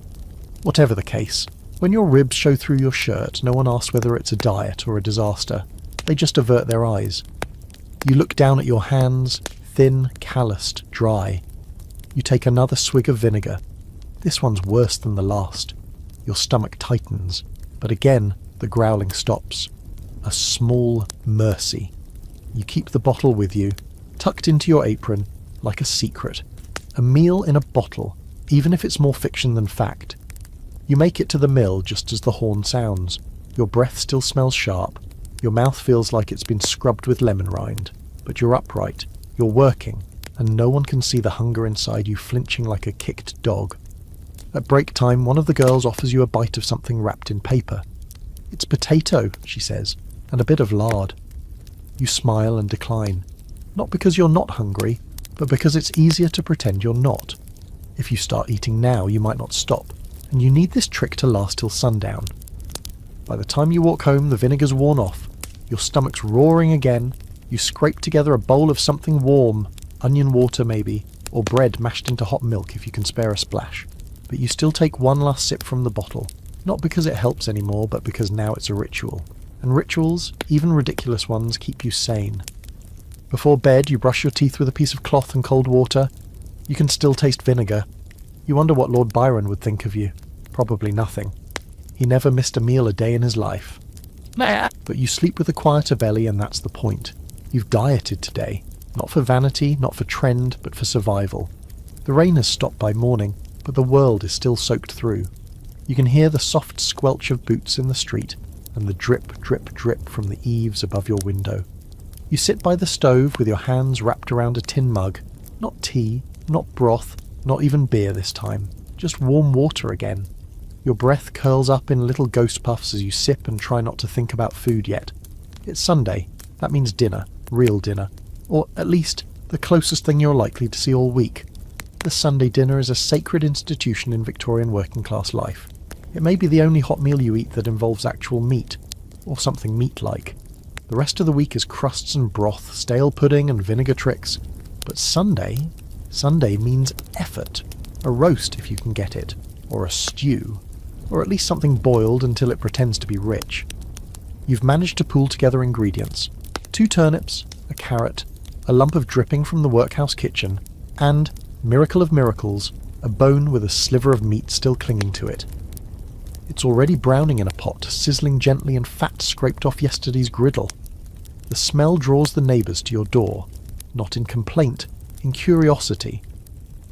Whatever the case, when your ribs show through your shirt, no one asks whether it's a diet or a disaster. They just avert their eyes. You look down at your hands, thin, calloused, dry. You take another swig of vinegar. This one's worse than the last. Your stomach tightens, but again the growling stops. A small mercy. You keep the bottle with you, tucked into your apron, like a secret. A meal in a bottle, even if it's more fiction than fact. You make it to the mill just as the horn sounds. Your breath still smells sharp. Your mouth feels like it's been scrubbed with lemon rind. But you're upright, you're working, and no one can see the hunger inside you flinching like a kicked dog. At break time, one of the girls offers you a bite of something wrapped in paper. "It's potato," she says, "and a bit of lard." You smile and decline. Not because you're not hungry, but because it's easier to pretend you're not. If you start eating now, you might not stop, and you need this trick to last till sundown. By the time you walk home, the vinegar's worn off, your stomach's roaring again, you scrape together a bowl of something warm, onion water maybe, or bread mashed into hot milk if you can spare a splash. But you still take one last sip from the bottle, not because it helps anymore, but because now it's a ritual. And rituals, even ridiculous ones, keep you sane. Before bed, you brush your teeth with a piece of cloth and cold water. You can still taste vinegar. You wonder what Lord Byron would think of you. Probably nothing. He never missed a meal a day in his life. But you sleep with a quieter belly, and that's the point. You've dieted today. Not for vanity, not for trend, but for survival. The rain has stopped by morning, but the world is still soaked through. You can hear the soft squelch of boots in the street, and the drip, drip, drip from the eaves above your window. You sit by the stove with your hands wrapped around a tin mug. Not tea, not broth, not even beer this time. Just warm water again. Your breath curls up in little ghost puffs as you sip and try not to think about food yet. It's Sunday. That means dinner. Real dinner. Or at least the closest thing you're likely to see all week. The Sunday dinner is a sacred institution in Victorian working class life. It may be the only hot meal you eat that involves actual meat, or something meat-like. The rest of the week is crusts and broth, stale pudding and vinegar tricks. But Sunday means effort. A roast if you can get it, or a stew. or at least something boiled until it pretends to be rich. You've managed to pool together ingredients: 2 turnips, a carrot, a lump of dripping from the workhouse kitchen, and, miracle of miracles, a bone with a sliver of meat still clinging to it. It's already browning in a pot, sizzling gently and fat scraped off yesterday's griddle. The smell draws the neighbours to your door, not in complaint, in curiosity.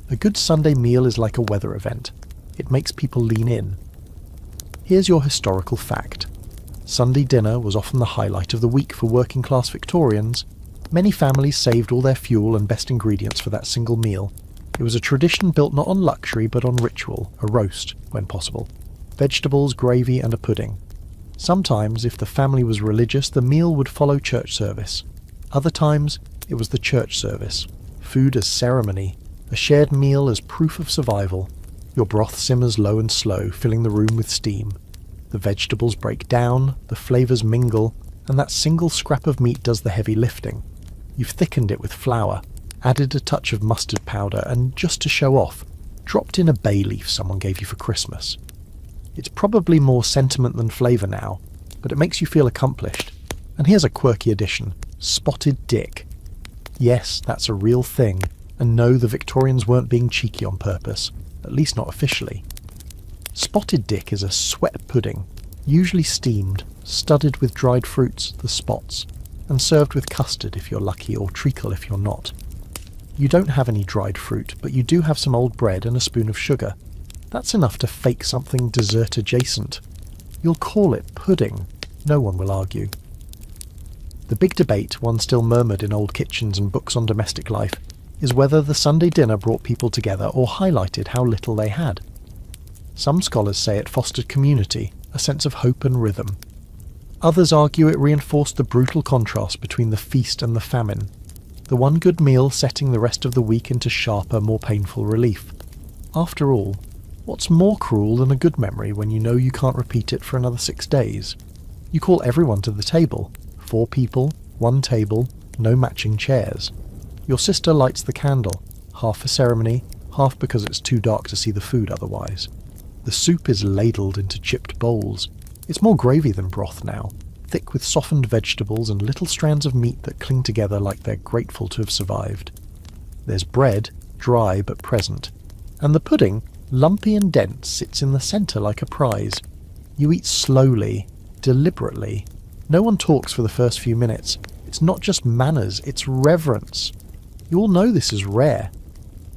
A good Sunday meal is like a weather event. It makes people lean in. Here's your historical fact. Sunday dinner was often the highlight of the week for working-class Victorians. Many families saved all their fuel and best ingredients for that single meal. It was a tradition built not on luxury but on ritual, a roast, when possible. Vegetables, gravy and a pudding. Sometimes, if the family was religious, the meal would follow church service. Other times, it was the church service. Food as ceremony, a shared meal as proof of survival. Your broth simmers low and slow, filling the room with steam. The vegetables break down, the flavours mingle, and that single scrap of meat does the heavy lifting. You've thickened it with flour, added a touch of mustard powder, and just to show off, dropped in a bay leaf someone gave you for Christmas. It's probably more sentiment than flavour now, but it makes you feel accomplished. And here's a quirky addition: spotted dick. Yes, that's a real thing, and no, the Victorians weren't being cheeky on purpose, at least not officially. Spotted dick is a sweat pudding, usually steamed, studded with dried fruits, the spots, and served with custard if you're lucky, or treacle if you're not. You don't have any dried fruit, but you do have some old bread and a spoon of sugar. That's enough to fake something dessert adjacent. You'll call it pudding. No one will argue. The big debate, one still murmured in old kitchens and books on domestic life, is whether the Sunday dinner brought people together or highlighted how little they had. Some scholars say it fostered community, a sense of hope and rhythm. Others argue it reinforced the brutal contrast between the feast and the famine, the one good meal setting the rest of the week into sharper, more painful relief. After all, what's more cruel than a good memory when you know you can't repeat it for another 6 days? You call everyone to the table. 4 people, 1 table, no matching chairs. Your sister lights the candle, half for ceremony, half because it's too dark to see the food otherwise. The soup is ladled into chipped bowls. It's more gravy than broth now, thick with softened vegetables and little strands of meat that cling together like they're grateful to have survived. There's bread, dry but present, and the pudding, lumpy and dense, sits in the centre like a prize. You eat slowly, deliberately. No one talks for the first few minutes. It's not just manners, it's reverence. You all know this is rare.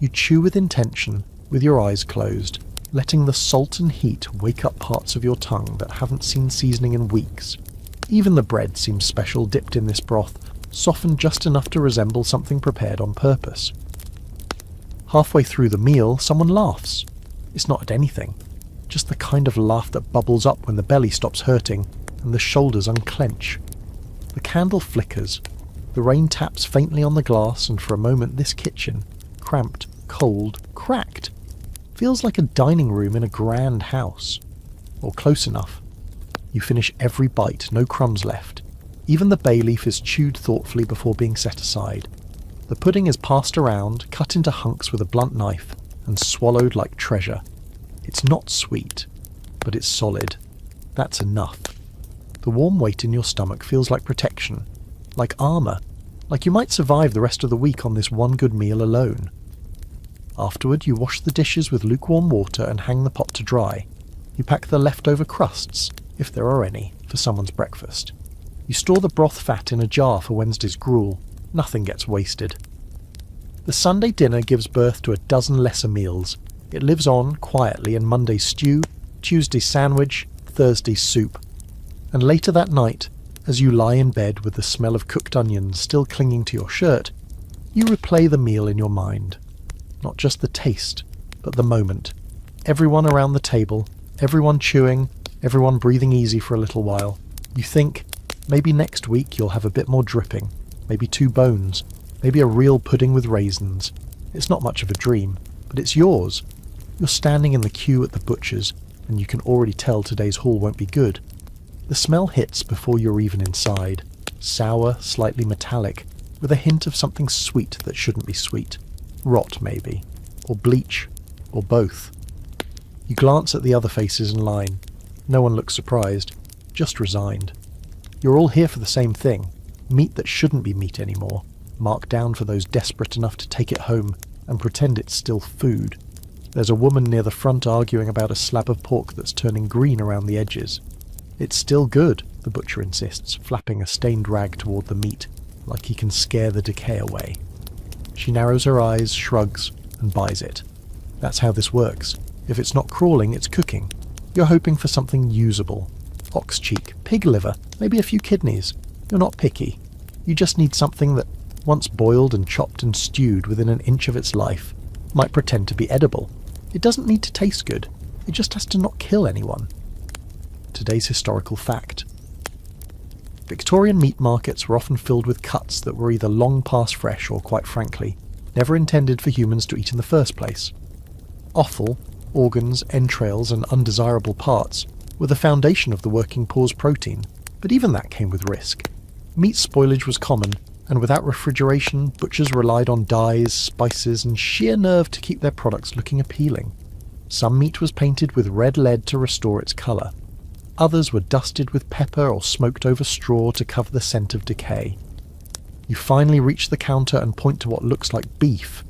You chew with intention, with your eyes closed, letting the salt and heat wake up parts of your tongue that haven't seen seasoning in weeks. Even the bread seems special, dipped in this broth, softened just enough to resemble something prepared on purpose. Halfway through the meal, someone laughs. It's not at anything, just the kind of laugh that bubbles up when the belly stops hurting and the shoulders unclench. The candle flickers, the rain taps faintly on the glass, and for a moment this kitchen, cramped, cold, cracked, feels like a dining room in a grand house. Or close enough. You finish every bite, no crumbs left. Even the bay leaf is chewed thoughtfully before being set aside. The pudding is passed around, cut into hunks with a blunt knife, and swallowed like treasure. It's not sweet, but it's solid. That's enough. The warm weight in your stomach feels like protection, like armour, like you might survive the rest of the week on this one good meal alone. Afterward, you wash the dishes with lukewarm water and hang the pot to dry. You pack the leftover crusts, if there are any, for someone's breakfast. You store the broth fat in a jar for Wednesday's gruel. Nothing gets wasted. The Sunday dinner gives birth to a dozen lesser meals. It lives on, quietly, in Monday's stew, Tuesday's sandwich, Thursday's soup. And later that night, as you lie in bed with the smell of cooked onions still clinging to your shirt, you replay the meal in your mind. Not just the taste, but the moment. Everyone around the table, everyone chewing, everyone breathing easy for a little while. You think, maybe next week you'll have a bit more dripping, maybe 2 bones, maybe a real pudding with raisins. It's not much of a dream, but it's yours. You're standing in the queue at the butcher's, and you can already tell today's haul won't be good. The smell hits before you're even inside, sour, slightly metallic, with a hint of something sweet that shouldn't be sweet. Rot, maybe, or bleach, or both. You glance at the other faces in line. No one looks surprised, just resigned. You're all here for the same thing, meat that shouldn't be meat anymore, marked down for those desperate enough to take it home and pretend it's still food. There's a woman near the front arguing about a slab of pork that's turning green around the edges. It's still good, the butcher insists, flapping a stained rag toward the meat, like he can scare the decay away. She narrows her eyes, shrugs, and buys it. That's how this works. If it's not crawling, it's cooking. You're hoping for something usable. Ox cheek, pig liver, maybe a few kidneys. You're not picky. You just need something that, once boiled and chopped and stewed within an inch of its life, might pretend to be edible. It doesn't need to taste good. It just has to not kill anyone. Today's historical fact. Victorian meat markets were often filled with cuts that were either long past fresh or, quite frankly, never intended for humans to eat in the first place. Offal, organs, entrails and undesirable parts were the foundation of the working poor's protein, but even that came with risk. Meat spoilage was common, and without refrigeration, butchers relied on dyes, spices and sheer nerve to keep their products looking appealing. Some meat was painted with red lead to restore its colour. Others were dusted with pepper or smoked over straw to cover the scent of decay. You finally reach the counter and point to what looks like beef.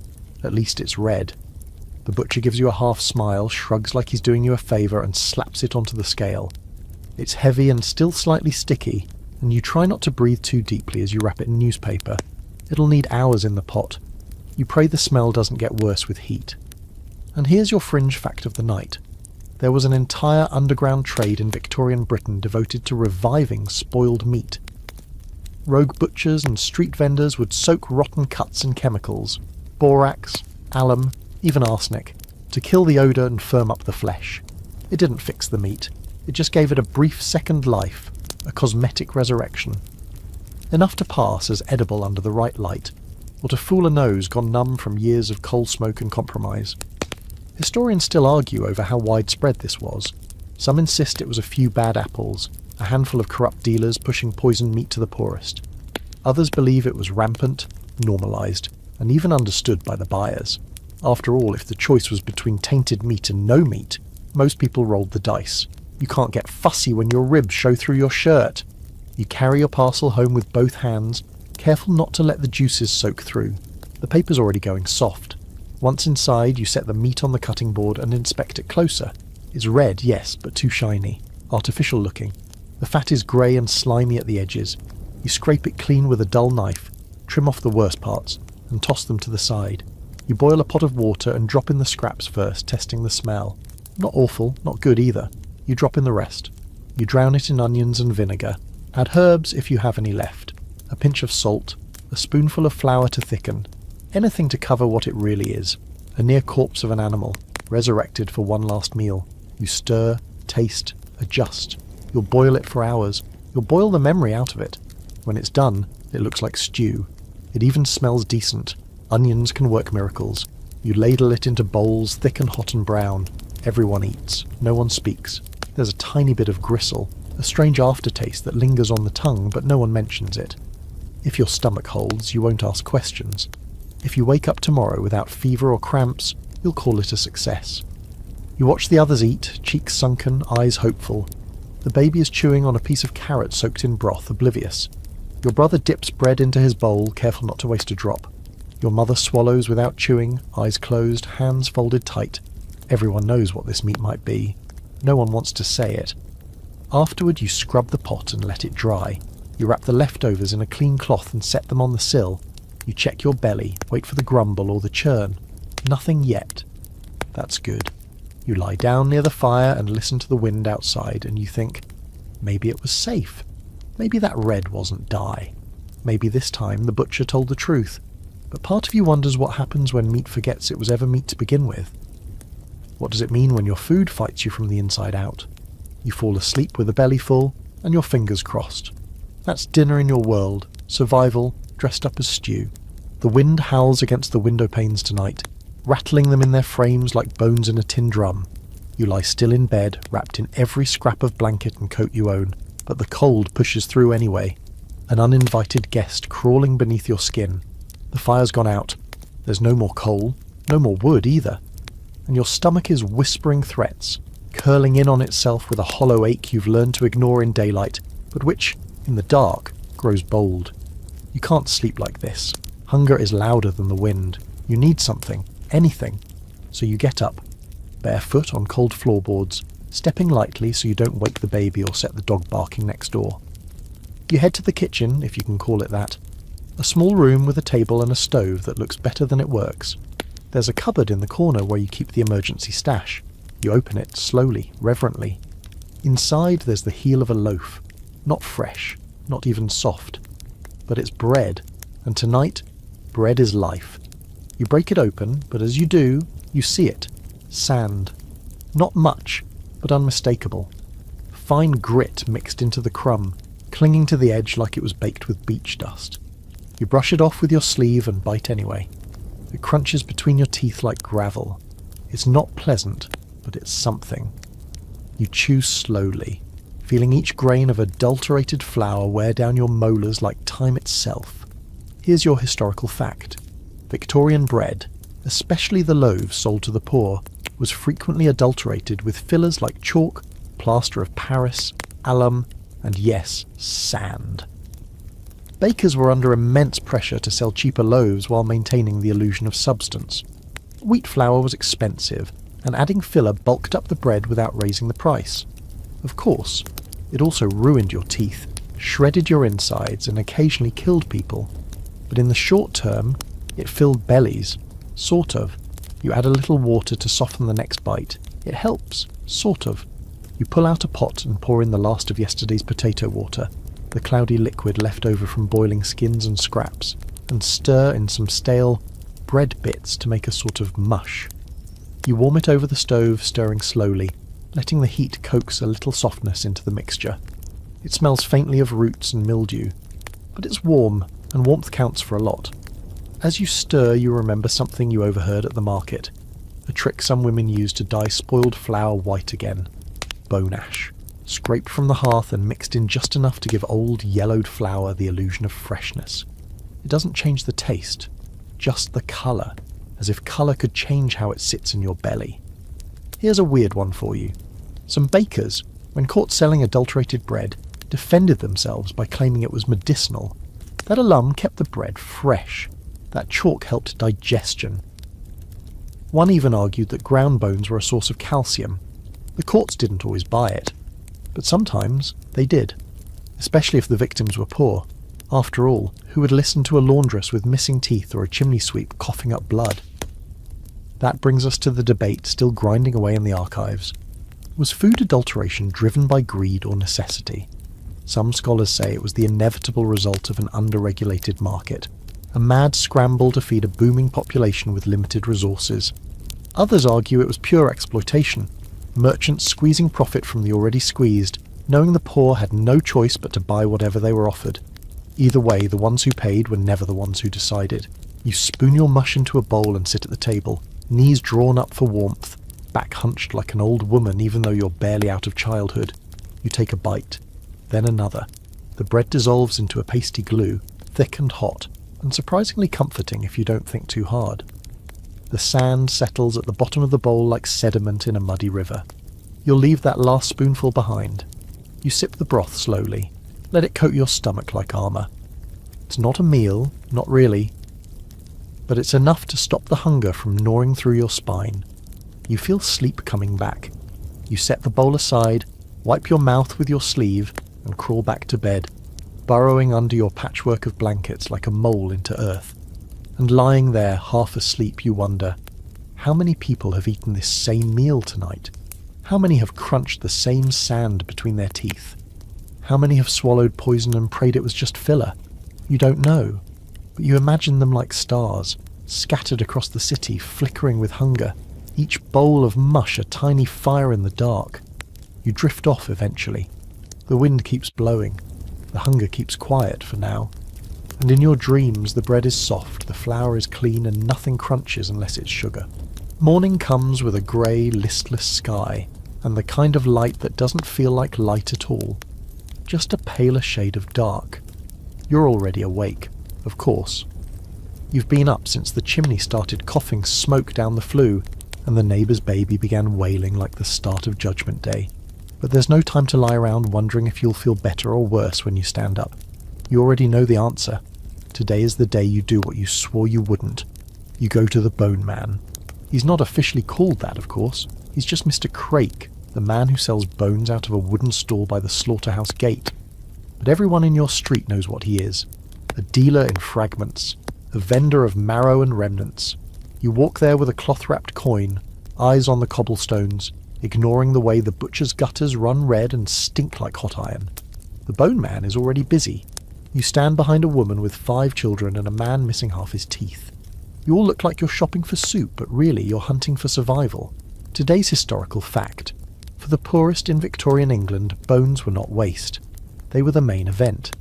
At least it's red. The butcher gives you a half smile, shrugs like he's doing you a favour and slaps it onto the scale. It's heavy and still slightly sticky, and you try not to breathe too deeply as you wrap it in newspaper. It'll need hours in the pot. You pray the smell doesn't get worse with heat. And here's your fringe fact of the night. There was an entire underground trade in Victorian Britain devoted to reviving spoiled meat. Rogue butchers and street vendors would soak rotten cuts in chemicals, borax, alum, even arsenic, to kill the odour and firm up the flesh. It didn't fix the meat. It just gave it a brief second life, a cosmetic resurrection. Enough to pass as edible under the right light, or to fool a nose gone numb from years of coal smoke and compromise. Historians still argue over how widespread this was. Some insist it was a few bad apples, a handful of corrupt dealers pushing poisoned meat to the poorest. Others believe it was rampant, normalised, and even understood by the buyers. After all, if the choice was between tainted meat and no meat, most people rolled the dice. You can't get fussy when your ribs show through your shirt. You carry your parcel home with both hands, careful not to let the juices soak through. The paper's already going soft. Once inside, you set the meat on the cutting board and inspect it closer. It's red, yes, but too shiny. Artificial looking. The fat is grey and slimy at the edges. You scrape it clean with a dull knife, trim off the worst parts, and toss them to the side. You boil a pot of water and drop in the scraps first, testing the smell. Not awful, not good either. You drop in the rest. You drown it in onions and vinegar. Add herbs if you have any left. A pinch of salt. A spoonful of flour to thicken. Anything to cover what it really is. A near corpse of an animal, resurrected for one last meal. You stir, taste, adjust. You'll boil it for hours. You'll boil the memory out of it. When it's done, it looks like stew. It even smells decent. Onions can work miracles. You ladle it into bowls, thick and hot and brown. Everyone eats. No one speaks. There's a tiny bit of gristle, a strange aftertaste that lingers on the tongue, but no one mentions it. If your stomach holds, you won't ask questions. If you wake up tomorrow without fever or cramps, you'll call it a success. You watch the others eat, cheeks sunken, eyes hopeful. The baby is chewing on a piece of carrot soaked in broth, oblivious. Your brother dips bread into his bowl, careful not to waste a drop. Your mother swallows without chewing, eyes closed, hands folded tight. Everyone knows what this meat might be. No one wants to say it. Afterward you scrub the pot and let it dry. You wrap the leftovers in a clean cloth and set them on the sill. You check your belly, wait for the grumble or the churn. Nothing yet. That's good. You lie down near the fire and listen to the wind outside, and you think, maybe it was safe. Maybe that red wasn't dye. Maybe this time the butcher told the truth. But part of you wonders what happens when meat forgets it was ever meat to begin with. What does it mean when your food fights you from the inside out? You fall asleep with a belly full and your fingers crossed. That's dinner in your world, survival, dressed up as stew. The wind howls against the window panes tonight, rattling them in their frames like bones in a tin drum. You lie still in bed, wrapped in every scrap of blanket and coat you own, but the cold pushes through anyway. An uninvited guest crawling beneath your skin. The fire's gone out. There's no more coal, no more wood either. and your stomach is whispering threats, curling in on itself with a hollow ache you've learned to ignore in daylight, but which, in the dark, grows bold. You can't sleep like this. Hunger is louder than the wind. You need something, anything. So you get up, barefoot on cold floorboards, stepping lightly so you don't wake the baby or set the dog barking next door. You head to the kitchen, if you can call it that. A small room with a table and a stove that looks better than it works. There's a cupboard in the corner where you keep the emergency stash. You open it slowly, reverently. Inside there's the heel of a loaf. Not fresh, not even soft. But it's bread, and tonight, bread is life. You break it open, but as you do, you see it. Sand. Not much, but unmistakable. Fine grit mixed into the crumb, clinging to the edge like it was baked with beach dust. You brush it off with your sleeve and bite anyway. It crunches between your teeth like gravel. It's not pleasant, but it's something. You chew slowly, feeling each grain of adulterated flour wear down your molars like time itself. Here's your historical fact. Victorian bread, especially the loaves sold to the poor, was frequently adulterated with fillers like chalk, plaster of Paris, alum, and yes, sand. Bakers were under immense pressure to sell cheaper loaves while maintaining the illusion of substance. Wheat flour was expensive, and adding filler bulked up the bread without raising the price. Of course, it also ruined your teeth, shredded your insides, and occasionally killed people. But in the short term, it filled bellies. Sort of. You add a little water to soften the next bite. It helps. Sort of. You pull out a pot and pour in the last of yesterday's potato water, the cloudy liquid left over from boiling skins and scraps, and stir in some stale bread bits to make a sort of mush. You warm it over the stove, stirring slowly, letting the heat coax a little softness into the mixture. It smells faintly of roots and mildew, but it's warm, and warmth counts for a lot. As you stir, you remember something you overheard at the market, a trick some women use to dye spoiled flour white again. Bone ash, scraped from the hearth and mixed in just enough to give old yellowed flour the illusion of freshness. It doesn't change the taste, just the colour, as if colour could change how it sits in your belly. Here's a weird one for you. Some bakers, when caught selling adulterated bread, defended themselves by claiming it was medicinal. That alum kept the bread fresh. That chalk helped digestion. One even argued that ground bones were a source of calcium. The courts didn't always buy it, but sometimes they did, especially if the victims were poor. After all, who would listen to a laundress with missing teeth or a chimney sweep coughing up blood? That brings us to the debate still grinding away in the archives. Was food adulteration driven by greed or necessity? Some scholars say it was the inevitable result of an under-regulated market, a mad scramble to feed a booming population with limited resources. Others argue it was pure exploitation, merchants squeezing profit from the already squeezed, knowing the poor had no choice but to buy whatever they were offered. Either way, the ones who paid were never the ones who decided. You spoon your mush into a bowl and sit at the table, knees drawn up for warmth, back hunched like an old woman even though you're barely out of childhood. You take a bite, then another. The bread dissolves into a pasty glue, thick and hot, and surprisingly comforting if you don't think too hard. The sand settles at the bottom of the bowl like sediment in a muddy river. You'll leave that last spoonful behind. You sip the broth slowly. Let it coat your stomach like armour. It's not a meal, not really, but it's enough to stop the hunger from gnawing through your spine. You feel sleep coming back. You set the bowl aside, wipe your mouth with your sleeve, and crawl back to bed, burrowing under your patchwork of blankets like a mole into earth. And lying there, half asleep, you wonder, how many people have eaten this same meal tonight? How many have crunched the same sand between their teeth? How many have swallowed poison and prayed it was just filler? You don't know, but you imagine them like stars, scattered across the city, flickering with hunger, each bowl of mush a tiny fire in the dark. You drift off eventually. The wind keeps blowing. The hunger keeps quiet for now. And in your dreams the bread is soft, the flour is clean, and nothing crunches unless it's sugar. Morning comes with a grey, listless sky, and the kind of light that doesn't feel like light at all. Just a paler shade of dark. You're already awake, of course. You've been up since the chimney started coughing smoke down the flue, and the neighbour's baby began wailing like the start of Judgment Day. But there's no time to lie around wondering if you'll feel better or worse when you stand up. You already know the answer. Today is the day you do what you swore you wouldn't. You go to the Bone Man. He's not officially called that, of course. He's just Mr. Crake, the man who sells bones out of a wooden stall by the slaughterhouse gate. But everyone in your street knows what he is. A dealer in fragments. A vendor of marrow and remnants. You walk there with a cloth-wrapped coin, eyes on the cobblestones, ignoring the way the butcher's gutters run red and stink like hot iron. The Bone Man is already busy. You stand behind a woman with 5 children and a man missing half his teeth. You all look like you're shopping for soup, but really you're hunting for survival. Today's historical fact. For the poorest in Victorian England, bones were not waste. They were the main event.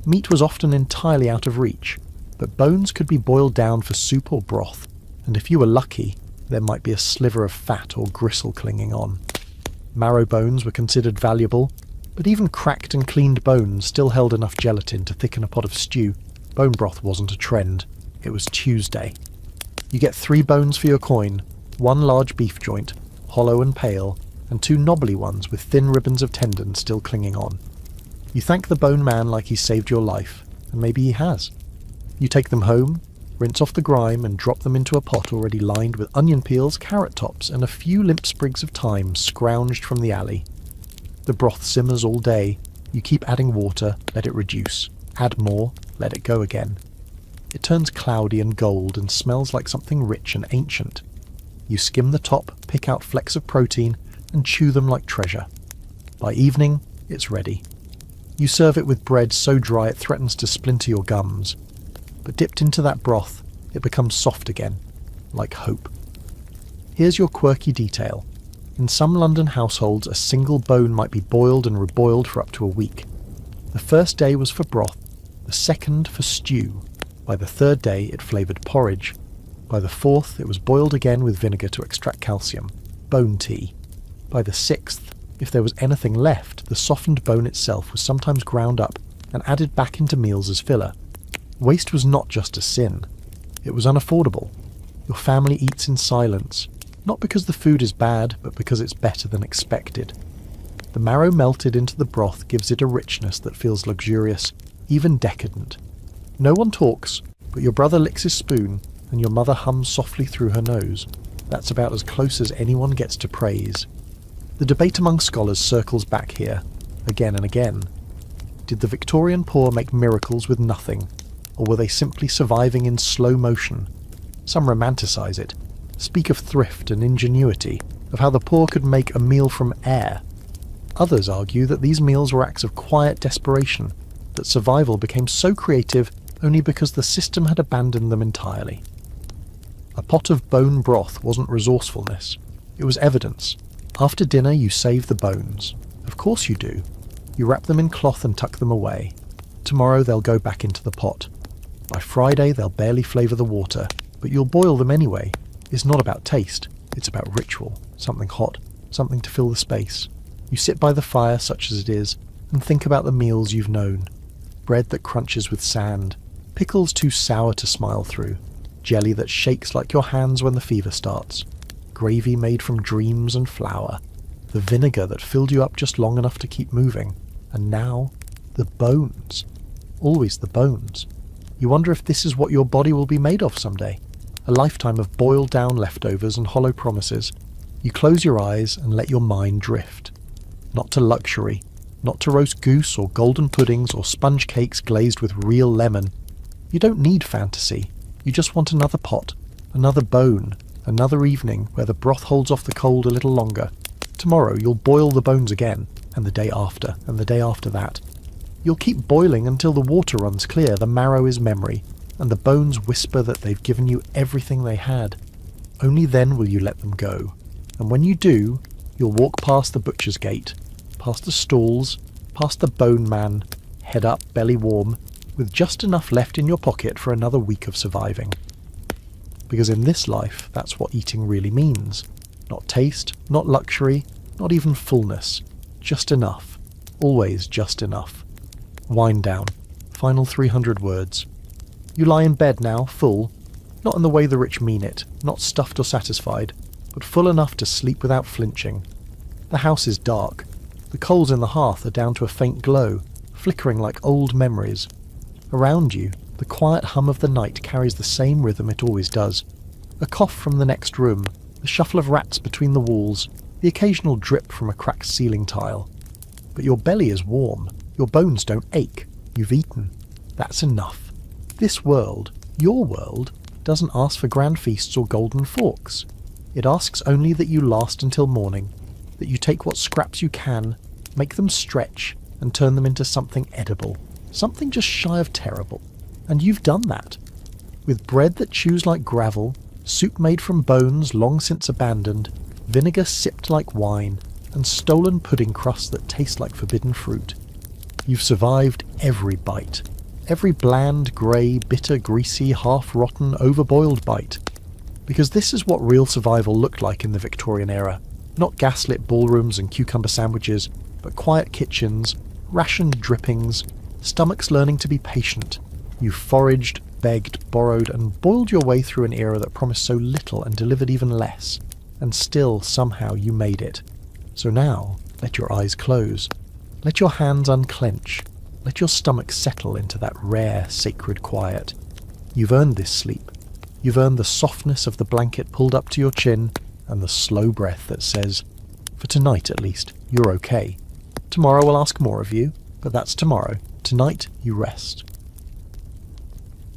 Meat was often entirely out of reach, but bones could be boiled down for soup or broth, and if you were lucky, there might be a sliver of fat or gristle clinging on. Marrow bones were considered valuable, but even cracked and cleaned bones still held enough gelatin to thicken a pot of stew. Bone broth wasn't a trend. It was Tuesday. You get 3 bones for your coin, 1 large beef joint, hollow and pale, and 2 knobbly ones with thin ribbons of tendon still clinging on. You thank the Bone Man like he saved your life, and maybe he has. You take them home, rinse off the grime and drop them into a pot already lined with onion peels, carrot tops, and a few limp sprigs of thyme scrounged from the alley. The broth simmers all day. You keep adding water, let it reduce. Add more, let it go again. It turns cloudy and gold and smells like something rich and ancient. You skim the top, pick out flecks of protein, and chew them like treasure. By evening, it's ready. You serve it with bread so dry it threatens to splinter your gums. But dipped into that broth, it becomes soft again, like hope. Here's your quirky detail. In some London households, a single bone might be boiled and reboiled for up to a week. The first day was for broth, the second for stew. By the third day, it flavoured porridge. By the fourth, it was boiled again with vinegar to extract calcium, bone tea. By the 6th, if there was anything left, the softened bone itself was sometimes ground up and added back into meals as filler. Waste was not just a sin. It was unaffordable. Your family eats in silence, not because the food is bad, but because it's better than expected. The marrow melted into the broth gives it a richness that feels luxurious, even decadent. No one talks, but your brother licks his spoon, and your mother hums softly through her nose. That's about as close as anyone gets to praise. The debate among scholars circles back here, again and again. Did the Victorian poor make miracles with nothing, or were they simply surviving in slow motion? Some romanticize it, speak of thrift and ingenuity, of how the poor could make a meal from air. Others argue that these meals were acts of quiet desperation, that survival became so creative only because the system had abandoned them entirely. A pot of bone broth wasn't resourcefulness, it was evidence. After dinner you save the bones. Of course you do. You wrap them in cloth and tuck them away. Tomorrow they'll go back into the pot. By Friday they'll barely flavour the water, but you'll boil them anyway. It's not about taste, it's about ritual, something hot, something to fill the space. You sit by the fire, such as it is, and think about the meals you've known. Bread that crunches with sand, pickles too sour to smile through, jelly that shakes like your hands when the fever starts, gravy made from dreams and flour, the vinegar that filled you up just long enough to keep moving, and now, the bones. Always the bones. You wonder if this is what your body will be made of someday. A lifetime of boiled down leftovers and hollow promises. You close your eyes and let your mind drift. Not to luxury, not to roast goose or golden puddings or sponge cakes glazed with real lemon. You don't need fantasy. You just want another pot, another bone, another evening where the broth holds off the cold a little longer. Tomorrow you'll boil the bones again, and the day after, and the day after that. You'll keep boiling until the water runs clear, the marrow is memory, and the bones whisper that they've given you everything they had. Only then will you let them go. And when you do, you'll walk past the butcher's gate, past the stalls, past the Bone Man, head up, belly warm, with just enough left in your pocket for another week of surviving. Because in this life, that's what eating really means. Not taste, not luxury, not even fullness. Just enough. Always just enough. Wind down. Final 300 words. You lie in bed now, full. Not in the way the rich mean it, not stuffed or satisfied, but full enough to sleep without flinching. The house is dark. The coals in the hearth are down to a faint glow, flickering like old memories. Around you, the quiet hum of the night carries the same rhythm it always does. A cough from the next room, the shuffle of rats between the walls, the occasional drip from a cracked ceiling tile. But your belly is warm. Your bones don't ache. You've eaten. That's enough. This world, your world, doesn't ask for grand feasts or golden forks. It asks only that you last until morning, that you take what scraps you can, make them stretch, and turn them into something edible, something just shy of terrible. And you've done that. With bread that chews like gravel, soup made from bones long since abandoned, vinegar sipped like wine, and stolen pudding crusts that taste like forbidden fruit. You've survived every bite. Every bland, grey, bitter, greasy, half-rotten, overboiled bite. Because this is what real survival looked like in the Victorian era. Not gaslit ballrooms and cucumber sandwiches, but quiet kitchens, rationed drippings, stomachs learning to be patient. You foraged, begged, borrowed, and boiled your way through an era that promised so little and delivered even less. And still, somehow, you made it. So now, let your eyes close. Let your hands unclench. Let your stomach settle into that rare, sacred quiet. You've earned this sleep. You've earned the softness of the blanket pulled up to your chin, and the slow breath that says, for tonight at least, you're okay. Tomorrow will ask more of you, but that's tomorrow. Tonight, you rest.